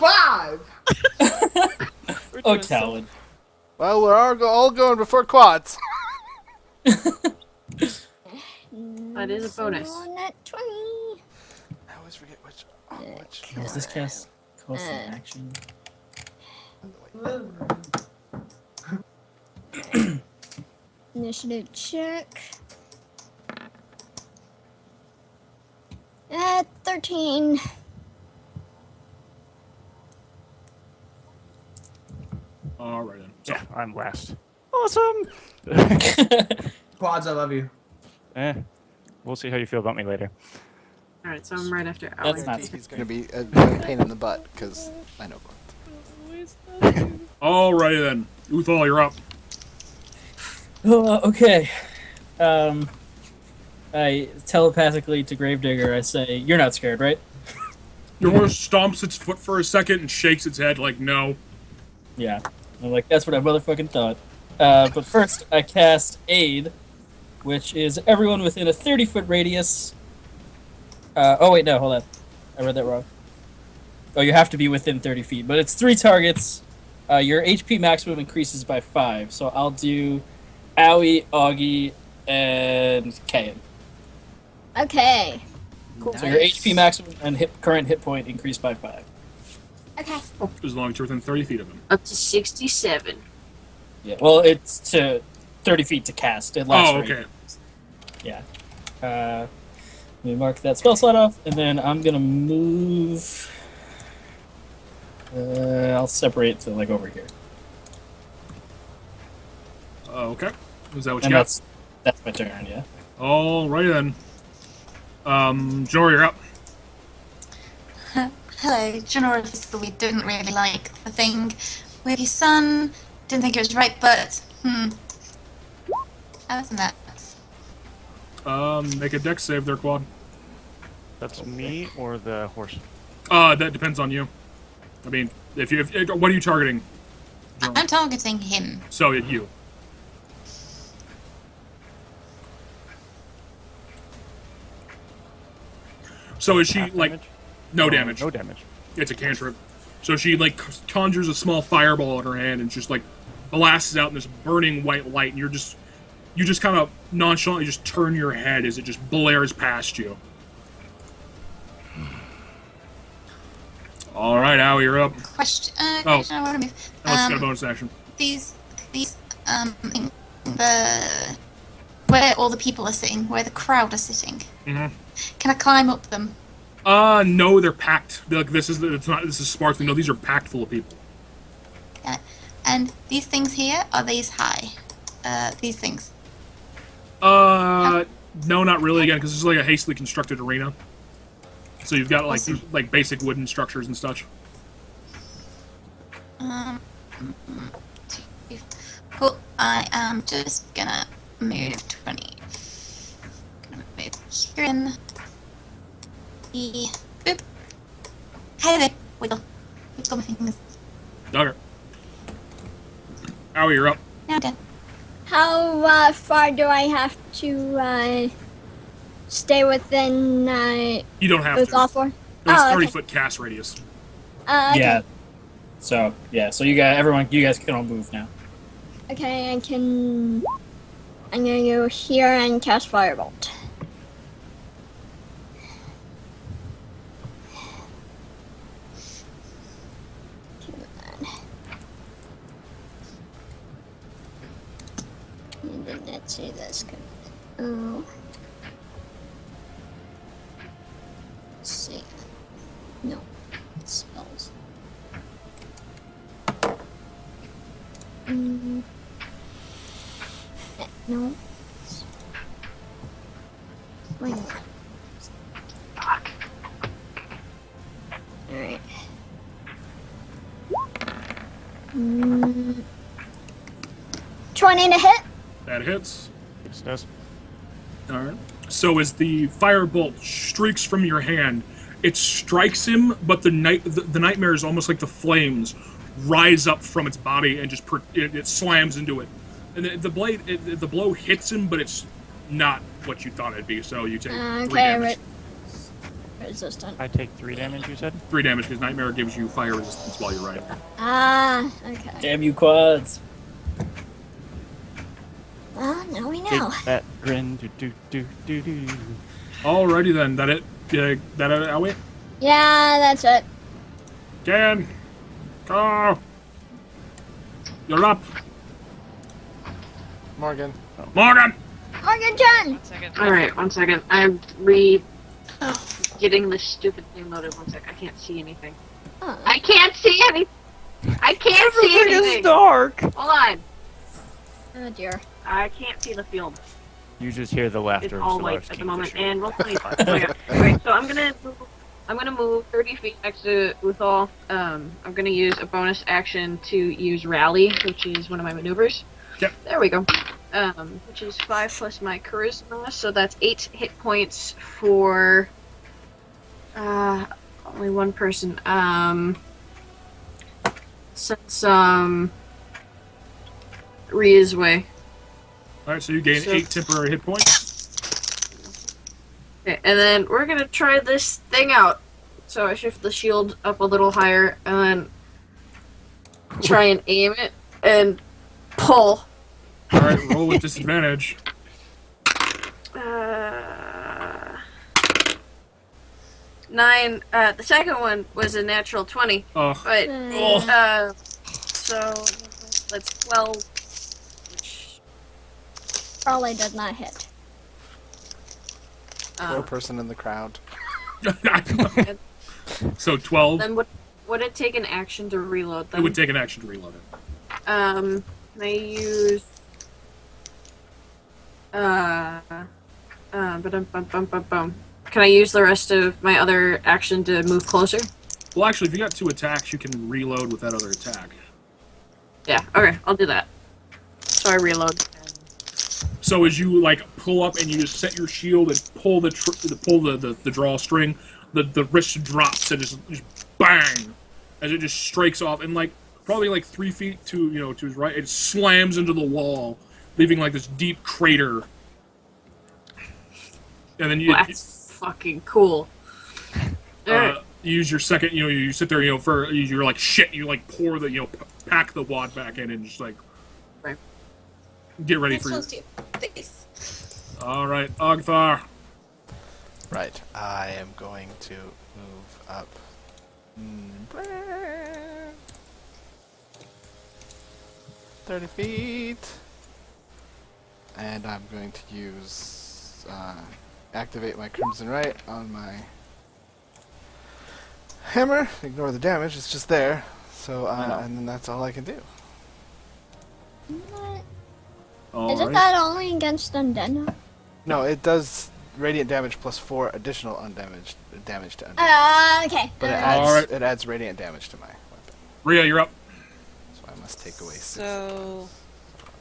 5.
Oh, Talon.
Well, we're all going before quads.
that is a bonus.
Net 20.
I always forget which.
Does this cast cost an action?
Initiative check. 13.
All right then. So,
Yeah, I'm last. Awesome.
Quads, I love you.
We'll see how you feel about me later.
All right, so I'm right after
That's
Allie.
not
He's going to be a pain in the butt because I know quads.
alrighty then. Uthal, you're up.
Okay. I telepathically to Gravedigger, I say, "You're not scared, right?"
Your horse stomps its foot for a second and shakes its head like no.
Yeah. I'm like, that's what I motherfucking thought. But first, I cast Aid, which is everyone within a 30-foot radius. Oh, wait, no, hold on. I read that wrong. Oh, you have to be within 30 feet. But it's 3 targets. Your HP maximum increases by 5. So I'll do Owie, Augie, and Kayan.
Okay.
So your HP maximum and current hit point increase by 5.
Okay.
As long as you're within 30 feet of him.
Up to 67.
Yeah, well, it's to 30 feet to cast. It lasts
Oh,
for 8
okay.
Yeah. Let me mark that spell slot off, and then I'm gonna move. I'll separate to like over here,
Okay. Is that what you
and
got?
that's my turn. Yeah.
Alrighty then. Jor, you're up.
Hello, Generous, we didn't really like the thing with your son. Didn't think it was right, but other than that,
Make a dex save there, Quad.
That's me or the horse?
That depends on you. I mean, what are you targeting?
I'm targeting him.
So, you. So is she,
Half
like,
damage?
no
Oh,
damage.
No damage.
It's a cantrip. So she, like, conjures a small fireball in her hand and just, like, blasts out in this burning white light, and you just kind of nonchalantly just turn your head as it just blares past you. All right, Al, you're up.
Question.
Oh.
Question. I want to move.
Alex got a bonus action.
These the where all the people are sitting, where the crowd are sitting.
Mhm.
Can I climb up them?
No, they're packed. Like this is sparkling. No, these are packed full of people.
Yeah. And these things here, are these high? These things.
No, not really. Again, because this is like a hastily constructed arena. So you've got like basic wooden structures and such.
Cool. I am just gonna move 20. Gonna move here in. Boop. Hey there. Wiggle. Wiggle my fingers.
Okay. Howie, you're up.
Now done.
How far do I have to stay within
You don't have
Uthal
to.
for?
It was
Oh,
30-foot cast radius.
Okay.
Yeah. So so you guys can all move now.
Okay, I'm gonna go here and cast Firebolt. And then let's see this. Oh. Let's see. No. Spells. No. Wait. Fuck. Alright. 20 to hit.
That hits.
Yes, it does.
All right. So as the firebolt streaks from your hand, it strikes him, but the nightmare is almost like the flames rise up from its body and just it slams into it. And the blow hits him, but it's not what you thought it'd be. So you take 3 damage.
Resistant.
I take 3 damage, you said?
3 damage because nightmare gives you fire resistance while you're riding.
Okay.
Damn you, quads.
Well, now we know.
Take that grin. Do.
Alrighty then. That it. That Howie?
Yeah, that's it.
Jan. Go. You're up.
Morgan.
Morgan.
Morgan Jen!
Alright, 1 second. I'm getting this stupid thing loaded. 1 sec. I can't see anything.
Oh.
I can't see anything! I can't see anything!
It's dark.
Hold on.
Oh dear.
I can't see the field.
You just hear the laughter
It's
of
all
Solar's
white at the moment,
Kingfisher.
and roll 20. Okay, so I'm gonna move 30 feet next to Uthal. I'm gonna use a bonus action to use Rally, which is one of my maneuvers.
Yep.
There we go. Which is 5 plus my charisma, so that's 8 hit points for only one person. Since Ria's way.
All right, so you gain 8 temporary hit points.
Okay, and then we're gonna try this thing out. So I shift the shield up a little higher, and then try and aim it and pull.
All right, roll with disadvantage.
9. The second one was a natural 20,
Oh,
but so that's 12. Which,
Probably does not hit.
Poor person in the crowd.
so 12.
then would it take an action to reload? Then
It would take an action to reload it.
Can I use Can I use the rest of my other action to move closer?
Well, actually, if you got 2 attacks, you can reload with that other attack.
Yeah, okay, I'll do that. So I reload.
So as you like pull up and you just set your shield and pull the drawstring, the wrist drops and just bang as it just strikes off, and like probably like 3 feet to his right, it slams into the wall, leaving like this deep crater. And then
That's fucking cool.
you use your second, you sit there, you're like shit, you like pour the, pack the wad back in and just like
Right.
get ready for your...
Next one's to face.
All right, Ogthar.
Right, I am going to move up. 30 feet. And I'm going to use, activate my Crimson Right on my hammer, ignore the damage, it's just there. So,
I know.
and then that's all I can do.
What?
All
Isn't
right.
that only against undead?
No, it does radiant damage plus 4 additional undamaged damage to undead.
Okay.
But it
All
adds,
right.
it adds radiant damage to my weapon.
Rhea, you're up.
So I must take away 6.
So,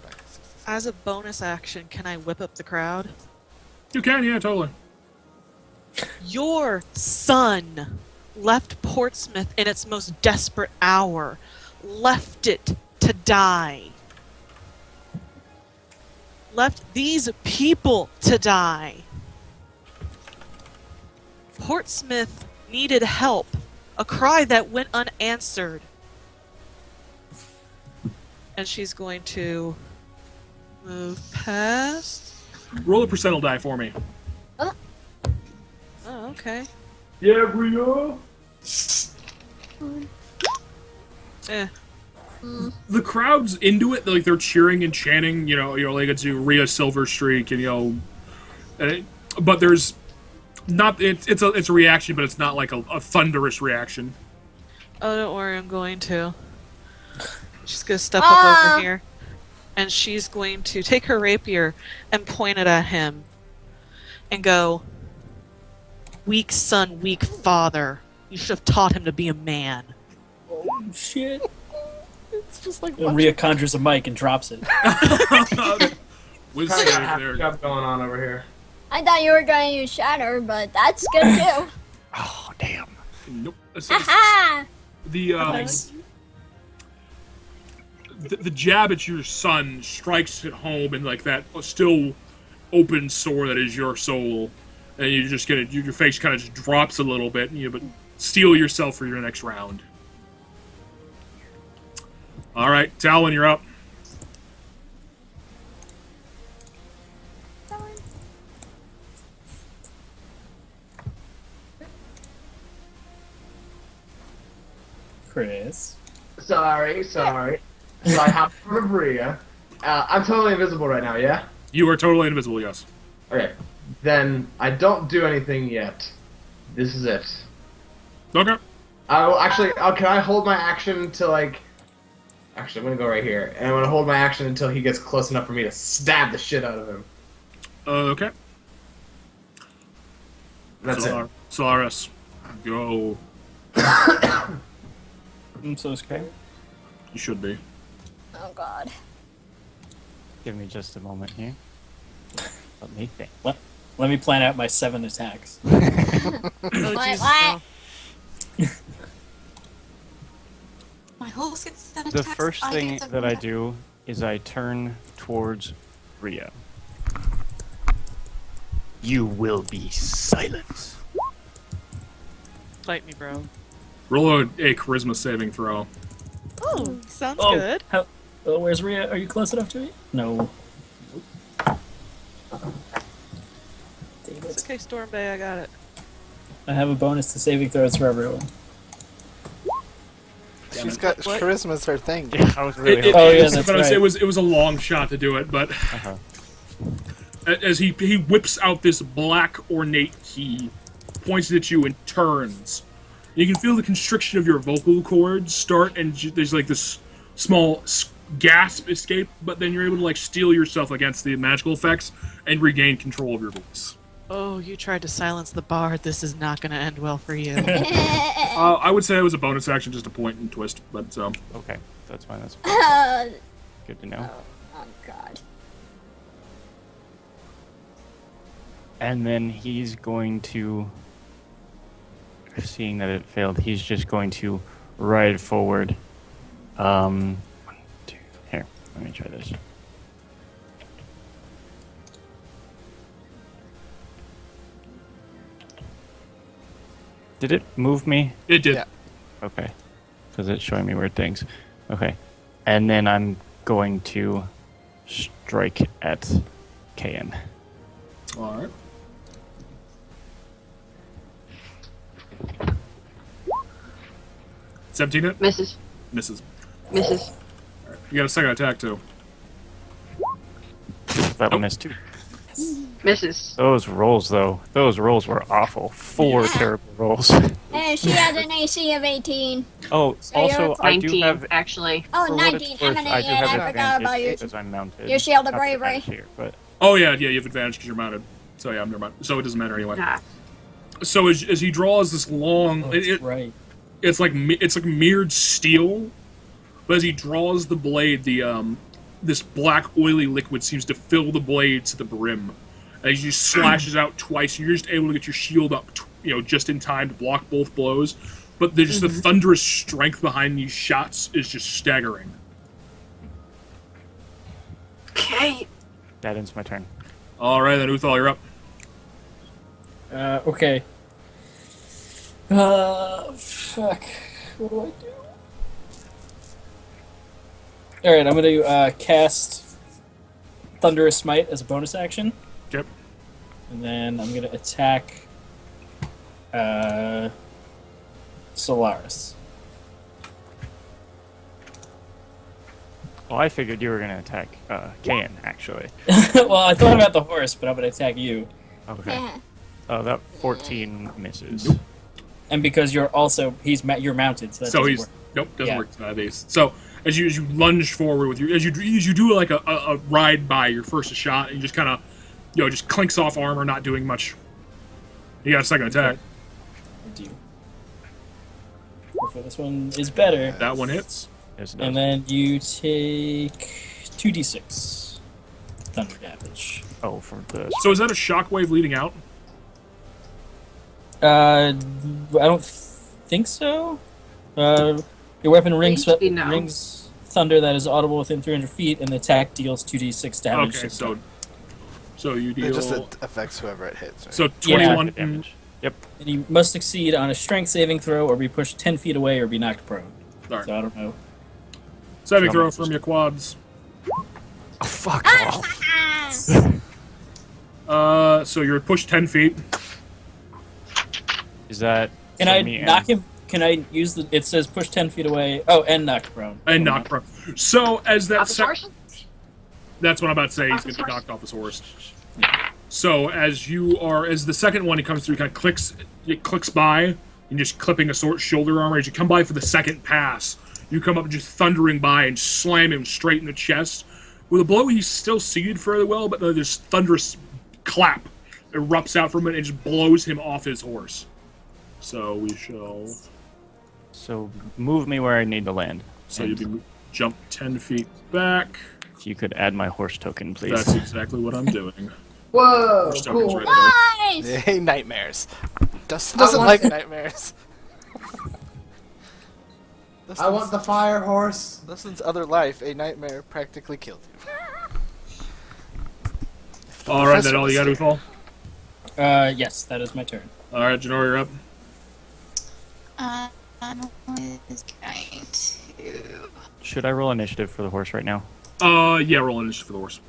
Back to 66.
as a bonus action, can I whip up the crowd?
You can, yeah, totally.
Your son left Portsmouth in its most desperate hour, left it to die. Left these people to die. Portsmouth needed help, a cry that went unanswered. And she's going to move past.
Roll a percentile die for me.
Oh, okay.
Yeah, Rio.
Eh.
The crowd's into it, like they're cheering and chanting, like it's Rhea Silver Streak, and but there's not. It's a reaction, but it's not like a thunderous reaction.
Oh, don't worry, I'm going to. She's gonna step up over here, and she's going to take her rapier and point it at him, and go, "Weak son, weak father. You should have taught him to be a man."
Oh, shit.
It's just like
And Rhea conjures a mic and drops it.
Wisdom
Kinda got
save
half
there.
stuff going on over here.
I thought you were going to use Shatter, but that's good too.
Oh, damn.
Nope.
Haha!
Nice.
The jab at your son strikes it home in like that still open sore that is your soul, and you just your face kind of just drops a little bit, and but steel yourself for your next round. All right, Talon, you're up.
Chris.
Sorry. So I hopped in front of Ria. I'm totally invisible right now, yeah?
You are totally invisible, yes.
Okay. Then I don't do anything yet. This is it.
Okay.
I will actually. Can I hold my action to like? Actually, I'm gonna go right here, and I'm gonna hold my action until he gets close enough for me to stab the shit out of him.
Okay.
That's it.
Solaris, go.
I'm so scared.
You should be.
Oh god.
Give me just a moment here. Let me think.
Let me plan out my 7 attacks.
Oh,
What?
Jesus,
What?
no.
My horse gets 7
The
attacks.
first
I
thing
get 7
that I
attacks.
do is I turn towards Rhea. You will be silent.
Fight me, bro.
Roll a charisma saving throw.
Oh, sounds
Oh,
good.
where's Rhea? Are you close enough to me? No. Damn
It's
it.
okay, Storm Bay, I got it.
I have a bonus to saving throws for everyone.
She's got
What?
charisma's her thing.
Yeah, I was really
Oh, yeah,
But
that's
I would say
right.
it was a long shot to do it, but
Uh-huh.
as he whips out this black ornate key, points it at you and turns. You can feel the constriction of your vocal cords start, and there's like this small gasp escape, but then you're able to like steel yourself against the magical effects and regain control of your voice.
Oh, you tried to silence the bard. This is not going to end well for you.
I would say it was a bonus action, just a point and twist, but
Okay, that's fine. That's fine. Good to know.
Oh god.
And then he's going to, seeing that it failed, he's just going to ride forward. 1, 2, here, let me try this. Did it move me?
it did.
Yeah.
Okay. Because it's showing me weird things. Okay. And then I'm going to strike at KN.
All right. $17 hit?
Misses.
Misses.
Misses.
You got a second attack too.
That one is 2.
Misses.
Those rolls, though, those rolls were awful. 4
Yeah.
terrible rolls.
Hey, No, she has an AC of 18.
Oh,
So
also,
you're
I do
19,
have.
actually.
Oh,
For what
19.
it's worth,
I'm an
I do
idiot.
have
I forgot about
advantage
you.
because I'm mounted.
Your shield of
Not that
bravery.
matters here, but
Oh yeah, you have advantage because you're mounted. So yeah, never mind. So it doesn't matter anyway.
Ah.
So as he draws this long,
Oh, that's right.
it's like mirrored steel, but as he draws the blade, this black oily liquid seems to fill the blade to the brim. As he slashes out twice, you're just able to get your shield up, just in time to block both blows. But the thunderous strength behind these shots is just staggering.
Okay.
that ends my turn.
All right, then Uthal, you're up.
Okay. Fuck. What do I do? Alright, I'm gonna cast Thunderous Smite as a bonus action.
Yep.
And then I'm gonna attack Solaris.
Well, I figured you were going to attack Kayan, actually.
Well, I thought about the horse, but I'm gonna attack you.
Okay.
Yeah.
Oh, that 14 misses.
Nope.
And because you're also you're mounted, so that
So
doesn't
he's
work.
doesn't
Yeah.
work nowadays. So as you lunge forward with as you do like a ride by your first shot, and you just kind of just clinks off armor, not doing much. You got a second attack.
Do. Hopefully this one is better.
That one hits.
Yes, it does.
And then you take 2d6 thunder damage.
Oh, for the...
So is that a shockwave leading out?
I don't think so. Your weapon rings
It should be no.
rings thunder that is audible within 300 feet, and the attack deals 2d6 damage.
Okay,
to
so you
It
deal.
just affects whoever it hits. Right?
So
Yeah.
21
damage. Yep.
and you must succeed on a strength saving throw, or be pushed 10 feet away, or be knocked prone.
Alright.
So I don't know.
Saving throw from your quads.
Oh, fuck off.
So you're pushed 10 feet.
Is that...
Can
for
I
me
knock
and-
him? Can I use the? It says push 10 feet away. Oh, and knocked prone.
And knocked prone. So as that
Off his horse?
that's what I'm about to say. He's
Off
going
his
to be
horse?
knocked off his horse. So as the second one he comes through, kind of clicks by, and just clipping a shoulder armor. As you come by for the second pass, you come up just thundering by and slam him straight in the chest. With a blow, he's still seated fairly well, but this thunderous clap erupts out from it and just blows him off his horse. So we shall.
So move me where I need to land.
So
And
you can jump 10 feet back.
if you could add my horse token, please.
That's exactly what I'm doing.
Whoa,
Horse token's
cool.
right there.
Nice!
Hey, nightmares. Dustin doesn't
want
like
it.
nightmares.
I want the fire horse.
Dustin's other life, a nightmare practically killed him.
All right, then all you got to fall.
Yes, that is my turn.
All right, Janora, you're up.
Is going to.
Should I roll initiative for the horse right now?
Yeah, roll initiative for the horse.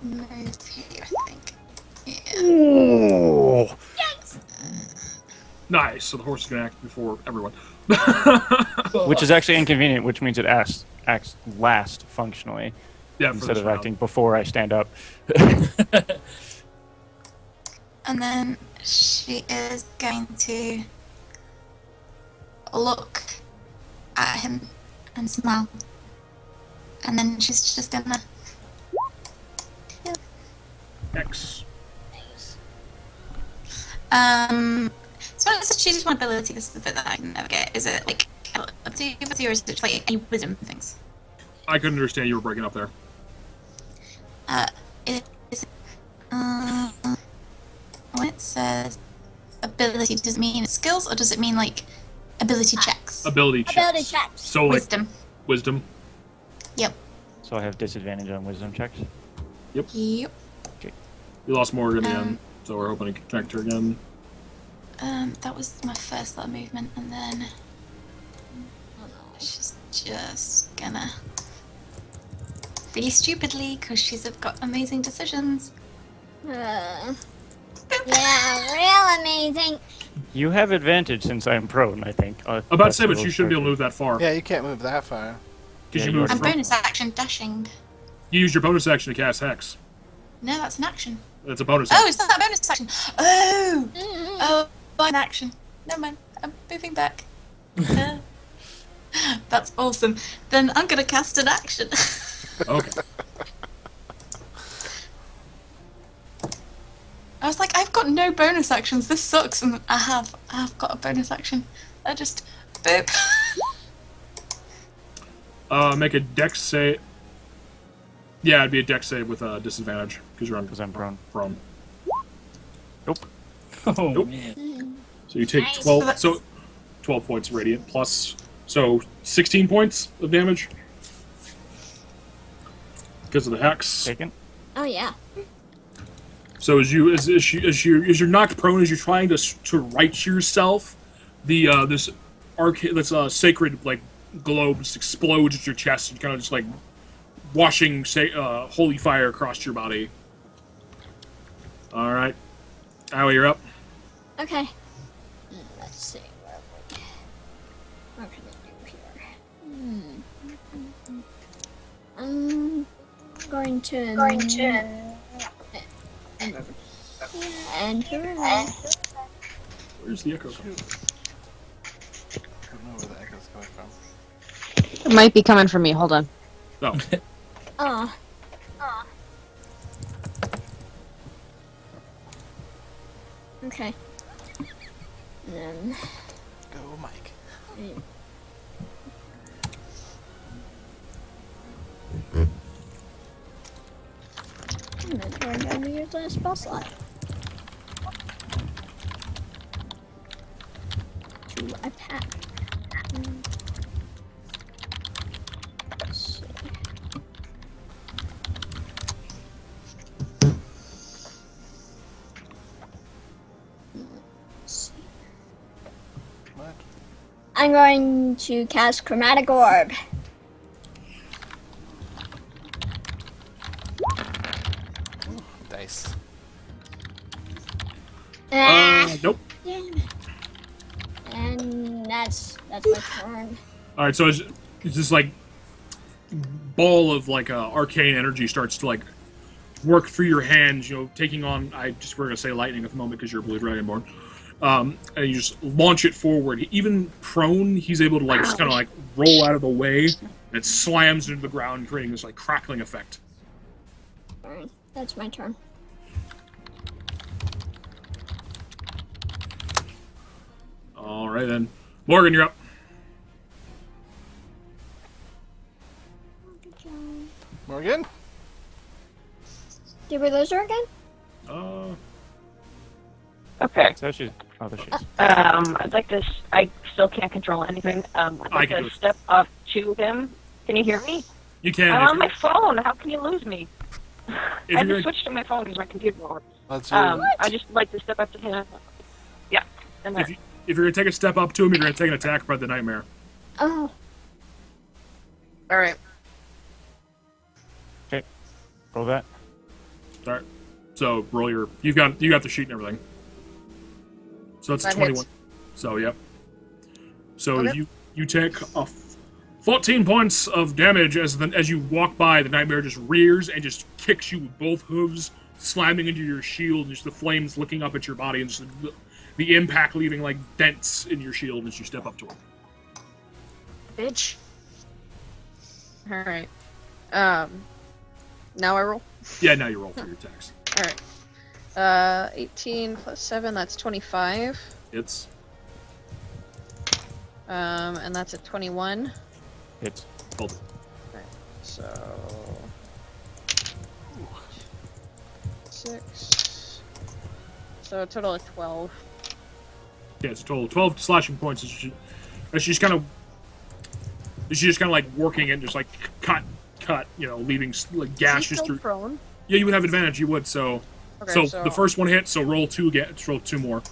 Move here, I think. Yeah.
Nice. So the horse is gonna act before everyone.
Which is actually inconvenient, which means it acts last functionally
Yeah, for
instead
this
of
round.
acting before I stand up.
And then she is going to look at him and smile. And then she's just gonna.
X.
So let's just choose one ability. This is the bit that I can never get. Is it like ability, or is it like any wisdom things?
I couldn't understand. You were breaking up there.
Is when it says ability, does it mean skills, or does it mean like ability checks?
Ability checks.
Ability checks.
So like
Wisdom.
wisdom.
Yep.
So I have disadvantage on wisdom checks.
Yep.
You lost Morgan again,
Um,
so we're hoping to connect her again.
That was my first little movement, and then she's just gonna be stupidly because she's got amazing decisions.
Yeah, real amazing.
You have advantage since I'm prone, I think.
About to say, but you shouldn't be able to move that far.
Yeah, you can't move that far.
Because
Yeah,
you
And bonus action dashing.
You used your bonus action to cast Hex.
No, that's an action.
That's a bonus
Oh,
action.
it's not a bonus action. Oh, fine action. Never mind. I'm moving back. That's awesome. Then I'm gonna cast an action.
Okay.
I was like, I've got no bonus actions. This sucks, and I've got a bonus action. I just boop.
Make a dex save. Yeah, it'd be a dex save with a disadvantage because you're on.
Because I'm prone.
Prone.
Nope.
Oh
Nope.
man.
So you take
Nice.
12. So 12 points radiant plus. So 16 points of damage because of the hex.
Taken.
Oh yeah.
So as you're knocked prone, as you're trying to right yourself, the this sacred like globe just explodes at your chest and kind of just like washing holy fire across your body. All right, Howie, you're up.
Okay. Let's see. What can I do here? I'm going to enter.
Where's the echo coming?
I don't know where the echo's coming from.
It might be coming from me. Hold on.
No.
Oh. Okay. And then
Go, Mike.
I'm going to use the spell slot to attack. Let's see.
What?
I'm going to cast Chromatic Orb.
Dice.
Nope.
Damn it. And that's my turn.
All right, so it's this like ball of like arcane energy starts to like work through your hands. You know, taking on. We're gonna say lightning at the moment because you're a blue dragonborn. And you just launch it forward. Even prone, he's able to like just kind of like roll out of the way, and it slams into the ground, creating this like crackling effect.
Alright, that's my turn.
All right then, Morgan, you're up.
Morgan?
Did we lose her again?
Okay.
So she's. Oh, there she is.
I'd like to. I still can't control anything. I'd
I
like
can do
to
it.
step up to him. Can you hear me?
You can.
I'm
if
on my phone. How can you lose me?
if
I had
you're
to switch to my phone because my computer won't work.
Let's do
I just like to step up to him. Yeah. And
if you're gonna take a step up to him, you're gonna take an attack by the nightmare.
Oh.
all right.
Roll that.
All right. So roll your. You got the sheet and everything. So that's a
That
21.
hits.
So yep. So
Okay.
you take 14 points of damage as you walk by. The nightmare just rears and just kicks you with both hooves, slamming into your shield. And just the flames licking up at your body, and just the impact leaving like dents in your shield as you step up to him.
Bitch. All right. Now I roll.
Yeah, now you roll for your attacks.
All right. 18 plus 7. That's 25.
It's
And that's a 21.
Hits.
hold it.
So 6. So a total of 12.
Yeah, it's a total of 12 slashing points. She's just kind of like working it, just like cut, you know, leaving like gashes through.
Prone.
Yeah, you would have advantage. You would. So,
Okay,
so the first one hit. So roll 2 again. Roll 2 more.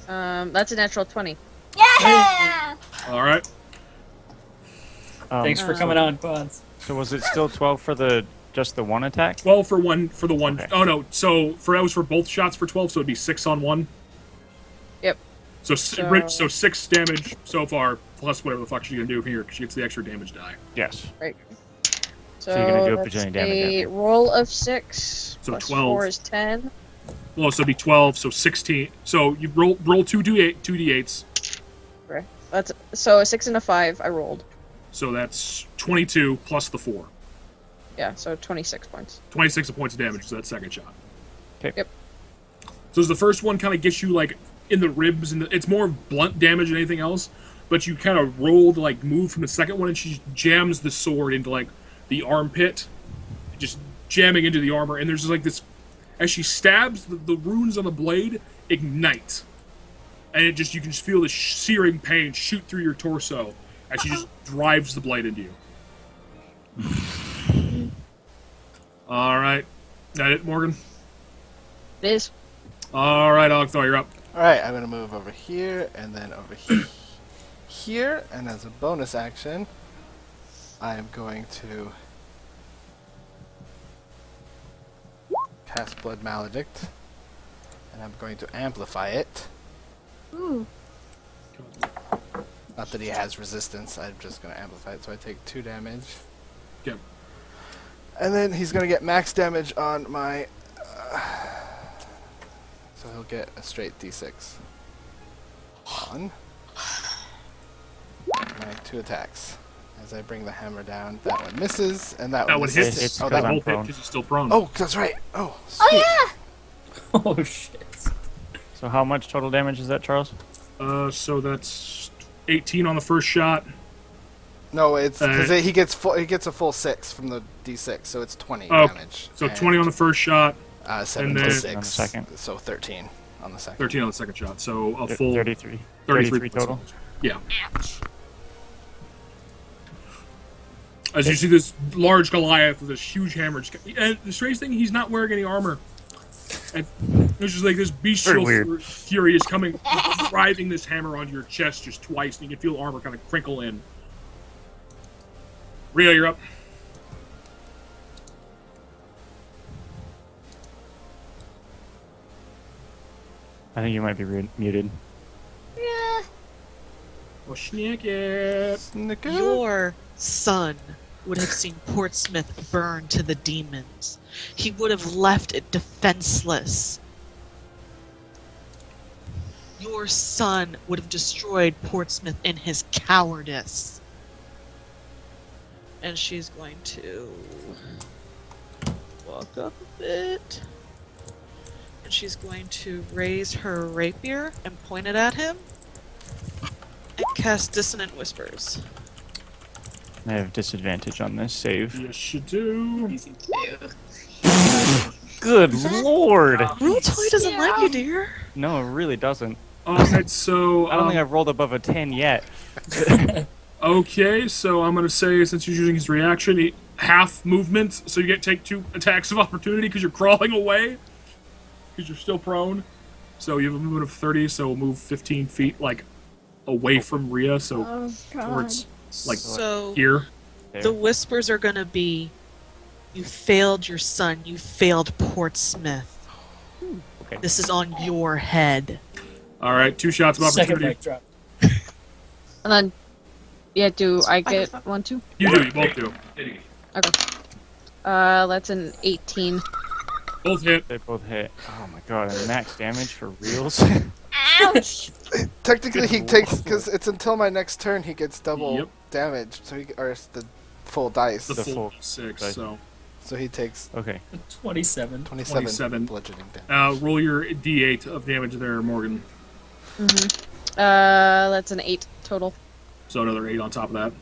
That's a natural 20.
Yeah!
All right.
Thanks for coming on, Bonds.
So was it still 12 for just the one attack?
12 for one. For the one.
Okay.
Oh no. So that was for both shots for 12. So it'd be 6 on one.
Yep.
So
So-
6 damage so far, plus whatever the fuck she's gonna do here, because she gets the extra damage die.
Yes.
Right.
So you're gonna do a
that's
bajillion damage,
a
yeah.
roll of 6.
So
plus
12.
4 is 10.
Well, so it'd be 12, so 16. So you roll 2d8s.
Okay. That's so a 6 and a 5. I rolled.
So that's 22 plus the 4.
Yeah, so 26 points.
26 points of damage to that second shot.
Okay.
Yep.
So as the first one kind of gets you like in the ribs, and it's more blunt damage than anything else. But you kind of roll to like move from the second one, and she jams the sword into like the armpit, just jamming into the armor. And there's just like this, as she stabs, the runes on the blade ignite, and it just you can just feel the searing pain shoot through your torso as she just drives the blade into you. All right, that it, Morgan.
It is.
All right, Alcthor, you're up.
Alright, I'm gonna move over here and then over here, and as a bonus action, I am going to cast Blood Maledict, and I'm going to amplify it.
Ooh.
Not that he has resistance, I'm just gonna amplify it, so I take 2 damage.
Yep.
And then he's gonna get max damage on my... so he'll get a straight d6. On my 2 attacks. As I bring the hammer down, that one misses, and that
That
one
one
misses.
hits.
Oh,
because
that
I'm
one.
Both hit
prone.
because you're still prone.
Oh, that's right. Oh,
Oh
sweet.
yeah.
Oh shit.
So how much total damage is that, Charles?
So that's 18 on the first shot.
No, it's because
Uh,
he gets a full 6 from the d6, so it's 20
Oh,
damage.
So
And,
20 on the first shot,
7
and
plus
then-
on the
6,
second.
so 13 on the second.
13 on the second shot. So a full
33.
33
total.
Yeah. As you see this large Goliath with this huge hammer. And the strange thing, he's not wearing any armor. And there's just like this bestial
Very weird.
fury is coming, driving this hammer onto your chest just twice, and you can feel armor kind of crinkle in. Rio, you're up.
I think you might be muted.
Yeah.
Well, sneak it.
Snicker.
Your son would have seen Portsmouth burn to the demons. He would have left it defenseless. Your son would have destroyed Portsmouth in his cowardice. And she's going to walk up a bit. And she's going to raise her rapier and point it at him. And cast Dissonant Whispers.
I have disadvantage on this save.
Yes, you do.
Good lord!
Roll Toy doesn't like you, dear.
No, it really doesn't.
Alright, so...
I don't think I've rolled above a 10 yet.
Okay, so I'm going to say, since he's using his reaction, half movement, so you take 2 attacks of opportunity because you're crawling away, because you're still prone. So you have a movement of 30, so we'll move 15 feet, like, away from Rhea, so
Oh god.
towards, like,
So
here.
There.
the whispers are gonna be, you failed your son, you failed Portsmouth.
Okay.
This is on your head.
Alright, 2 shots of
Second
opportunity.
mic drop.
And then, yeah, do I get one too?
You do, you both do.
Okay. That's an 18.
Both hit.
They both hit. Oh my god, and max damage for reals?
Ouch.
Technically, he
Good
takes
lord.
because it's until my next turn he gets double
Yep.
damage, so or it's the full dice.
The
The
full
full
6,
dice.
so...
So he takes
Okay.
27.
27
27.
bludgeoning damage.
roll your d8 of damage there, Morgan.
That's an 8 total.
So another 8 on top of that.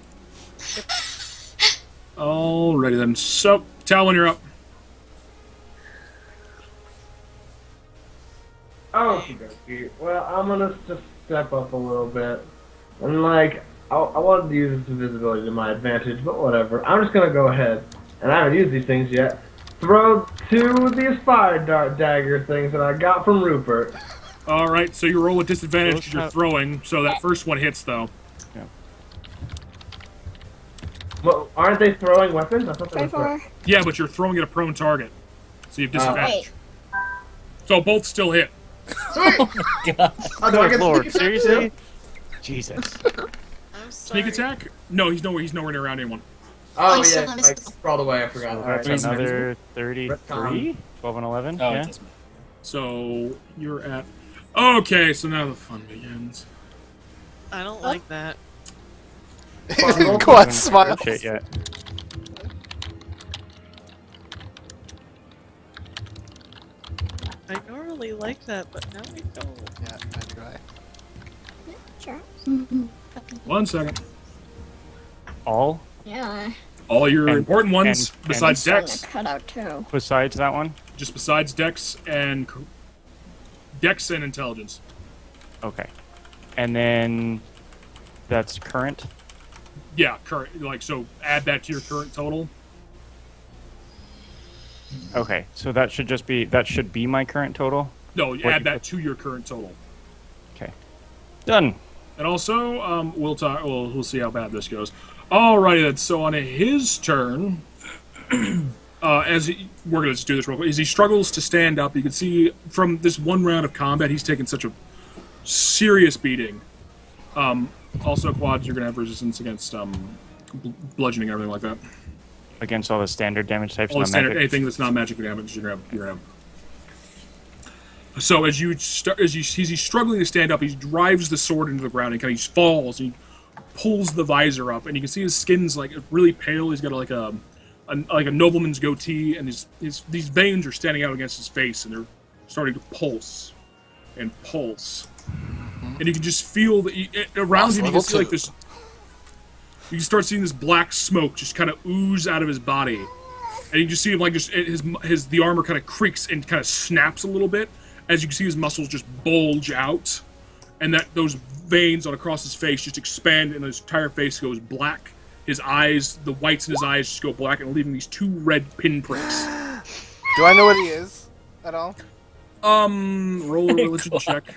Alrighty then. So, Talon, you're up.
Okie dokie. Well, I'm gonna just step up a little bit. And, like, I wanted to use this invisibility to my advantage, but whatever. I'm just gonna go ahead, and I haven't used these things yet. Throw 2 of these fire dart dagger things that I got from Rupert.
Alright, so you roll with disadvantage
Those
because you're
have-
throwing, so that first one hits, though.
Well, aren't they throwing weapons? I thought they
Go
were throwing.
for.
Yeah, but you're throwing at a prone target. So you have disadvantage.
Wait.
So both still hit.
Sweet!
God.
Oh, do I
Good
get
lord,
sneak attack
seriously?
too?
Jesus.
I'm
Sneak
sorry.
attack? No, he's nowhere near around anyone.
Oh
I still
yeah,
have
I
this-
crawled away. I forgot.
So
Alright.
that's
Reason
another 33,
Retcon.
12 and 11.
Oh,
yeah.
it doesn't matter.
So you're at. Okay, so now the fun begins.
I don't like that.
Go on, smile.
Shit yet.
I normally like that, but now I don't.
Yeah, I try.
Sure.
1 second.
All
Yeah.
All your
And-
important ones,
and-
besides
Starting
Dex,
to cut out too.
besides that one.
just besides Dex and Dex and Intelligence.
Okay. And then that's current.
Yeah, current. Like so, add that to your current total.
Okay, so that should be my current total.
No,
What
add
you
that
put-
to your current total.
Okay. Done.
And also, we'll talk. We'll see how bad this goes. Alrighty then. So on his turn, we're gonna just do this real quick. As he struggles to stand up, you can see from this one round of combat, he's taken such a serious beating. Also, quads, you're gonna have resistance against bludgeoning and everything like that.
Against all the standard damage types.
All the
not
standard,
magic.
anything that's not magic damage, you're gonna have. So as he's struggling to stand up, he drives the sword into the ground and kind of falls. And he pulls the visor up, and you can see his skin's like really pale. He's got like a nobleman's goatee, and these veins are standing out against his face, and they're starting to pulse and pulse. And you can just feel that around him. You can see like this. You can start seeing this black smoke just kind of ooze out of his body, and you just see him like just the armor kind of creaks and kind of snaps a little bit as you can see his muscles just bulge out, and that those veins on across his face just expand, and his entire face goes black. His eyes, the whites in his eyes, just go black, and leaving these 2 red pinpricks.
Do I know what he is at all?
Roll a religion check.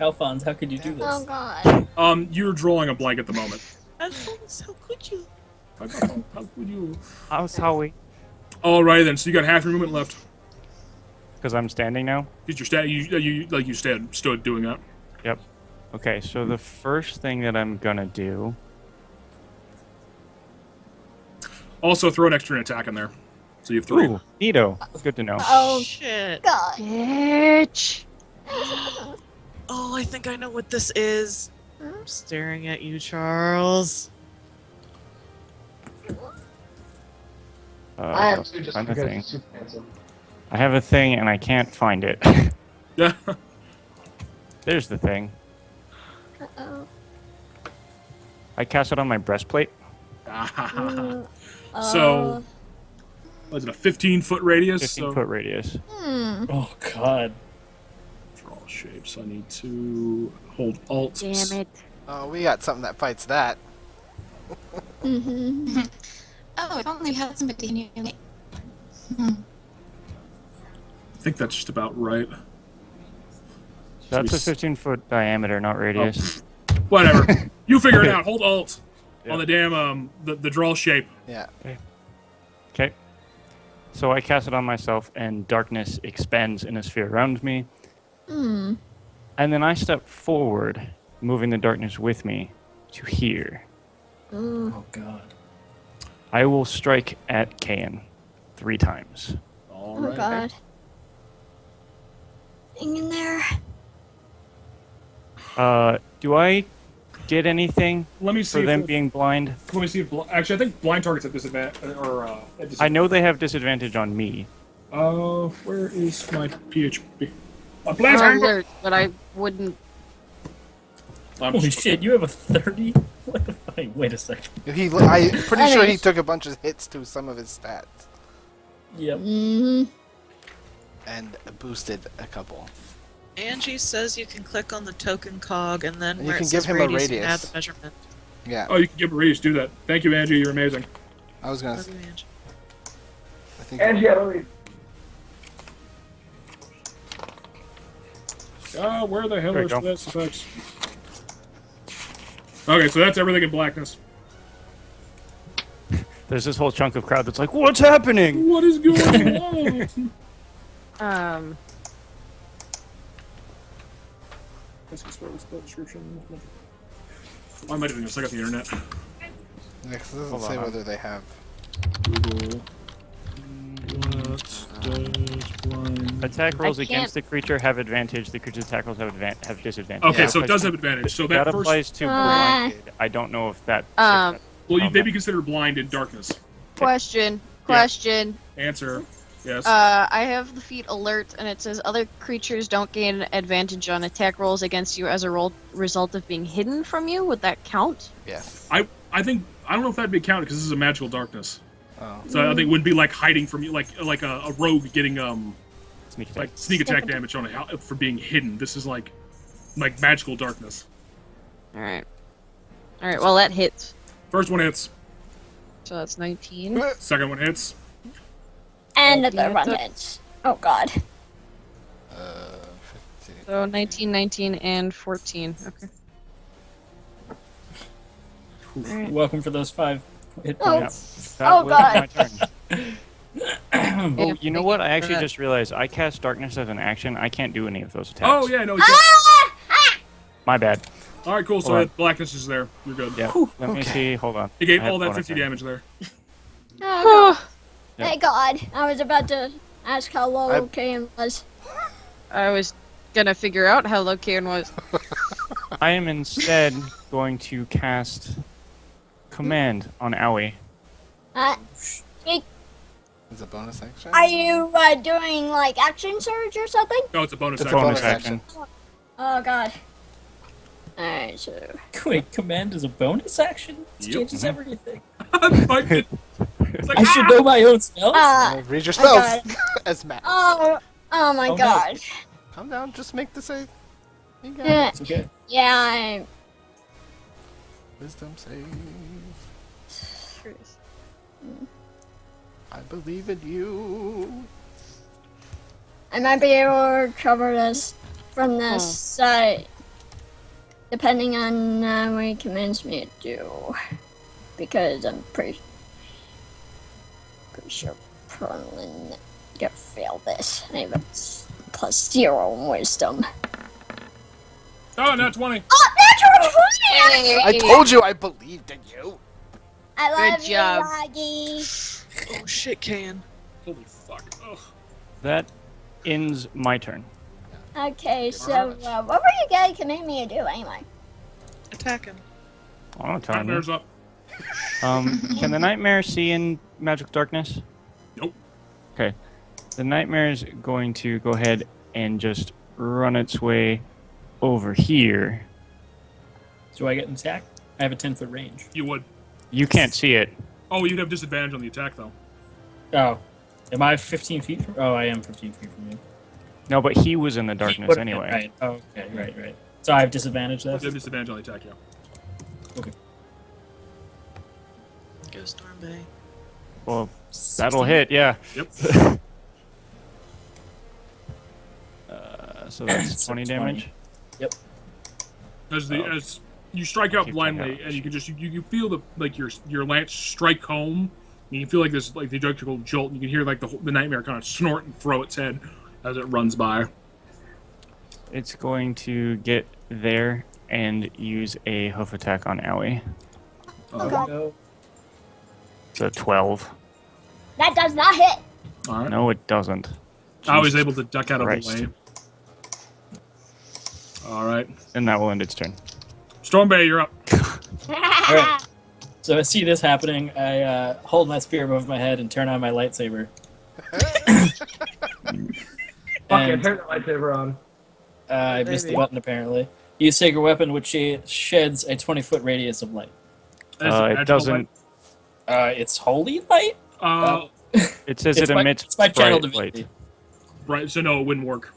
Alphonse, how could you do
Oh
this?
god.
You're drawing a blank at the moment.
Alphonse, how could you?
How would you?
How's Howie?
Alrighty then. So you got half your movement left.
Because I'm standing now.
Because you're stood doing that.
Yep. Okay, so the first thing that I'm gonna do.
Also, throw an extra attack in there. So you have 3.
Ooh, neato. Good to know.
Oh
Shit.
god.
Bitch.
Oh, I think I know what this is. I'm staring at you, Charles.
I have to just
find the
because
thing.
he's super handsome.
I have a thing and I can't find it.
Yeah.
There's the thing.
Uh-oh.
I cast it on my breastplate.
So, was it a 15-foot radius?
15-foot radius.
Oh God.
Draw shapes. I need to hold Alt.
Damn it.
Oh, we got something that fights that.
Mm-hmm.
Oh, if only we had somebody in your
I think that's just about right.
That's a
So
15-foot diameter, not radius.
Whatever. You figure it out. Hold Alt
Yeah.
on the damn the draw shape.
Yeah.
Okay. So I cast it on myself, and darkness expands in a sphere around me.
Hmm.
And then I step forward, moving the darkness with me to here.
Ooh.
Oh God.
I will strike at Kayan 3 times.
All
Oh
right.
god. Hang in there.
Do I get anything
Let me see.
for them
if,
being blind?
let me see. If, actually, I think blind targets at disadvantage.
I know they have disadvantage on me.
Where is my PHP? My blind target.
But I wouldn't.
Holy shit! You have a 30? What the fuck? Wait a second.
I'm pretty sure he
Anyways.
took a bunch of hits to some of his stats
Yep.
Mm-hmm.
and boosted a couple.
Angie says you can click on the token cog and then
And
where
you can
it says
give him a
radius, you can
radius.
add the measurement.
Yeah,
Oh, you can give a raise. Do that. Thank you, Angie. You're amazing.
I was gonna.
Love you, Angie.
I think.
Angie, I don't need.
Where the hell
There you
is
go.
this effects? Okay, so that's everything in blackness.
There's this whole chunk of crowd that's like, "What's happening?"
What is going on? Let's get spell description. Why am I doing this? I got the internet.
Next, it doesn't
Hold
say
on.
whether they have.
Google. What does blind...
Attack rolls
I
against the creature have advantage. The creature's attack rolls have disadvantage.
Okay,
That
so it
applies
does
to-
have advantage. So
That
that first...
applies to
Ah.
blinded. I don't know if that.
Um,
Well, you may be considered blind in darkness.
Question.
Answer. Yes.
I have the feat alert, and it says other creatures don't gain advantage on attack rolls against you as a result of being hidden from you. Would that count?
Yes.
I think... I don't know if that'd be counted, because this is a magical darkness.
Oh.
So I think it wouldn't be like hiding from you, like a rogue getting
Sneak attack.
like sneak attack damage on for being hidden. This is like magical darkness.
All right. Well, that hits.
First one hits.
So that's 19.
Second one hits.
And the
Okay,
third one
that's-
hits. Oh god.
15.
So 19, 19, and 14. Okay. Alright.
Welcome for those 5 hit
Oh.
points.
That
Oh,
was
God.
my turn.
Yeah,
Oh, you know
thank
what?
you
I
for
actually
that.
just realized I cast darkness as an action. I can't do any of those attacks.
Oh yeah, no.
My bad.
All right, cool. So
Hold on.
blackness is there. You're good.
Yeah. Let me see. Hold on.
He gave
I have
all that
bonus
50
action.
damage there.
Oh god.
Yep.
Thank god. I was about to ask how low
I-
Kayan was.
I was gonna figure out how low Kieran was.
I am instead going to cast command on Owie.
Uh,
Is a bonus action?
are you doing like action surge or something?
No, it's a bonus
It's a
action.
Bonus
bonus
action.
Oh god. Alright, so
Wait, command is a bonus action? This
Yep.
changes everything.
Like, it's like,
I should know my own spells.
Read your
I
spells
got
as Matt.
oh my
Oh, no.
god.
Calm down. Just make the save. You got
Yeah,
it.
It's okay.
yeah,
Wisdom save. I believe in you.
I might be able to recover this from this site, depending on what he convinced me to do, because I'm pretty sure Perlin gonna fail this. I have a +0 in wisdom.
oh, not 20.
Oh, natural 20!
I told you I believed in you.
I love
Good job.
you,
Oh shit, Can.
Holy fuck. Ugh.
That ends my turn.
Raggy. Okay, so what were you guys commanding me to do anyway?
Attack him.
Oh, telling you.
Nightmares up.
Can the nightmare see in magical darkness?
Nope.
Okay. The nightmare is going to go ahead and just run its way over here.
Do I get an attack? I have a 10-foot range.
You would.
You can't see it.
Oh, you'd have disadvantage on the attack though.
Oh. Am I 15 feet from... Oh, I am 15 feet from you.
No, but he was in the darkness
What-
anyway.
Right. Oh, okay, right. So I have disadvantage there?
You have disadvantage on the attack, yeah.
Go Stormbay.
Well, that'll hit, yeah.
Yep.
So that's
So
20
20.
damage.
As you strike out
Keep
blindly,
going.
and you can just you feel the your lance strike home. And you can feel like this like the electrical jolt. And you can hear like the nightmare kind of snort and throw its head as it runs by.
It's going to get there and use a hoof attack on Owie.
Oh god,
No.
It's a 12.
that does not hit.
All right.
No, it doesn't.
I was
Jesus
able to duck out of
Christ.
the way. All right.
And that will end its turn.
Stormbay, you're up.
Alright. So I see this happening. I hold my spear above my head and turn on my lightsaber.
Okay,
And
turn the lightsaber on.
I missed the
Maybe.
button apparently. Use sacred weapon, which sheds a 20-foot radius of light.
As a
It
magical
doesn't.
It's holy light?
light.
It says
It's
it
my-
emits
it's my channel
bright
divinity.
light.
Right. So no, it wouldn't work.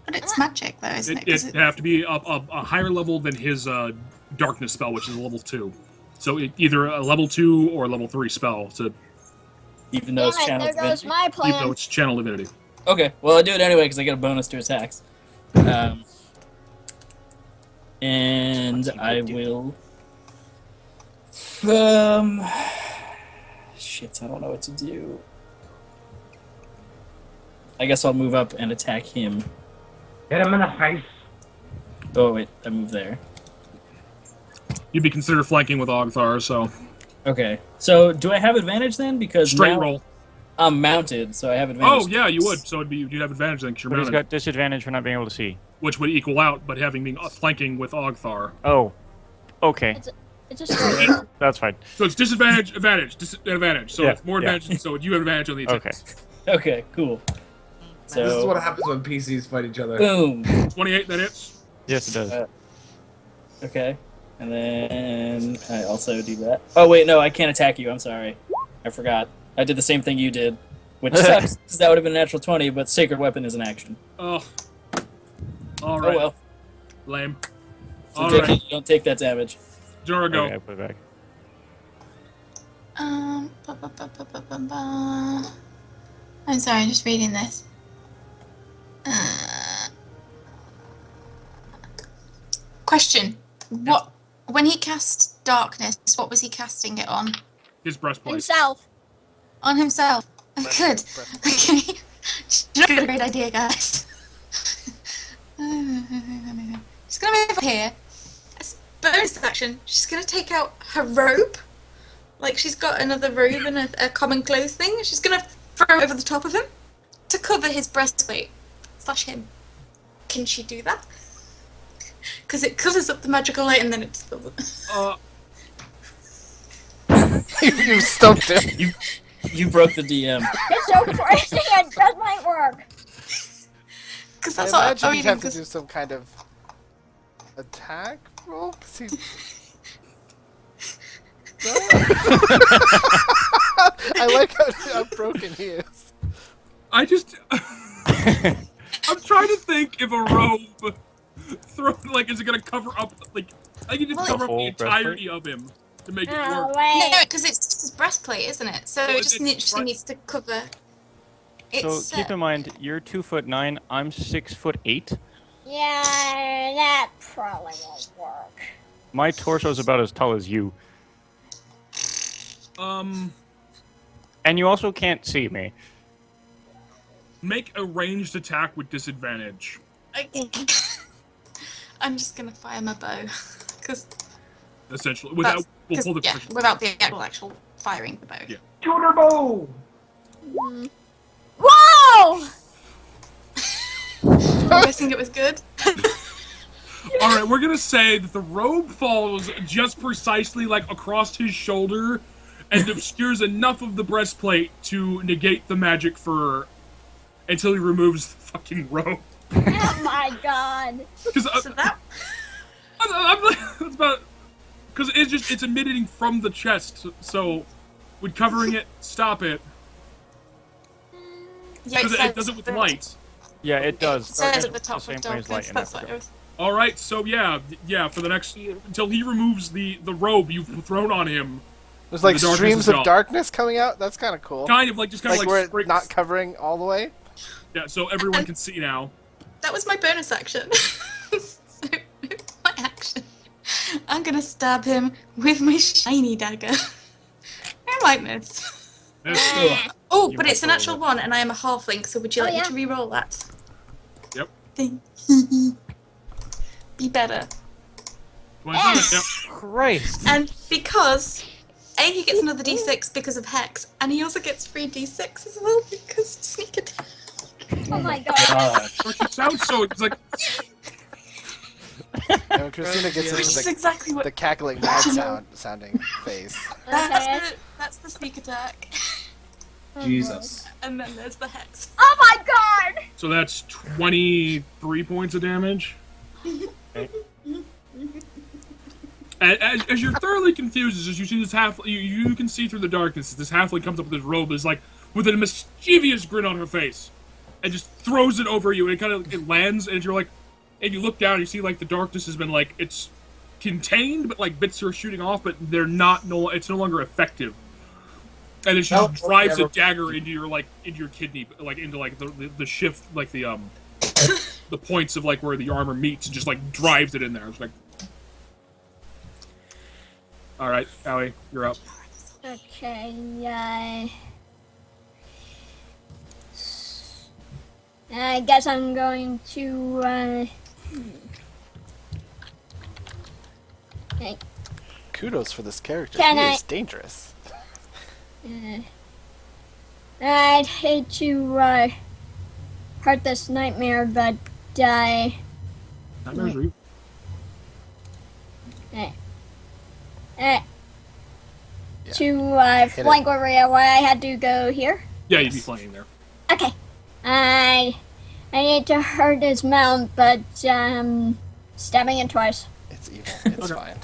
But it's magic, though, isn't it? 'Cause
It'd have to be a higher level than his darkness spell, which is a level 2. So either a level 2 or a level 3 spell, to,
Even though
Damn
it's
it,
channel
there goes
divinity.
my
even though
plan.
it's channel divinity.
Okay, well I do it anyway because I get a bonus to attacks. And I will. Shit, I don't know what to do. I guess I'll move up and attack him.
Hit him in the face.
Oh wait, I moved there.
You'd be considered flanking with Ogthar, so
Okay. So do I have advantage then? Because
straight
now
roll.
I'm mounted, so I have advantage.
Oh yeah, you would. So you'd have advantage then because you're
But he's
mounted,
got disadvantage for not being able to see.
which would equal out, but having been flanking with Ogthar.
Oh. Okay.
It's a straight roll.
That's fine.
So it's disadvantage, advantage, disadvantage. So
Yeah,
it's more
yeah.
advantage. So you have advantage on the attack.
Okay.
Okay, cool. So
This is what happens when PCs fight each other.
boom.
28. That hits.
Yes, it does.
Okay. And then I also do that. Oh wait, no, I can't attack you. I'm sorry. I forgot. I did the same thing you did, which sucks because that would have been a natural 20. But sacred weapon is an action.
Oh. All right.
Oh well.
Lame.
So
All
JK,
right.
you don't take that damage.
Jora, go.
Okay, I put it back.
I'm sorry, I'm just reading this. Question. What when he cast darkness, what was he casting it on?
His breastplate.
Himself.
On himself. Oh, good. Okay. Not a great idea, guys. She's gonna move up here. As bonus action, she's gonna take out her robe. Like she's got another robe and a common clothes thing. She's gonna throw it over the top of him to cover his breastplate. / him. Can she do that? Because it covers up the magical light and then it spills it.
You stumped him.
You broke the DM.
It's so crazy. It just might work.
Because
I
that's what
imagine
I'm
you'd have to
reading.
do some kind of attack roll. 'Cause he... I like how broken he is.
I just. I'm trying to think if a robe thrown is it gonna cover up I can just
Well,
cover up the
Whole
entirety of him to make it
Oh,
work.
wait.
No, because it's just his breastplate, isn't it? So
Well,
it just
it's right-
needs to cover.
So
It's,
keep in mind, you're 2'9", I'm 6'8".
Yeah, that probably won't work.
My torso's about as tall as you, and you also can't see me.
Make a ranged attack with disadvantage.
I'm just gonna fire my bow, because
Essentially, without
without the actual firing the bow.
Yeah.
Shooter bow!
Whoa!
I'm guessing it was good.
All right, we're gonna say that the robe falls just precisely across his shoulder, and obscures enough of the breastplate to negate the magic until he removes the fucking robe.
Oh my god.
Because
So that
that's about because it's emitting from the chest. So, would covering it stop it? Because it does it with light.
Yeah, it does.
It says
Darkness
at the top
same
of
way as light
darkness.
in
That's
that
what it was.
All right, so yeah, for the next until he removes the robe you've thrown on him.
There's
The darkness
streams
is
of
gone.
darkness coming out. That's kind of cool.
Kind of like
where it's
sprigs.
not covering all the way.
Yeah, so everyone can see now.
That was my bonus action. So, my action. I'm gonna stab him with my shiny dagger. I might miss. Oh,
You
but
might
it's a
roll
natural
it.
1 and I am a halfling, so would you like
yeah.
me to re-roll that?
Yep.
Thing. Be better.
27, yep.
Christ.
And because he gets another d6 because of Hex, and he also gets 3d6 as well because of sneak attack.
Oh my god.
It sounds so. It's like
And when Christina gets
Which is
into
exactly what.
the cackling mad sounding face.
Okay.
That's the sneak attack.
Jesus.
And then there's the Hex.
Oh my god!
so. That's 23 points of damage. As you're thoroughly confused, as you see this you can see through the darkness. This halfling comes up with his robe, is with a mischievous grin on her face, and just throws it over you. And it lands, and you're and you look down, and you see the darkness has been it's contained, but bits are shooting off, but they're not. It's no longer effective. And then she just drives a dagger into your kidney, into the shift, the points of where the armor meets, and just drives it in there. It's all right, Allie, you're up.
Okay, I guess I'm going to, okay.
kudos for this character.
Can
He
I-
is dangerous.
I'd hate to hurt this nightmare, but
Nightmares are you.
Yeah.
to
Hit it.
flank area where I had to go here.
Yeah, you'd be flanking there.
Okay. I need to hurt his mount, but stabbing it twice.
It's evil. It's
Okay.
fine.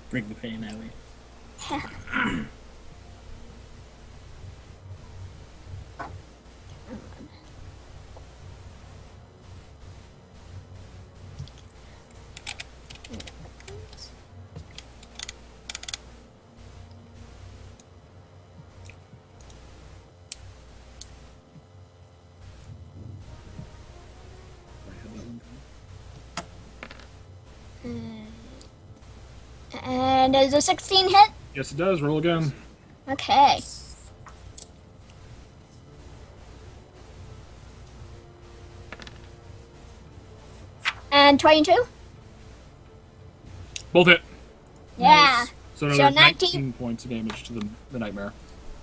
Bring the pain, Ellie.
And is a 16 hit?
Yes, it does. Roll again.
Okay. And 22?
Both hit.
Yeah.
So
So
another
19
19 points of damage to the nightmare.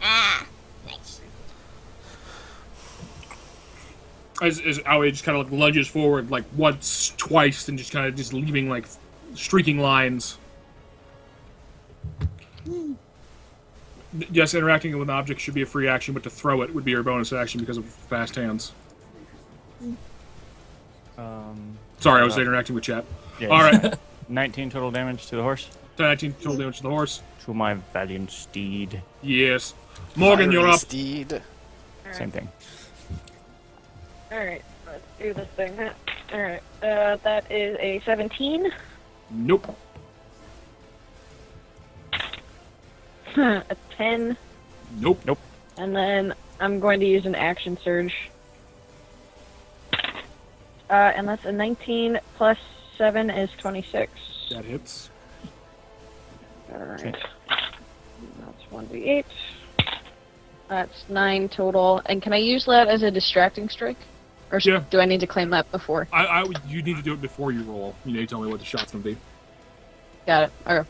Ah, nice.
As Aoi just kind of like lunges forward like once, twice, and just kind of just leaving like streaking lines. Yes, interacting with an object should be a free action, but to throw it would be your bonus action because of fast hands. Sorry, I was interacting with chat.
Yeah.
All right,
19 total damage to the horse.
19 total damage to the horse.
To my valiant steed.
Yes. Morgan, you're
Fiery
up.
Steed.
Same thing.
Alright, let's do this thing. Alright, that is a 17.
Nope.
A 10.
Nope.
And then I'm going to use an action surge. And that's a 19 plus 7 is 26.
That hits.
Alright.
Okay.
That's 1d8. That's 9 total. And can I use that as a distracting strike? Or
Yeah.
do I need to claim that before?
You need to do it before you roll. You need to tell me what the shot's gonna be.
Got it. Okay.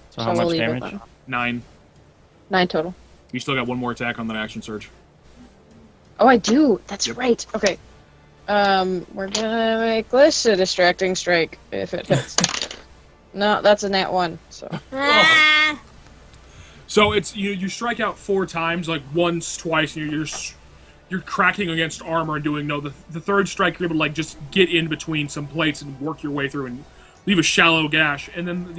So how
we'll
much
leave it
damage?
then.
9.
9 total.
You still got one more attack on that action surge.
Oh, I do. That's
Yep.
right. Okay. We're gonna make this a distracting strike if it hits. No, that's a nat 1. So
Ah,
So it's you strike out 4 times, like once, twice, and you're cracking against armor and doing no. The third strike you're able to like just get in between some plates and work your way through and leave a shallow gash, and then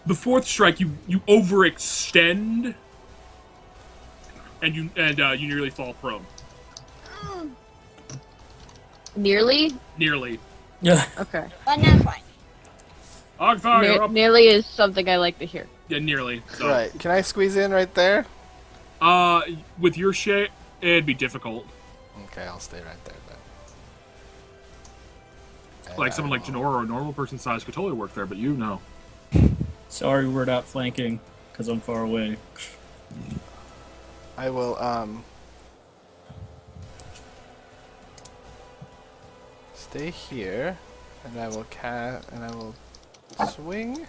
the fourth strike you overextend and you nearly fall prone.
nearly.
Nearly.
Yeah.
Okay.
but not quite.
Ogthar, you're up.
Nearly is something I like to hear.
Yeah, nearly. So,
Right. Can I squeeze in right there?
with your shape, it'd be difficult.
Okay, I'll stay right there then. And
Like
I
someone like
will-
Janora or a normal person size could totally work there, but you know.
Sorry, we're not flanking because I'm far away.
I will stay here, and I will swing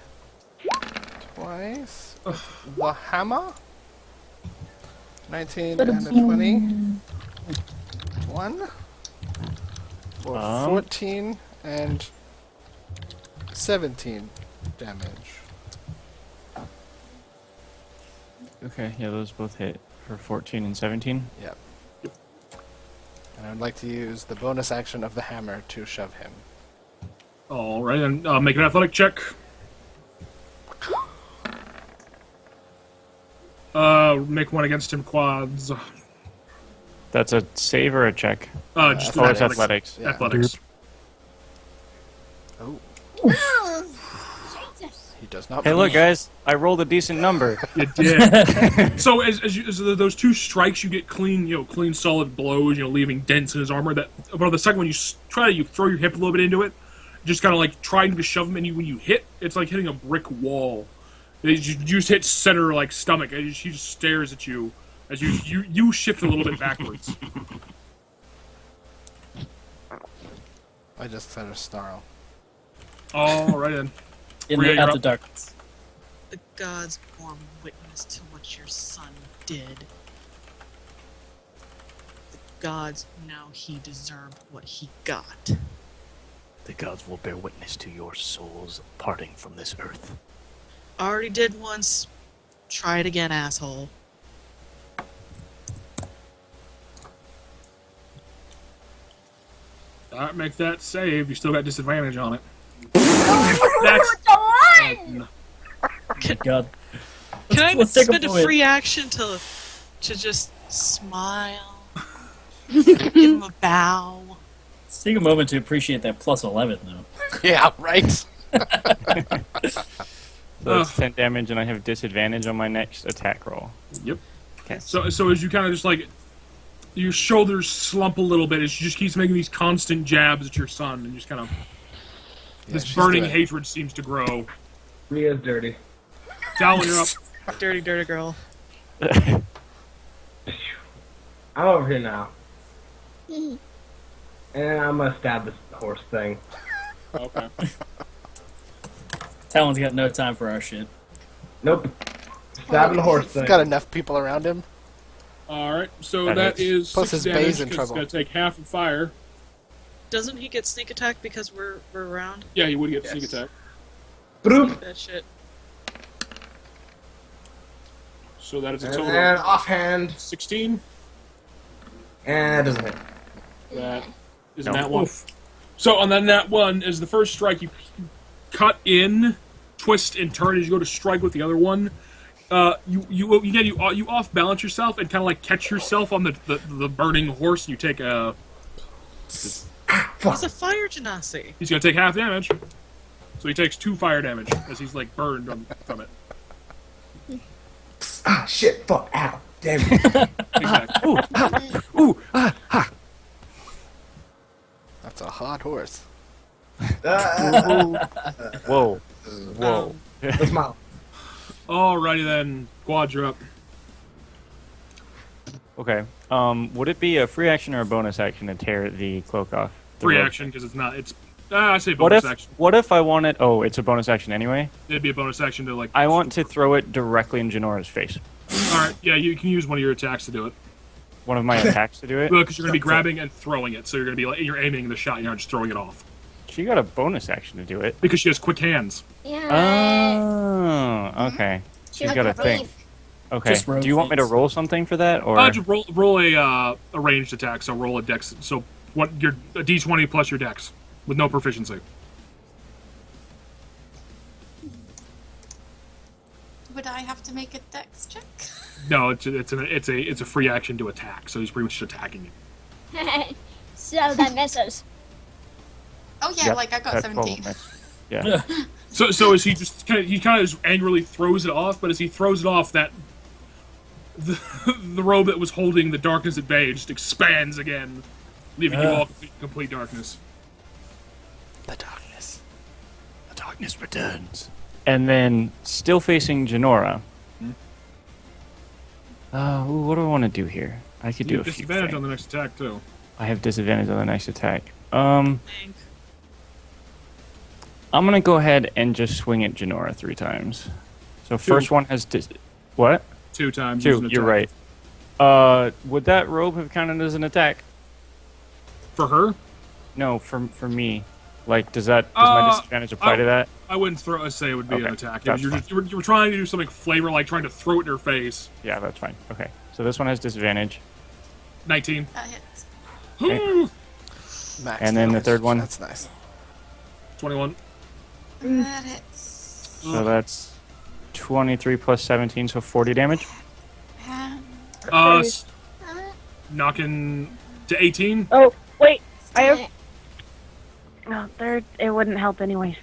twice with the hammer. 19 and a 20. 1 for 14 and 17 damage.
Okay, yeah, those both hit for 14 and 17.
Yep. And I would like to use the bonus action of the hammer to shove him.
All right, and make an athletic check. Make one against him quads.
That's a save or a check?
Just
Oh, it's
athletics.
athletics.
Yeah.
Athletics.
Oh,
Jesus.
he does not.
Hey, look,
move.
guys, I rolled a decent number.
You did. So as those 2 strikes, you get clean solid blows, leaving dents in his armor. But the second one, you throw your hip a little bit into it, just kind of like trying to shove him, and when you hit, it's like hitting a brick wall. You just hit center like stomach, and he just stares at you as you shift a little bit backwards.
I just said a snarl.
All right then.
In
Rhea,
the,
you're
at the
up.
darkness.
The gods bore witness to what your son did. The gods know he deserved what he got.
The gods will bear witness to your souls parting from this earth.
Already did once. Try it again, asshole.
All right, make that save. You still got disadvantage on it.
Oh,
That's
it's a one!
God.
Can I
Let's take a
spend a
moment.
free action to just smile? Give him a bow.
Let's take a moment to appreciate that plus 11, though.
Yeah, right.
So that's 10 damage, and I have disadvantage on my next attack roll.
Yep.
Okay.
So as you kind of just like your shoulders slump a little bit as she just keeps making these constant jabs at your son, and just kind of this
she's
burning
doing it.
hatred seems to grow.
Rhea's dirty.
Talon, you're up.
Dirty, dirty girl.
I'm over here now. And I'm gonna stab this horse thing.
Okay.
Talon's got no time for our shit.
Nope. Stabbing the horse
He's
thing.
got enough people around him.
All right. So
That
that
hits.
is
Plus
6
his
damage.
bay's in
'cause
trouble.
It's gonna take half of fire.
Doesn't he get sneak attack because we're around?
Yeah, he would get sneak attack.
Broop.
That shit.
So that is a
And
total
then
of
offhand.
16.
And it doesn't hit.
That is
No.
that one. So on that nat one, as the first strike, you cut in, twist, and turn as you go to strike with the other one. You off balance yourself and kind of like catch yourself on the burning horse. And you take a.
He's a fire genasi.
He's gonna take half damage. So he takes 2 fire damage as he's like burned from it.
Ah, shit, fuck, ow, damn it.
Exactly.
That's a hot horse.
Whoa. Whoa.
Let's smile.
Alrighty then, Quad, you're up.
Okay. Would it be a free action or a bonus action to tear the cloak off? The
Free
robe?
action because it's not. It's I say
What
bonus
if
action.
what if I wanted? Oh, it's a bonus action anyway.
It'd be a bonus action to like.
I want to throw it directly in Janora's face.
All right, yeah, you can use one of your attacks to do it.
One of my attacks to do it.
Well, because you're going to be grabbing and throwing it, so you're going to be like you're aiming the shot, you're not just throwing it off.
She got a bonus action to do it.
Because she has quick hands.
Yeah.
Oh, okay. She's
Like
got a
a
thing.
thief.
Okay.
Just roll
Do you want me to
things.
roll something for that, or
Just roll a ranged attack. So roll a dex. So what your a d20 plus your dex with no proficiency.
Would I have to make a dex check?
No, it's a free action to attack. So he's pretty much just attacking you.
So that misses.
Oh yeah,
Yep,
like I got
that's
17.
probably- Yeah.
So as he just kind of just angrily throws it off, but as he throws it off, that the robe that was holding the darkness at bay just expands again, leaving you all in complete darkness.
The darkness.
The darkness returns. And then, still facing Janora. What do I want to do here? I could do
You
a
have
few
disadvantage
things.
on the next attack too.
I have disadvantage on the next attack.
Thank.
I'm gonna go ahead and just swing at Janora 3 times. So first one has what?
2 times.
2.
use an
You're
attack.
right. Would that robe have counted as an attack?
For her,
No, for me. Like, does my disadvantage apply to that?
I wouldn't say it would be an
Okay,
attack.
that's
You
fine.
were trying to do something flavor like trying to throw it in her face.
Yeah, that's fine. Okay. So this one has disadvantage.
19.
That hits.
Okay.
Max
And then the
damage.
third one?
That's nice.
21.
That hits.
So that's 23 plus 17, so 40 damage.
Um,
Knocking to 18.
Oh, wait. I have. No, there. It wouldn't help anyways.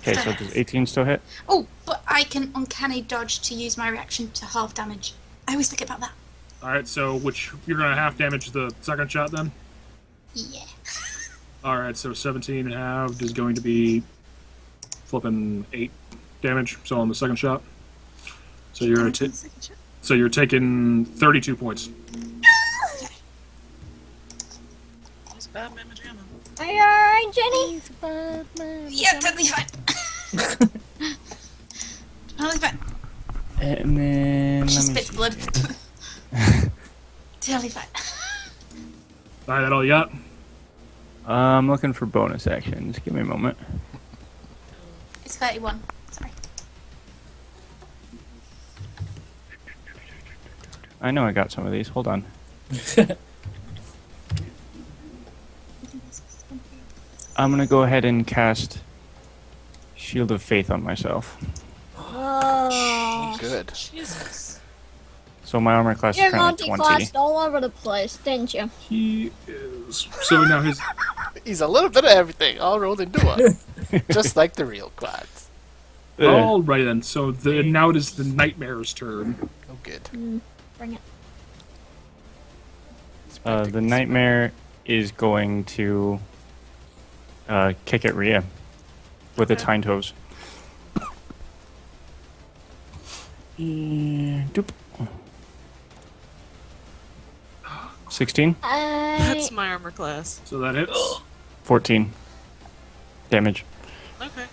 Okay, so does 18 still hit?
oh, but I can uncanny dodge to use my reaction to half damage. I always forget about that.
All right, so which you're gonna half damage the second shot then.
Yeah.
All right, so 17 halved is going to be flipping 8 damage. So on the second shot, so you're taking 32 points.
He's Batman pajama.
Are you alright, Jenny?
Yeah, totally fine. Totally fine.
And then
She
let me
spits
see
blood.
here.
Totally fine.
Alright, that all you got?
I'm looking for bonus actions. Give me a moment.
It's 31. Sorry.
I know I got some of these. Hold on. I'm gonna go ahead and cast Shield of Faith on myself.
Oh.
Good.
Jesus.
So my armor class
You're
is currently 20.
multi-classed all over the place, didn't you?
He is. So now his.
He's a little bit of everything, all rolled into one. Just like the real quads.
Alright then, so now it is the Nightmare's turn.
Oh, good.
Bring it.
The Nightmare is going to kick at Rhea with its hind toes. Doop. 16?
That's my armor class.
So that hits.
14 damage.
Okay.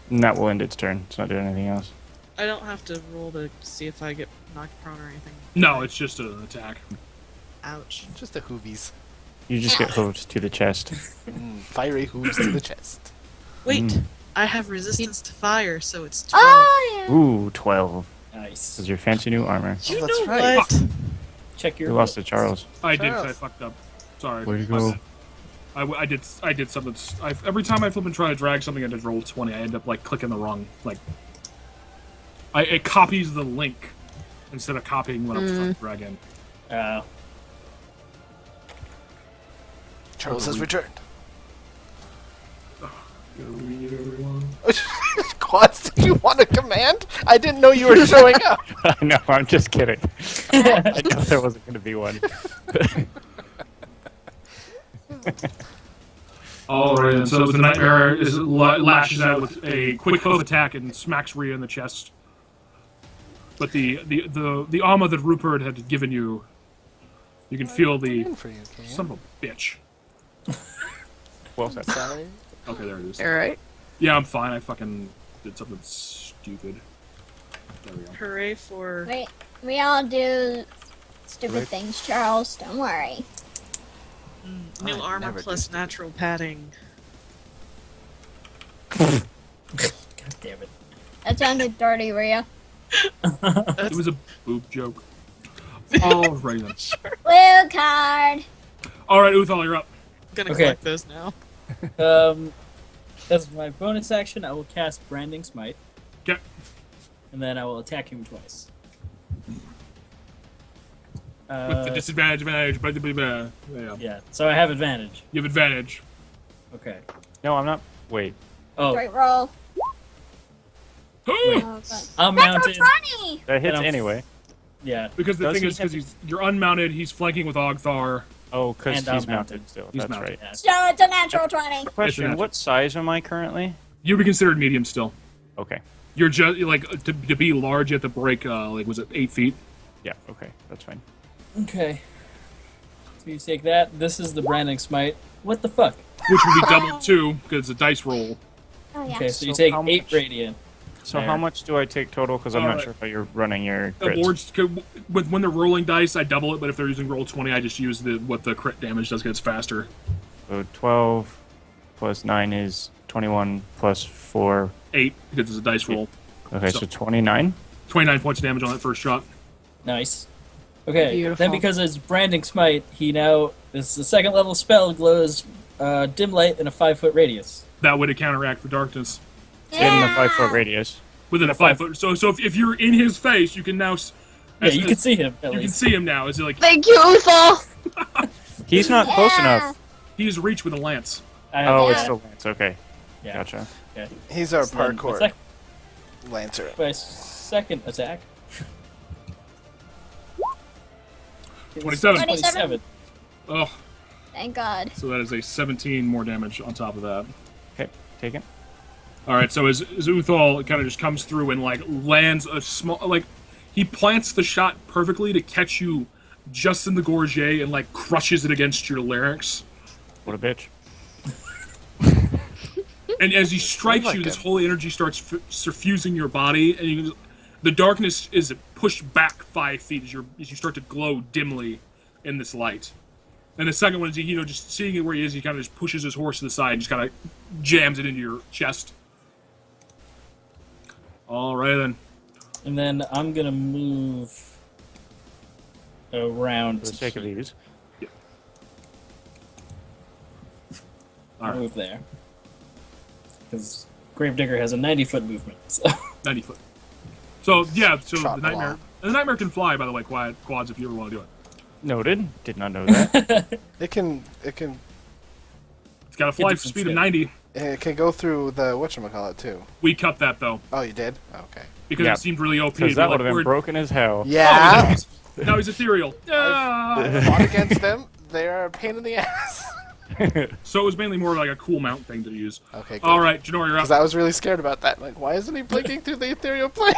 And that will end its turn. It's not doing anything else.
I don't have to roll to see if I get knocked prone or anything.
No, it's just an attack.
Ouch.
Just the hoovies.
You just get hooved to the chest.
Fiery hooves to the chest.
Wait, I have resistance to fire, so it's 12.
Oh, yeah.
Ooh, 12.
Nice.
Because your fancy new armor.
You
that's
know
right.
what?
Check your.
You lost to Charles.
I did, 'cause
Charles.
I fucked up. Sorry.
Where'd you go?
I did something. Every time I flip and try to drag something, I just roll 20. I end up like clicking the wrong it copies the link instead of copying what I'm trying to drag in.
Charles has returned.
Gotta read everyone.
Quads, did you want a command? I didn't know you were showing up.
No, I'm just kidding. I know there wasn't going to be one.
Alright, and so the Nightmare lashes out with a quick hoof attack and smacks Rhea in the chest. But the armor that Rupert had given you, you can feel the
In for you, Cam.
son of a bitch.
Well said.
Sorry.
Okay, there it is.
Alright.
Yeah, I'm fine. I fucking did something stupid. There we go.
Hooray for...
We all do stupid
Right.
things, Charles. Don't worry.
New
I
armor
never
plus
did.
natural padding.
God damn it.
That sounded dirty, Rhea.
It was a boob joke. Alright then.
Blue card.
Alright, Uthal, you're up.
Gonna
Okay.
collect those now.
As my bonus action, I will cast Branding Smite,
Okay.
and then I will attack him twice.
With the disadvantage, blah, blah, blah, blah. Yeah.
Yeah, so I have advantage.
You have advantage.
Okay.
No, I'm not. Wait.
Oh,
Great roll.
because
Oh, God.
I'm
That's
mounted.
so funny.
That hits
And I'm-
anyway.
Yeah,
the
Does
thing
he
is,
have
because you're unmounted, he's flanking with Ogthar.
Oh, because
And
he's
I'm
mounted
mounted.
still.
He's
That's
mounted.
right.
yeah.
So it's a natural 20.
Question,
natural.
what size am I currently?
You'd be considered medium still.
Okay.
You're just, like, to be large, you have to break, was it 8 feet?
Yeah, okay. That's fine.
Okay. So you take that. This is the Branding Smite. What the fuck?
Which would be double 2, because it's a dice roll.
Oh, yeah.
Okay, so you
So
take
how
8
much?
radiant.
So
There.
how much do I take total? Because I'm not
Alright.
sure how you're running your crits.
Awards, when they're rolling dice, I double it, but if they're using roll 20, I just use what the crit damage does, gets faster.
So 12 plus 9 is 21 plus 4.
8, because it's a dice roll.
Okay,
So-
so 29?
29 points of damage on that first shot.
Nice. Okay,
Beautiful.
then because it's Branding Smite, he now, this is a second level spell, glows dim light in a 5-foot radius.
That way to counteract the darkness.
In the 5-foot radius.
Within a 5 foot. So if you're in his face, you can now.
Yeah, you can see him, at
You can
least.
see him now. Is he like
Thank you, Uthal!
He's not close enough.
he's reach with a lance?
I have
Oh,
Yeah.
it's still Lance. Okay.
yeah.
Gotcha.
He's our
So then
parkour
my
lancer.
my second attack.
27.
27.
Oh,
Thank God.
so that is a 17 more damage on top of that.
Okay, take it.
All right, so as Uthal kind of just comes through and like lands a small, like he plants the shot perfectly to catch you just in the gorget and like crushes it against your larynx.
What a bitch.
And as he strikes
like
you, this
him.
holy energy starts suffusing your body, and the darkness is pushed back 5 feet as you start to glow dimly in this light. And the second one is, just seeing it where he is, he kind of just pushes his horse to the side and just kind of jams it into your chest. All right, then.
And then I'm gonna move around
For the sake of these.
All right.
move there. Because Gravedigger has a 90-foot movement. So.
90 foot. So, yeah, so
Trot
the Nightmare...
along.
And the Nightmare can fly, by the way, quads, if you ever want to do it.
Noted. Did not know that.
It can
It's got a flight
some
speed of
spin.
90.
go through the whatchamacallit too.
We cut that, though,
Oh, you did? Okay.
because
Yeah.
it seemed really OP.
Because
to
that
be
would have been
we're-
broken as hell.
Yeah.
Now he's ethereal. Ah!
I fought against them. They're a pain in the ass.
So it was mainly more like a cool mount thing to use.
Okay, good.
All right, Janor, you're
Because
up.
I was really scared about that. Like, why isn't he blinking through the ethereal plane?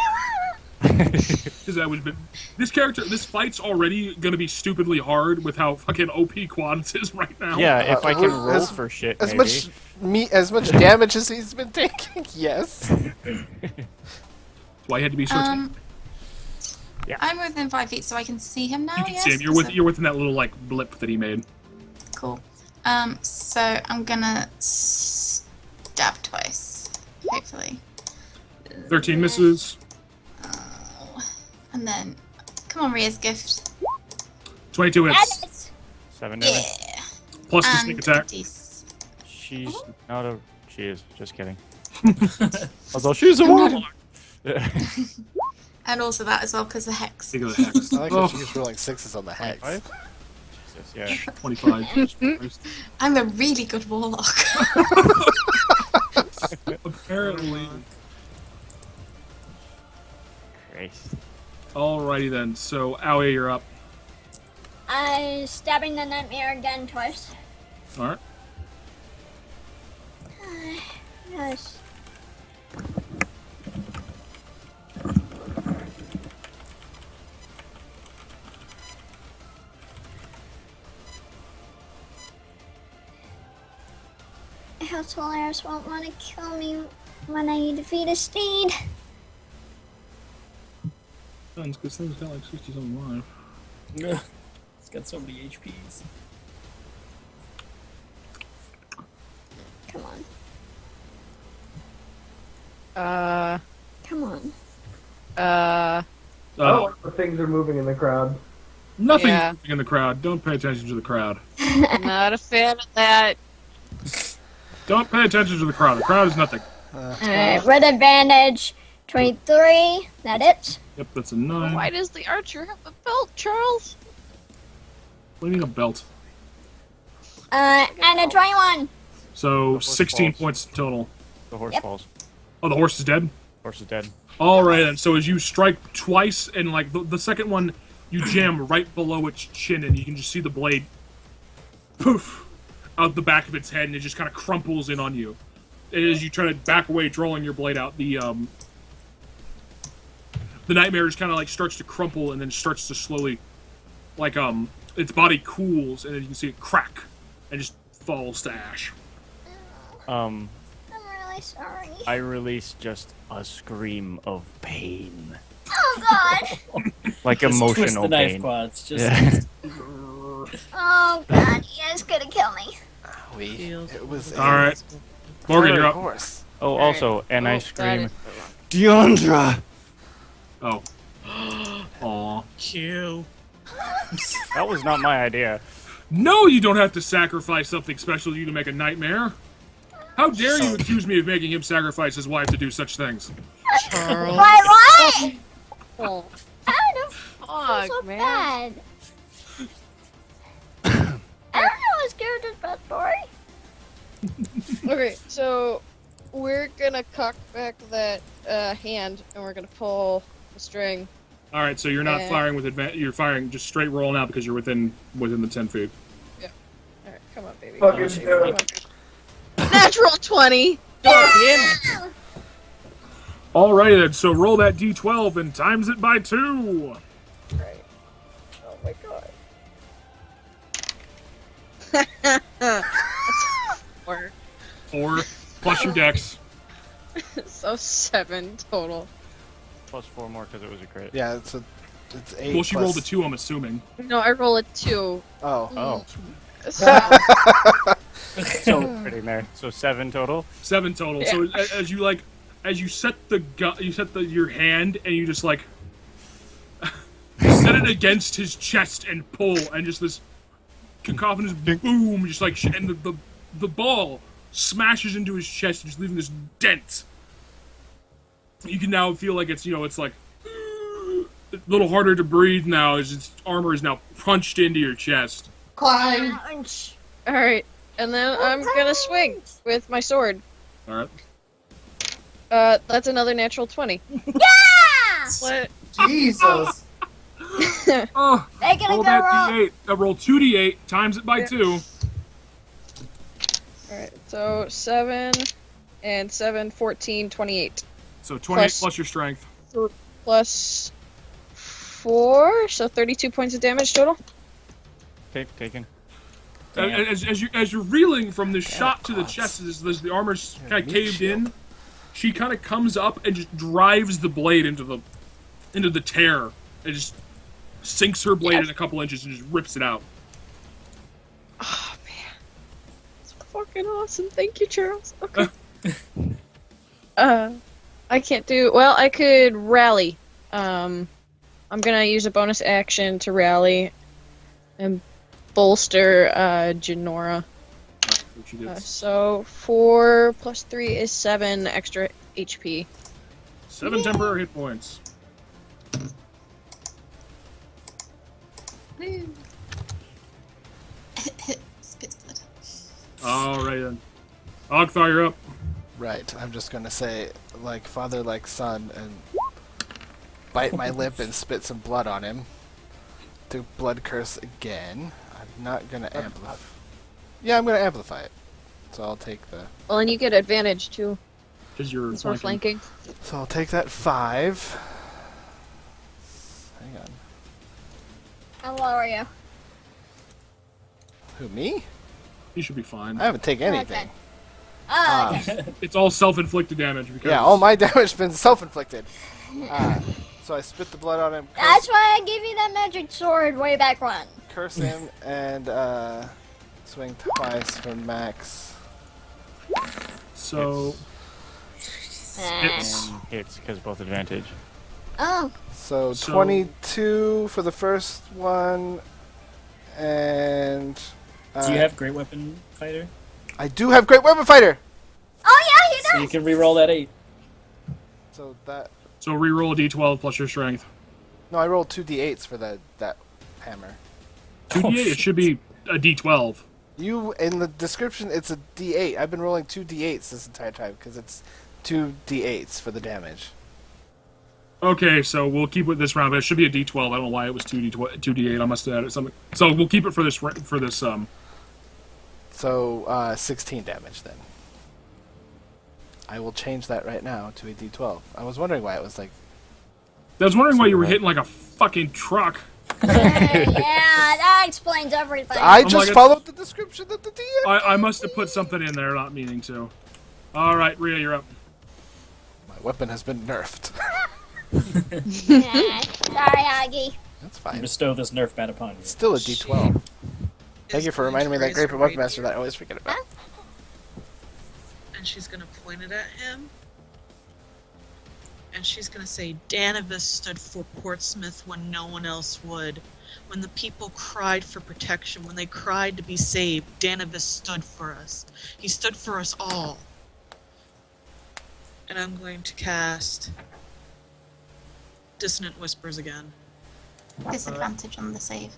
Because that would have been... This fight's already going to be stupidly hard with how fucking OP quads is right now.
Yeah, if I can
as-
roll for shit,
As
maybe.
as much damage as he's been taking. Yes.
That's why he had to be so...
I'm within 5 feet, so I can see him now.
you can
yes?
see him. You're within that little, like, blip that he made.
Cool. So I'm gonna stab twice, hopefully.
13 misses.
And then, come on, Ria's gift.
22 hits.
Edit.
7 damage.
Yeah.
Plus the
And
sneak attack.
She's not a... She is. Just kidding. Although she's a warlock.
And also that as well, because the hex.
Think of the hex.
I like
Oh,
that she's rolling 6s on the hex.
25? Jesus, yeah.
25.
I'm a really good warlock.
Apparently.
Christ.
Alrighty then. So, Aoi, you're up.
Stabbing the nightmare again twice.
Alright.
Yes. How Solaris won't want to kill me when I defeat a steed.
Because thing's got like 60 something life.
It's got so many HPs.
Come on. Come on.
Oh, the things are moving in the crowd.
Nothing's
Yeah.
moving in the crowd. Don't pay attention to the crowd.
Not a fan of that.
Don't pay attention to the crowd. The crowd is nothing.
Alright, with advantage. 23. That it?
Yep, that's a 9.
Why does the archer have a belt, Charles?
What do you mean a belt?
And a 21.
So,
horse
16
falls.
points total.
The horse
Yep.
falls.
Oh, the horse is dead?
Horse is dead.
Alright then, so as you strike twice, and like the second one, you jam right below its chin, and you can just see the blade poof out the back of its head, and it just kind of crumples in on you. And as you try to back away, drawing your blade out, the nightmare just kind of like starts to crumple, and then starts to slowly, like its body cools, and then you can see it crack, and just falls to ash.
I'm really sorry.
I release just a scream of pain.
Oh god.
Like
Just twist
emotional
the knife
pain.
quads. Just
Yeah.
Oh god, you guys gonna kill me.
It was a
Alright. Morgan,
fiery
you're up.
horse.
Oh, also, and I
Oh,
scream,
that
Deandra!
Oh. Aw.
Q.
That was not my idea.
No, you don't have to sacrifice something special to you to make a nightmare. How dare you accuse me of making him sacrifice his wife to do such things?
Charles.
Why?
Oh,
How the
fuck,
so
man.
bad? I don't know what's scared of that story.
Okay, so we're gonna cock back that hand, and we're gonna pull the string.
All right, so you're not firing with advantage. You're firing just straight roll now because you're within the 10 feet.
Alright, come on, baby.
Fucking
Come
do
on,
it.
come on. Natural 20!
Alrighty then, so roll that d12 and times it by 2.
Right. Oh my god. That's 4.
4 plus your dex.
So 7 total.
Plus 4 more because it was a crit.
Yeah, it's 8.
Well, she
plus-
rolled a 2, I'm assuming.
No, I roll a 2.
Oh.
Oh,
So,
so pretty there. So 7 total.
7 total. So as you set your hand and you just like set it against his chest and pull, and just this cacophonous boom, just like and the ball smashes into his chest, just leaving this dent. You can now feel like it's like a little harder to breathe now as its armor is now punched into your chest.
Climb.
alright. And then I'm gonna swing with my sword.
All right.
That's another natural 20.
Yeah!
What?
Jesus.
Oh,
They're gonna
roll
go
that
wrong.
d8. Roll 2d8 times it by 2.
Alright, so 7 and 7, 14, 28.
So 28
Plus-
plus your strength.
Plus 4, so 32 points of damage total.
Okay, taken.
As you're reeling from this shot to the chest, as the armor's kind of caved in, she kind of comes up and just drives the blade into the tear. It just sinks her blade in a couple inches and just rips it out.
Oh man, that's fucking awesome. Thank you, Charles. Okay. I can't do well. I could rally. I'm gonna use a bonus action to rally and bolster Janora.
She gets
So 4 plus 3 is 7 extra HP.
7 temporary hit points.
Woo. Spits blood.
All right then. Ogthar, you're up.
Right, I'm just gonna say, like father, like son, and bite my lip and spit some blood on him. Do blood curse again. I'm not gonna amplify. Yeah, I'm gonna amplify it. So I'll take the.
Well, and you get advantage too,
Because you're
since we're
flanking.
flanking.
So I'll take that 5. Hang on.
How low are you?
Who, me?
You should be fine.
I haven't taken anything.
Okay.
It's all self-inflicted damage. Because
Yeah, all my damage has been self-inflicted. So I spit the blood on him,
That's why I gave you that magic sword way back when.
curse him, and swing twice for max.
So
And hits because both advantage.
Oh,
So
So-
22 for the first one, and
Do you have Great Weapon Fighter?
I do have Great Weapon Fighter.
oh yeah, he
So
does.
you can re-roll that 8.
So that
reroll a d12 plus your strength.
no, I rolled 2d8s for that hammer.
2d8. It should be a d12.
You in the description, it's a d8. I've been rolling 2d8s this entire time because it's 2d8s for the damage.
Okay, so we'll keep it this round, but it should be a d12. I don't know why it was 2d8. I must have added something. So we'll keep it for this
So 16 damage then. I will change that right now to a d12. I was wondering why it was like.
I was wondering why you were hitting like a fucking truck.
Yeah, that explains everything.
I
my
just
God.
followed the description that the DM.
I must have put something in there, not meaning to. All right, Rhea, you're up.
My weapon has been nerfed.
Yeah, sorry, Aggie.
That's fine.
Bestow this nerf bat upon you.
It's still a d12. Thank you for reminding me of that Great Weapon Master that I always forget about.
And she's gonna point it at him. And she's gonna say, Danavis stood for Portsmouth when no one else would. When the people cried for protection, when they cried to be saved, Danavis stood for us. He stood for us all. And I'm going to cast Dissonant Whispers again.
Disadvantage on the save.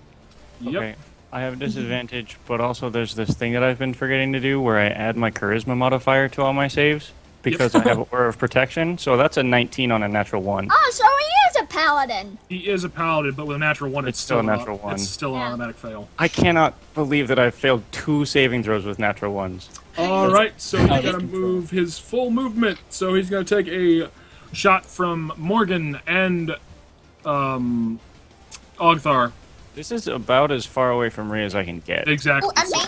Yep.
Okay. I have disadvantage, but also there's this thing that I've been forgetting to do where I add my charisma modifier to all my saves because I have Aura of Protection. So that's a 19 on a natural 1.
Oh, so he is a paladin.
He is a paladin, but with a natural 1,
It's still a
not-
natural 1.
It's still an
Yeah.
automatic fail.
I cannot believe that I've failed 2 saving throws with natural 1s.
All right, so he's
Out of
gonna
control.
move his full movement. So he's gonna take a shot from Morgan and Ogthar.
This is about as far away from Rhea as I can get.
Exactly.
Oh, and me.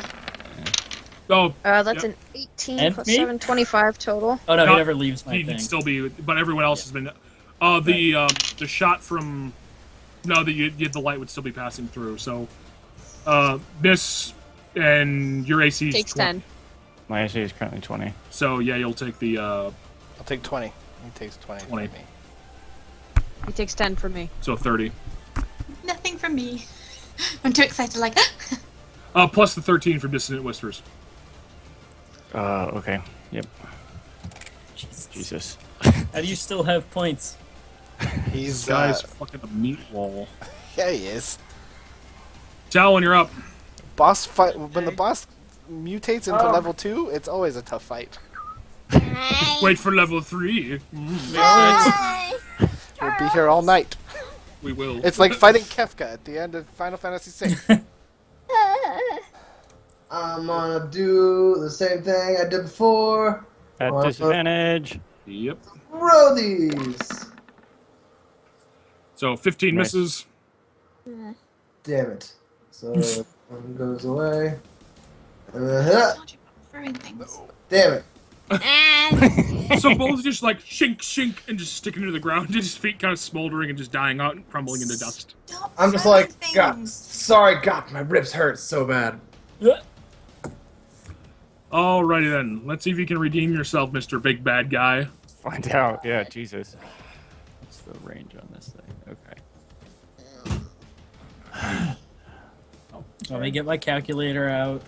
Oh,
That's
yeah.
an 18
And
plus
me?
7, 25 total.
Oh no, he
Not-
never leaves my
He
thing.
can still be, but everyone else has been. The shot from the light would still be passing through. So, miss, and your AC is
Takes
20.
10.
My AC is currently 20.
So yeah, you'll take the
I'll take 20. He takes 20 from
20.
me.
He takes 10 from me.
so 30.
Nothing from me. I'm too excited, like.
Plus the 13 from Dissonant Whispers.
Okay. Yep. Jesus.
How do you still have points?
He's
This guy's fucking a meat wall.
yeah, he is.
Talon, you're up.
Boss fight when the boss mutates into
Oh.
level 2, it's always a tough fight.
Wait for level 3.
Bye.
We'll be here all night.
We will.
It's like fighting Kefka at the end of Final Fantasy VI.
I'm gonna do the same thing I did before.
At
Well,
disadvantage.
Yep.
Throw these.
So 15
Nice.
misses.
Damn it. So one goes away.
Throwing things.
Damn it.
And
So both just like shink and just sticking to the ground, his feet kind of smoldering and just dying out and crumbling into dust.
Stop
I'm just
throwing
like, God,
things.
sorry, God, my ribs hurt so bad.
Alrighty then. Let's see if you can redeem yourself, Mr. Big Bad Guy.
Find out. Yeah, Jesus. What's the range on this thing? Okay.
Let me get my calculator out.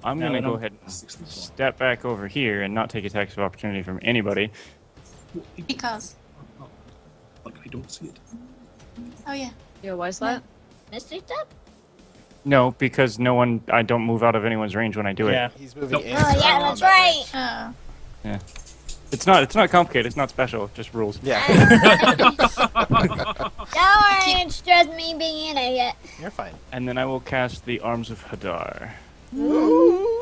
I'm
No,
gonna
I
go
don't-
ahead and step back over here and not take attacks of opportunity from anybody.
Because.
Like, I don't see it.
Oh, yeah.
Yeah, why is that?
Misty Step?
No, because I don't move out of anyone's range when I do
Yeah.
it.
He's moving
Nope.
in.
Oh, yeah, that's right.
Oh.
It's not complicated. It's not special. Just rules.
Yeah,
Don't worry, it's just me being an idiot.
you're fine.
And then I will cast the Arms of Hadar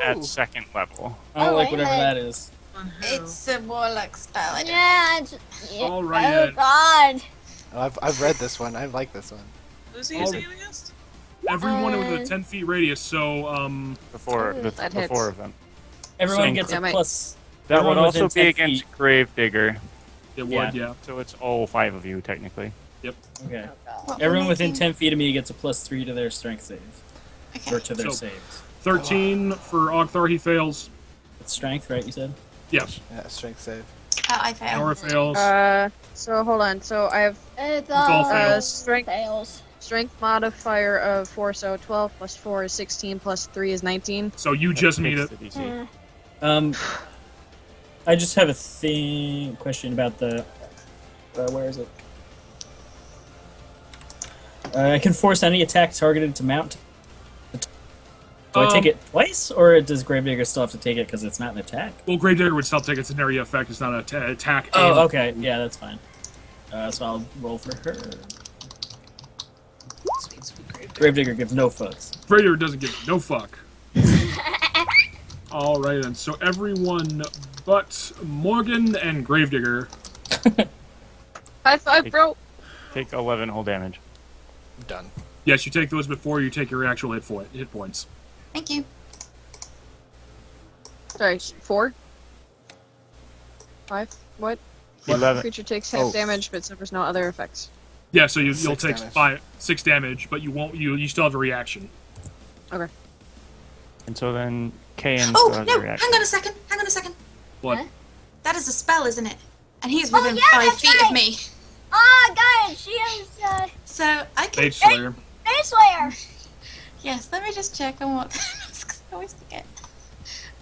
at second level.
I don't
Oh,
like
wait,
whatever
wait.
that is.
It's a warlock spell. I don't
Yeah, it's. Yeah.
Alright,
Oh,
then.
God.
Oh, I've read this one. I like this one.
Who's
he using
it against?
Everyone with a 10 feet radius, so,
The four
that
the
hits.
four of them.
Everyone
So-
gets a
Damn it.
plus.
That would
Everyone within
also be
10
against
feet.
Gravedigger.
it
Yeah.
would, yeah.
So it's all 5 of you technically.
Okay.
What
Everyone
we're
within
making-
10 feet of me gets a plus 3 to their strength save. Or
Okay.
to their
So-
saves.
13 for Ogthar, he fails.
It's strength, right? You said?
Yes.
Yeah, strength save.
I fail.
Aura fails.
So hold on. So I have
It's
all
all
fails.
strength modifier of 4, so 12 plus 4 is 16 plus 3 is 19.
So you just meet
Takes
it.
the DC.
I just have a question about the. Where is it? I can force any attack targeted to mount. Do I take it twice, or does Gravedigger still have to take it because it's not an attack?
Well, Gravedigger would still take its an area effect. It's not an attack.
Oh,
aim.
okay. Yeah, that's fine. So I'll roll for her.
Sweet, sweet Gravedigger.
Gravedigger gives no fucks.
Gravedigger doesn't give no fuck. Alright then, so everyone but Morgan and Gravedigger.
High five, bro.
Take 11 whole damage.
Done.
Yes, you take those before you take your actual hit points.
Thank you.
Sorry, 4? 5? What?
11.
Creature takes half
Oh.
damage but suffers no other effects.
Yeah, so you'll
6
take
damage.
6 damage, but you won't. You still have a reaction.
Okay.
And so then Kayan
Oh,
still has
no!
a reaction.
Hang on a second. Hang on a second.
What?
Huh?
That is a spell, isn't it? And he's
Oh,
within
yeah,
5
that's
feet
right.
of me.
Oh, God, she is
So I can.
Mage Slayer.
Face Slayer.
Yes, let me just check on what. 'Cause I always forget.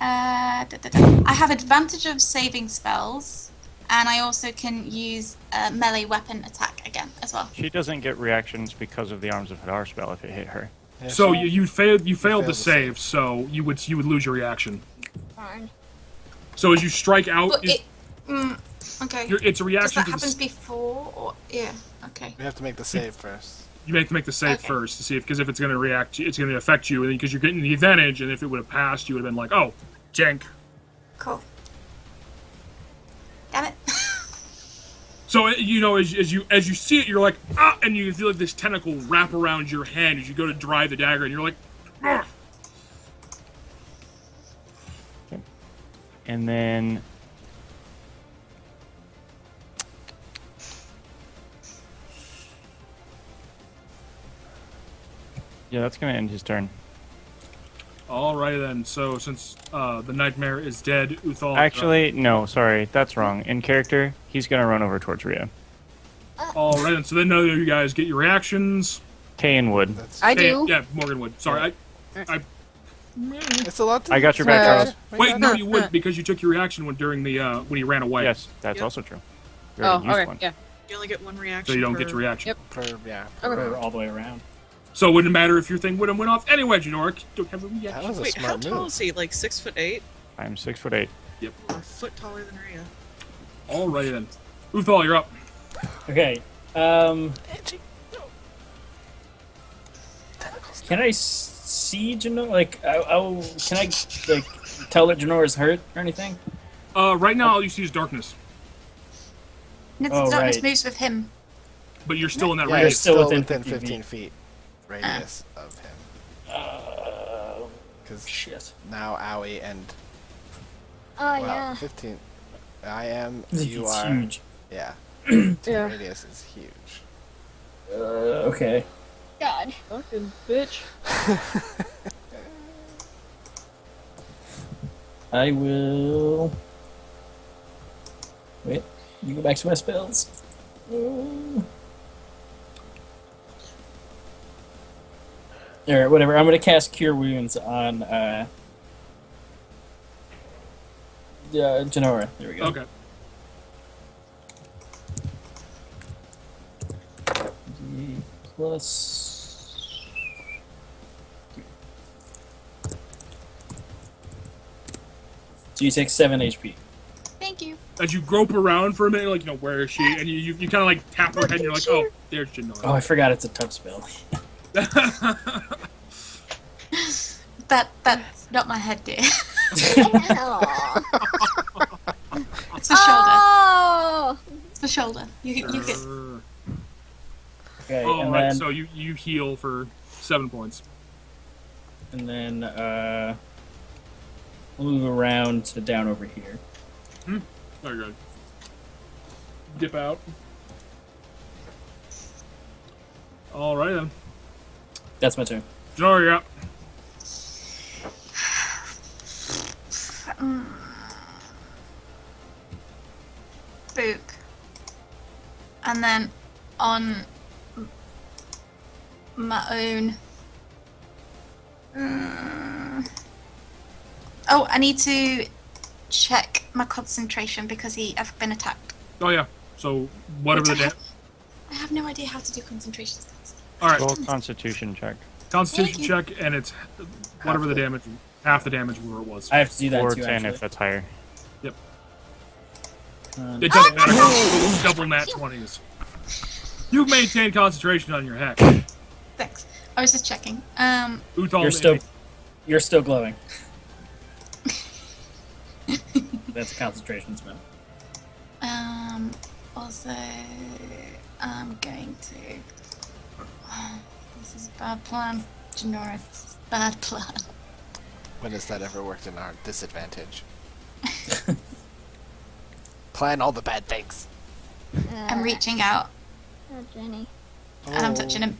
I have advantage of saving spells, and I also can use a melee weapon attack again as well.
She doesn't get reactions because of the Arms of Hadar spell if it hit her.
Yeah,
So
she-
you failed
failed
the
the
save, so you would lose your reaction.
Darn.
So as you strike out,
But okay.
it's a
Does
reaction
that
to the
happen before or yeah? Okay.
we have to make the save first.
You have to make the save
Okay.
first to see if it's going to react, it's going to affect you, because you're getting the advantage. And if it would have passed, you would have been like, "Oh, jank."
Cool. Damn it.
So as you see it, you're like, "Ah!" And you feel like this tentacle wrap around your hand as you go to drive the dagger, and you're like, "Ah!"
And then yeah, that's gonna end his turn.
Alright then, so since the nightmare is dead, Uthal...
Actually, no, sorry, that's wrong. In character, he's gonna run over towards Rhea.
Alright then, so then none of you guys get your reactions.
Kay and Wood.
I
Hey,
do.
yeah, Morgan would. Sorry,
It's a lot to
I got your back, Charles.
Wait, no, you would because you took your reaction when during the when he ran away.
Yes, that's
Yep.
also true. You
Oh,
already used
okay,
one.
yeah.
You only get one reaction.
So you don't
per-
get your reaction.
Yep.
Or all the way around.
So it wouldn't matter if your thing wouldn't went off anyway, Janoric. Don't have a
That
reaction.
was a
Wait, how
smart
tall
move.
is he? Like 6'8"?
I'm 6'8".
A foot taller than Rhea.
Alright then. Uthal, you're up.
Okay. Can I see Janora? Like, can I like tell that Janora's hurt or anything?
Right now all you see is darkness.
No, the
Oh,
darkness
right.
moves with him.
But you're still in that
Yeah,
radius.
he's
still
still
within
within
15
15 feet radius of him. Because
Shit.
now Owie and
Oh,
wow,
yeah.
15. I am.
It's
You are.
huge.
Yeah.
Yeah.
Radius is huge.
Okay.
God.
Fucking bitch.
I will. Wait. You go back to my spells. Or whatever. I'm gonna cast Cure Wounds on Janora. There we go.
Okay.
Plus. So you take 7 HP.
Thank you.
As you grope around for a minute, like, where is she? And you kind of like tap her head and you're like, oh, there's
Oh,
Janoric.
I forgot it's a tough spell.
That's not my head, dear.
Aw.
It's for shoulder.
Oh!
It's for shoulder. You get.
Okay,
Oh,
and
right,
then
so you heal for 7 points.
I'll move around to down over here.
Very good. Dip out. Alright then.
That's my turn.
Janoric, you're up.
Book. And then on my own. Oh, I need to check my concentration because I've been attacked.
Oh yeah. So whatever the damage.
I have no idea how to do concentration spells.
Alright.
Roll Constitution check.
Constitution
Thank
check, and it's whatever the damage, half the damage where it was.
I have to do that
Or
too,
10
actually.
if that's higher.
It doesn't matter. It's double nat 20s. You've maintained concentration on your heck.
Thanks. I was just checking.
Uthal,
You're still glowing. That's a concentration spell.
Also, I'm going to. This is a bad plan. Janora, this is a bad plan.
When has that ever worked in our disadvantage? Plan all the bad things.
I'm reaching out
Oh, Jenny.
and I'm touching him.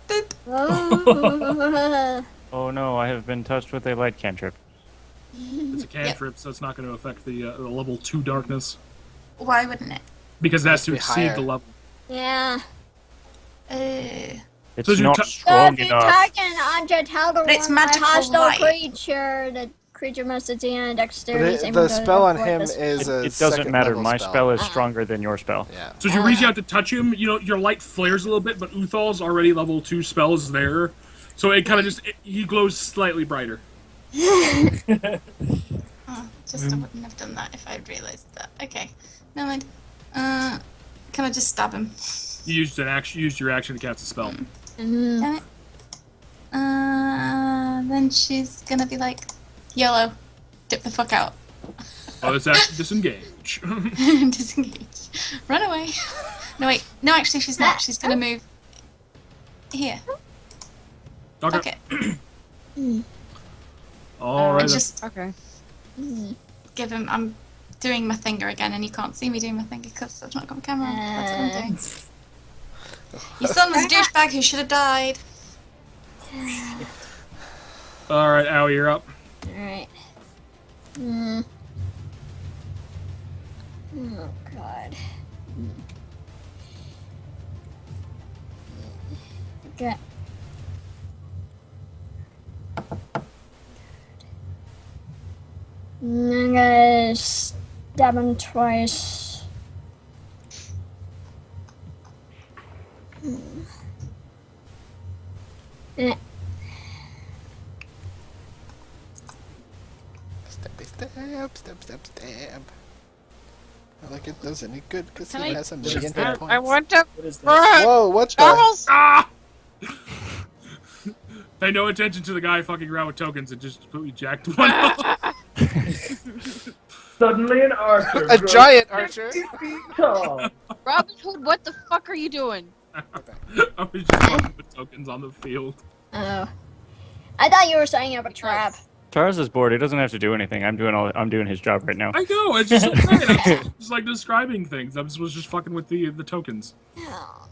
Boop.
Oh.
Oh no, I have been touched with a light cantrip.
it's a cantrip, so it's not going to affect the level 2 darkness.
Why wouldn't it?
Because that's to
Must be
exceed
higher.
the level.
Yeah.
It's
So you
not
tou-
So
strong
if you
enough.
attack an object held or
But it's
won by a
magical
hostile
light.
creature, the creature must attain a dexterity
But
saving
the
throw
spell on
before
him
this-
is a
It doesn't
second
matter.
level
My spell is
Ah.
stronger than your spell.
Yeah.
So as you reach out to touch him, your light flares a little bit, but Uthal's already level 2 spell is there. So it kind of he glows slightly brighter.
Oh, just I wouldn't have done that if I'd realised that. Okay, never mind. Can I just stab him?
You used your action to cast a spell.
Mhm.
Damn it. Then she's gonna be like, YOLO, dip the fuck out.
Oh, that's actually disengage.
Disengage. Run away. No, wait. No, actually, she's not. She's gonna move here.
Okay.
Fuck it.
All right.
Just
Okay.
give him. I'm doing my finger again, and you can't see me doing my finger because I've not got my camera on. That's what I'm doing. Your son was a douchebag who should have died.
All right, Owie, you're up.
Alright. Oh, God. Okay. I'm gonna stab him twice. Eh.
Stab. Not like it does any good because
Can
he
I-
has a million hit points.
I want to.
What is that?
Whoa, what the?
Charles!
Ah! Pay no attention to the guy fucking around with tokens and just completely jacked one up.
Suddenly an archer.
A
grows
giant archer.
50 feet tall.
Robin Hood, what the fuck are you doing?
I was just fucking with tokens on the field.
Oh. I thought you were setting up a trap.
Charles is bored. He doesn't have to do anything. I'm doing his job right now.
I know, it's just I'm just like describing things. I was just fucking with the tokens.
Oh.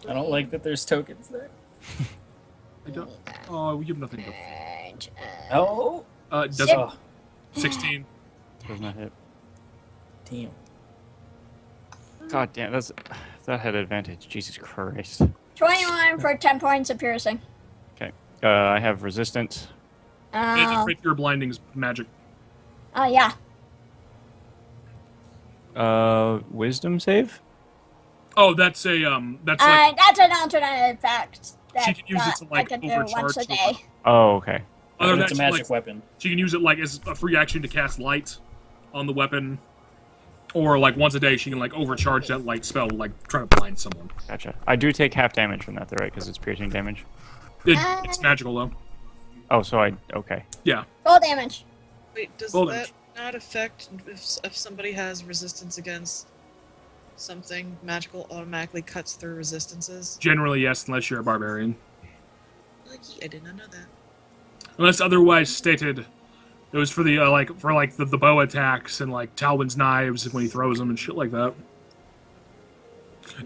I don't like that there's tokens there.
I don't. Oh, we have nothing to.
Alright,
Oh,
Does
oh,
16.
Does not hit.
damn.
God damn, that had advantage. Jesus Christ.
21 for 10 points of piercing.
Okay. I have resistance.
It's a
Oh,
crit your blinding's magic.
yeah.
Wisdom save?
Oh, that's a that's like
That's an alternate effect that
She can use it to, like,
I can do
overcharge
once a
the
day.
Oh, okay.
other
But
than
it's a
that,
magic weapon.
she can use it like as a free action to cast light on the weapon, or like once a day she can like overcharge that light spell, like try to blind someone.
Gotcha. I do take half damage from that, though, right? Because it's piercing damage.
It's magical though.
Oh, so okay.
Yeah.
Full damage.
Wait, does
Roll
that
damage.
not affect if somebody has resistance against something magical automatically cuts through resistances?
Generally, yes, unless you're a barbarian.
I did not know that.
Unless otherwise stated. It was for the the bow attacks and like Talwyn's knives when he throws them and shit like that.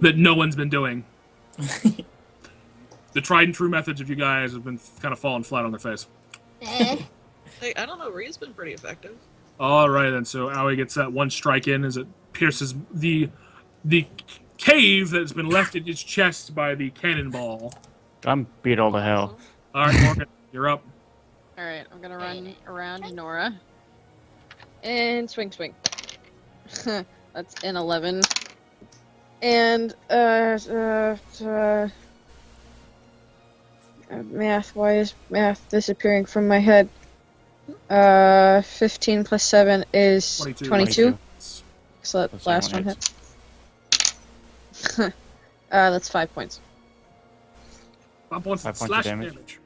That no one's been doing. The tried and true methods of you guys have been kind of falling flat on their face.
Eh.
Hey, I don't know. Rhea's been pretty effective.
All right, then. So Aoi gets that one strike in as it pierces the cave that's been left in its chest by the cannonball.
I'm beat all to hell.
All right, Morgan, you're up.
Alright, I'm gonna run around Nora. And swing. That's an 11. And, math, why is math disappearing from my head? 15 plus 7 is 22. So that
Plus
last one
everyone
hit. That's 5 points.
5 points
5
of
points of
slash
damage.
damage.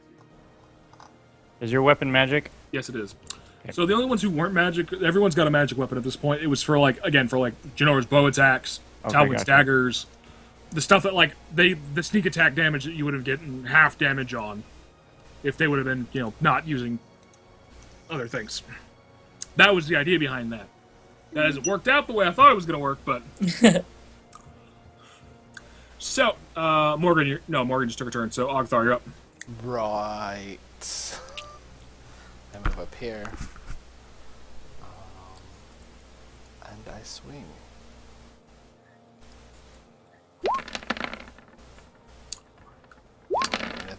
Is your weapon magic?
Yes, it is.
Okay.
So the only ones who weren't magic, everyone's got a magic weapon at this point. It was for Janora's bow attacks,
Okay,
Talwyn's
gotcha.
daggers, the stuff that the sneak attack damage that you would have gotten half damage on, if they would have been not using other things. That was the idea behind that. That hasn't worked out the way I thought it was going to work, but so Morgan just took a turn. So Ogthar, you're up.
Right. I move up here. And I swing.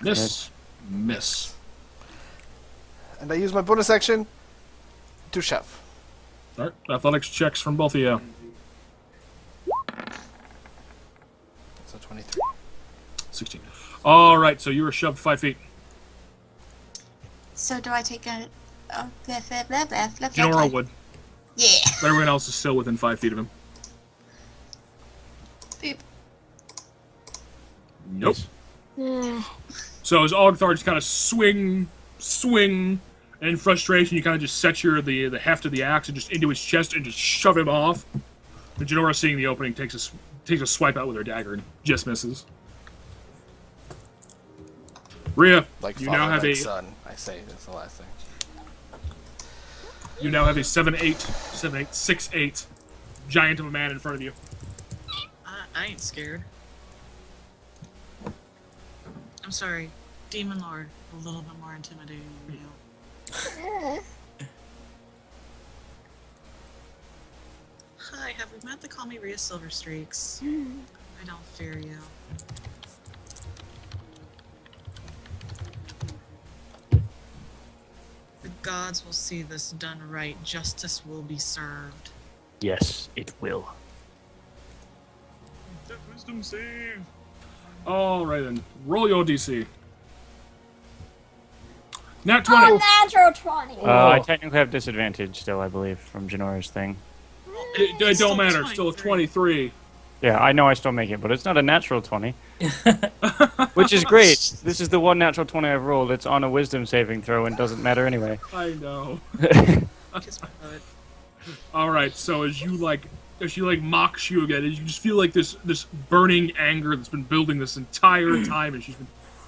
Miss.
And I use my bonus action to shove.
All right, athletics checks from both of you.
So 23.
16. All right, so you were shoved 5 feet.
So do I take a
Janora would.
Yeah.
But everyone else is still within 5 feet of him.
Boop.
Nope.
Eh.
So as Ogthar just kind of swing, and in frustration, you kind of just set the heft of the axe and just into his chest and just shove him off. And Janora, seeing the opening, takes a swipe out with her dagger and just misses. Rhea,
Like
you
father,
now have
like
a
son. I say that's the last thing.
You now have a 6'8" giant of a man in front of you.
I ain't scared. I'm sorry, Demon Lord. A little bit more intimidating than you. Hi, have we met the Call Me Rhea Silverstreaks? I don't fear you. The gods will see this done right. Justice will be served.
Yes, it will.
Wisdom save. All right then. Roll your DC. Nat 20.
Oh, natural 20.
I technically have disadvantage still, I believe, from Janora's thing.
It don't matter. Still a 23.
Yeah, I know I still make it, but it's not a natural 20. Which is great. This is the one natural 20 I've rolled. It's on a wisdom saving throw and doesn't matter anyway.
I know.
Kiss my butt.
All right. So as she mocks you again, you just feel like this burning anger that's been building this entire time, and she's been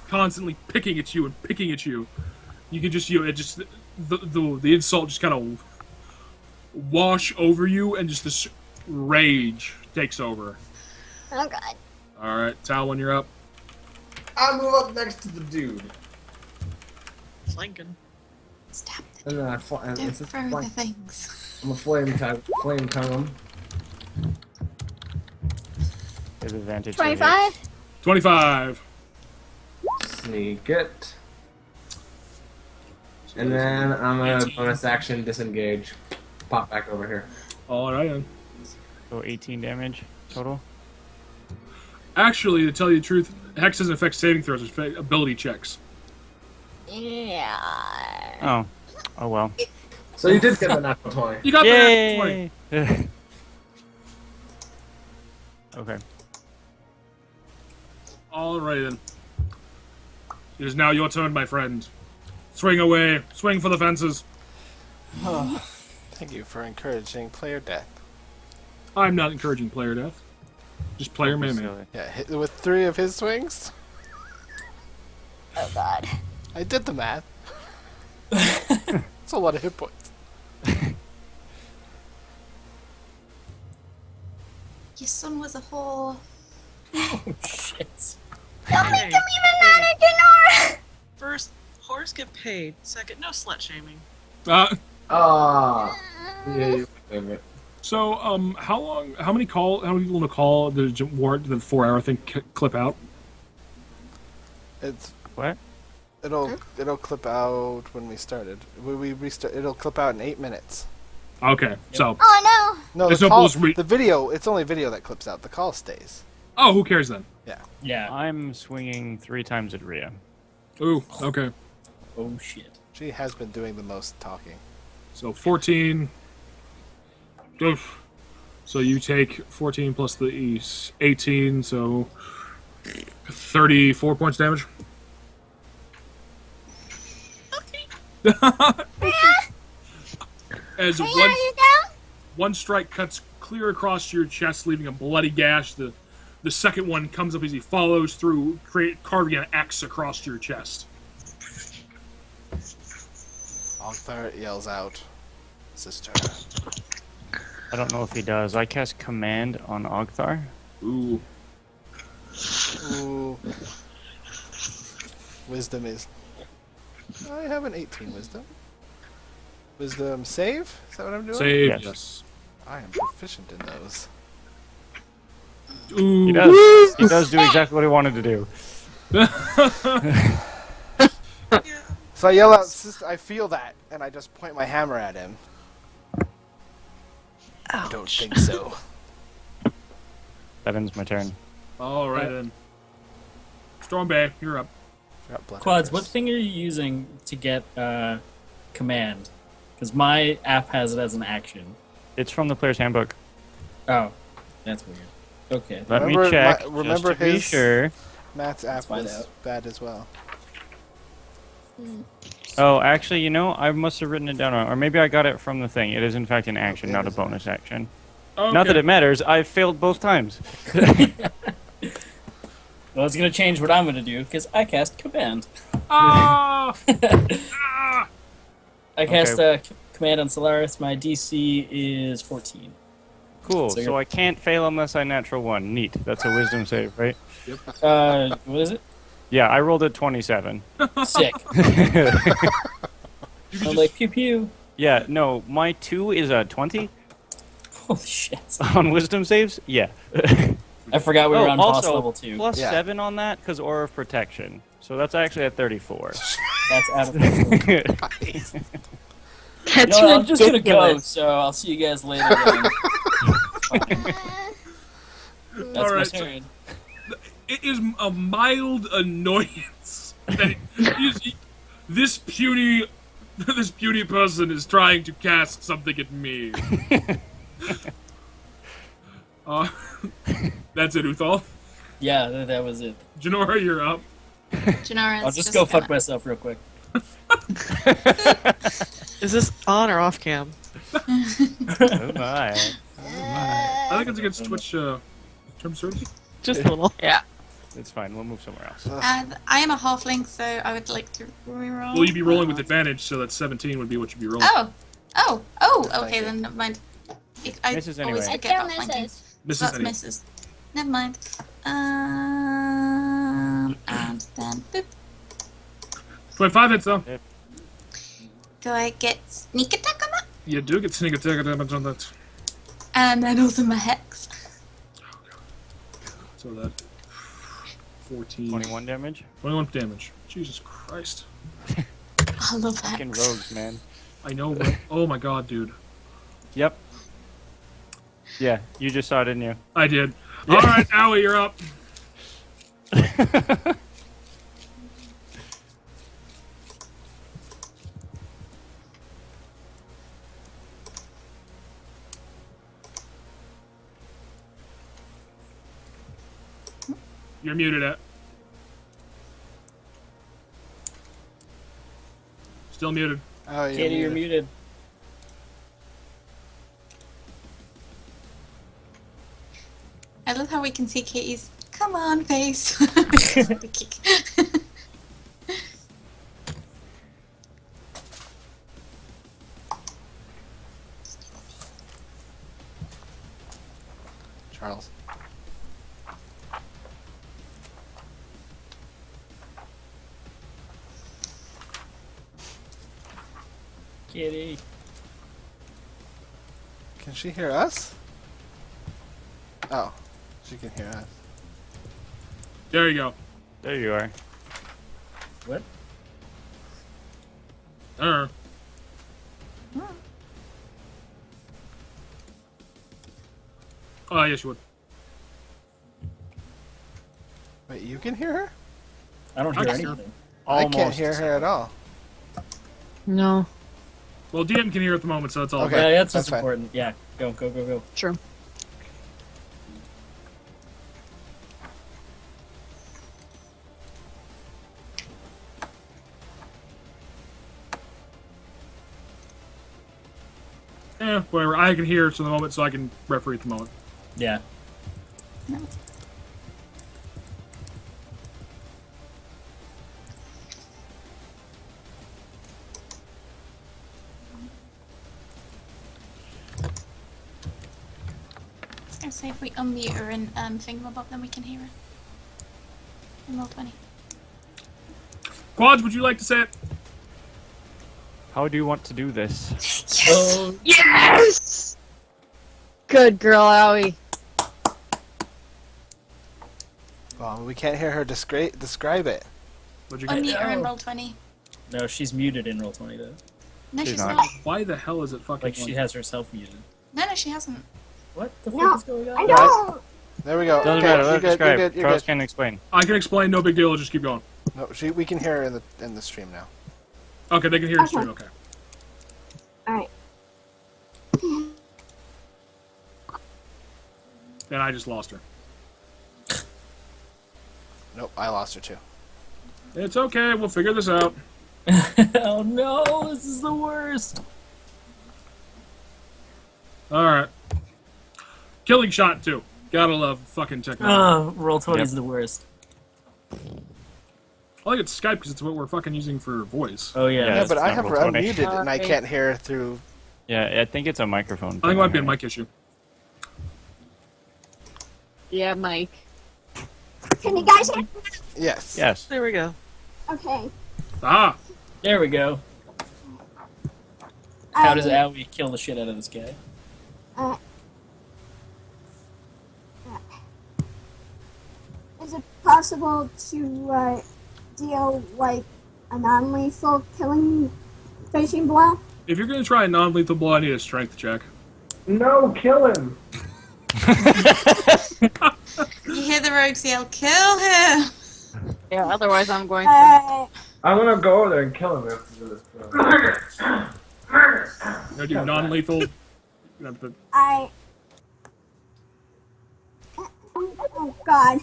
constantly picking at you and picking at you. You can just the insult just kind of wash over you, and just this rage takes over.
Oh god.
All right, Talwyn, you're up.
I move up next to the dude,
Flanking.
Stab
and then I
Don't throw the things.
I'm a flame tongue him.
Disadvantage.
25?
25.
Sneak it. And then I'm gonna bonus action disengage. Pop back over here.
All right then.
So 18 damage total.
Actually, to tell you the truth, Hex doesn't affect saving throws; it's ability checks.
Yeah.
Oh. Oh well.
So you did get the natural 20.
You got the 20.
Okay.
All right then. It is now your turn, my friend. Swing away. Swing for the fences.
Thank you for encouraging player death.
I'm not encouraging player death. Just player melee.
Yeah, hit with 3 of his swings.
Oh god.
I did the math. It's a lot of hit points.
Your son was a whore.
Oh shit.
Don't make
Hey,
him even madder, Denora!
First, whores get paid. Second, no slut shaming.
Ah. Yeah, you favorite.
So, how many people in the call did the 4-hour thing clip out?
It's
What?
it'll clip out when we started. We restart. It'll clip out in 8 minutes.
Okay, so
Oh
No,
There's
the
no
call,
bullshit
the video. It's only video that clips out. The call stays.
oh, who cares then?
Yeah.
I'm swinging 3 times at Rhea.
Ooh, okay.
Oh shit.
She has been doing the most talking.
So 14. Oof. So you take 14 plus the 18, so 34 points damage. As
no! Hey, are you down?
one strike cuts clear across your chest, leaving a bloody gash. The second one comes up as he follows through, carving an X across your chest.
Ogthar yells out, "Sister."
I don't know if he does. I cast Command on Ogthar.
Ooh.
Ooh. Wisdom is. I have an 18 wisdom. Wisdom save? Is that what I'm doing?
Save,
Yes.
yes.
I am proficient in those.
Ooh.
He does. He does do exactly what he wanted to do.
So I yell out, "Sister, I feel that," and I just point my hammer at him. I don't think so.
That ends my turn.
All right then. Storm Bay, you're up.
Forgot blood
Quads,
curse.
what thing are you using to get command? Because my app has it as an action.
It's from the player's handbook.
Oh, that's weird. Okay.
Let
Remember
me check.
remember
just to be
his-
sure.
Matt's app
find
was
out.
bad as well.
Oh, actually, you know, I must have written it down wrong. Or maybe I got it from the thing. It is, in fact, an action,
Okay,
not
it
a
is
bonus action.
Okay.
Not that it matters. I failed both times.
Well, it's gonna change what I'm gonna do because I cast command.
Ah!
I cast command on Solaris. My DC is 14.
Cool.
So
So,
you're-
I can't fail unless I natural 1. Neat. That's a wisdom save, right?
What is it?
Yeah, I rolled a 27.
Sick.
You can
I'm
just-
like, pew pew.
Yeah, no, my 2 is a 20
Holy shit.
on wisdom saves. Yeah.
I forgot we were on boss
also,
level 2.
plus
Yeah.
7 on that because aura of protection. So that's actually at 34.
That's out of control.
Nice.
That's
No, I'm just gonna go,
ridiculous.
so I'll see you guys later. Then. That's
All
my
right,
turn.
It is a mild annoyance that this puny person is trying to cast something at me. That's it, Uthal.
Yeah, that was it.
Janora, you're up.
Janara's
I'll just go fuck
gonna-
myself real quick.
Is this on or off cam?
Oh my.
I think it's against Twitch term service.
Just a little. Yeah.
It's fine. We'll move somewhere else.
And I am a halfling, so I would like to reroll.
Will you be rolling with advantage? So that 17 would be what you'd be rolling.
Oh, okay, then never mind. I
Misses
always
anyway.
forget
Still
about flanking.
misses.
Misses
That's
anyway.
misses. Never mind. And then boop.
25 hits though.
Do I get sneak attack on that?
You do get sneak attack damage on that.
And then also my hex.
So that 14.
21 damage.
21 damage. Jesus Christ.
I love
Fucking
hex.
rogues, man. I
know. Oh my god, dude.
Yep. Yeah, you just saw it, didn't you?
I did. All right, Owie, you're up. You're muted at. Still muted.
Oh,
Katie, you're muted.
I love how we can see Katie's come on face.
Charles.
Kitty.
Can she hear us? Oh, she can hear us.
There you go.
There you are.
What?
Oh, yes, you would.
Wait, you can hear her?
I don't hear
I can-
anything.
I can't
Almost.
hear her at all.
No.
Well, DM can hear at the moment, so it's all
Okay.
good.
Yeah, that's
that's
what's
fine.
important. Yeah, go, go, go, go.
True.
Whatever. I can hear it for the moment, so I can referee at the moment.
Yeah.
I was gonna say if we unmute her and thingamabob, then we can hear her. In roll 20.
Quads, would you like to say it?
How do you want to do this?
Oh,
Yes! Good girl, Owie.
Well, we can't hear her describe it.
What'd you get?
Unmute her in
no.
roll 20.
no, she's muted in roll 20 though.
No,
She's
she's
not.
not.
Why the hell is it fucking
Like she has herself muted.
No, she hasn't.
What the fuck is going on?
I know.
There we go.
Doesn't
Okay,
matter.
you're
Let her
good,
describe.
you're good, you're
Charles
good.
can explain.
I can explain, no big deal, I'll just keep going.
No, we can hear her in the stream now.
Okay, they can hear the stream, okay.
Alright.
Then I just lost her.
Nope, I lost her too.
It's okay, we'll figure this out.
Oh no, this is the worst.
Alright. Killing shot, too. Gotta love fucking technology.
Oh, roll 20 is
Yep.
the worst.
I like it's Skype because it's what we're fucking using for voice.
Oh yeah.
Yeah.
Yeah,
that's
but I
not
have her
roll 20.
unmuted and I can't hear her through
Yeah, I think it's a microphone.
I think it might be a mic issue.
Yeah, Mike.
Can you guys hear me?
Yes.
Yes.
There we go.
Okay.
Ah,
There we go. How does Owie kill the shit out of this guy?
Is it possible to deal like a non-lethal killing fishing blow?
if you're gonna try a non-lethal blow, I need a strength check.
No, kill him.
You hear the rogues yell, "Kill him!"
Yeah, otherwise I'm going to.
I'm gonna go over there and kill him after this.
I'm gonna do non-lethal. You know, but-
Oh God.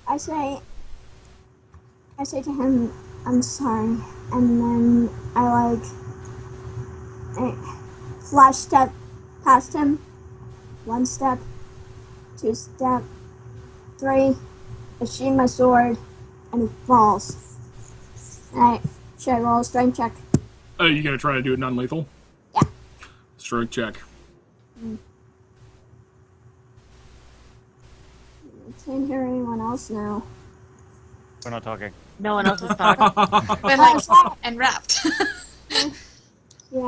I say to him, I'm sorry, and then I flash step past him. 1 step, 2 step, 3. I sheathe my sword, and he falls. Alright, should I roll a strength check?
Are you gonna try to do it non-lethal?
Yeah.
Strength check.
I can't hear anyone else now.
We're not talking.
No one else is talking.
We're like enwrapped.
Yeah,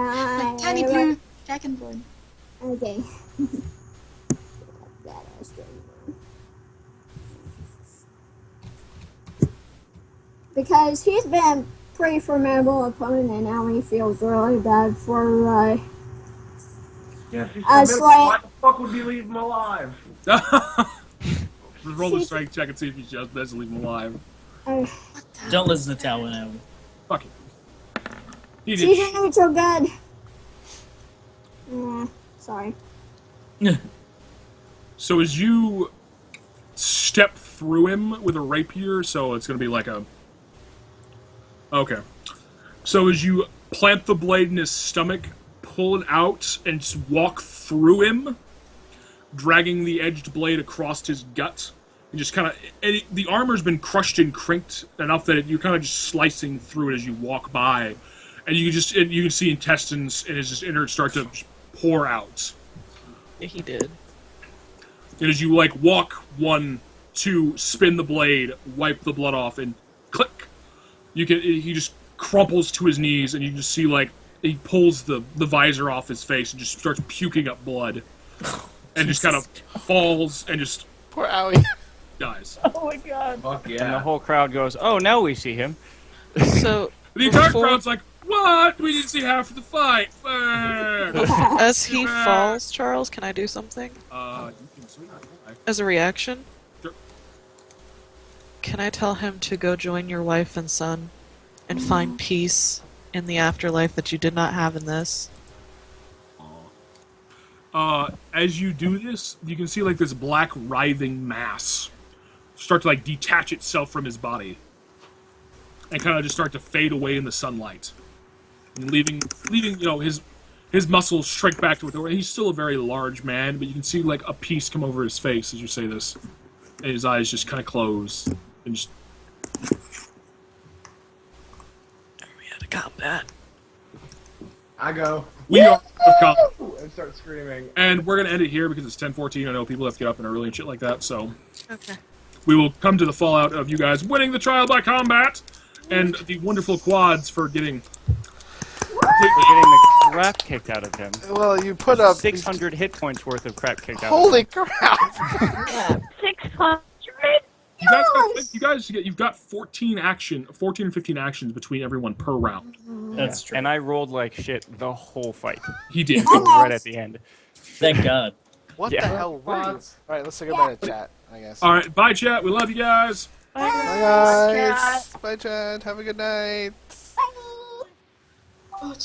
Like tiny blue dragonborn.
Okay. Because he's been a pretty formidable opponent, and now he feels really bad for
Yes, he's
I
formidable.
swear-
Why the fuck would we leave him alive?
Just roll a strength check and see if you just does leave him alive.
Don't listen to Talwin, Owie.
Fuck it. He
Season
did.
neutral good. Sorry.
So as you step through him with a rapier, so it's gonna be like a. Okay. So as you plant the blade in his stomach, pull it out, and just walk through him, dragging the edged blade across his gut, and just kind of the armor's been crushed and crinked enough that you're kind of just slicing through it as you walk by, and you can see intestines and his innards start to pour out.
Yeah, he did.
And as you walk 1, 2, spin the blade, wipe the blood off, and click, he just crumples to his knees, and you just see he pulls the visor off his face and just starts puking up blood, and just kind of falls and just
Poor Owie.
dies.
Oh my god.
Fuck
And the
yeah.
whole crowd goes, "Oh, now we see him."
So
The entire
before-
crowd's like, "What? We didn't see half of the fight." Fuck."
as he falls, Charles, can I do something
You can swing it.
as a reaction?
Sure.
Can I tell him to go join your wife and son and find peace in the afterlife that you did not have in this?
As you do this, you can see this black writhing mass start to detach itself from his body, and kind of just start to fade away in the sunlight, and leaving his muscles shrink back to what he's still a very large man, but you can see a piece come over his face as you say this, and his eyes just kind of close and just.
We had a combat.
I go.
We are
And start screaming.
and we're gonna end it here because it's 10:14. I know people have to get up and early and shit like that, so.
Okay.
We will come to the fallout of you guys winning the trial by combat, and the wonderful quads for getting.
Completely getting the crap kicked out of him.
Well, you put up
600 hit points worth of crap kicked out
Holy
of him.
crap!
600.
You've got 14 and 15 actions between everyone per round.
That's true.
And I rolled like shit the whole fight.
He did.
Right at the end.
Thank God.
What
Yeah.
the hell were you? Alright, let's say goodbye to chat, I guess.
All right, bye, chat. We love you guys.
Bye, guys. Bye, chat. Have a good night.
Bye.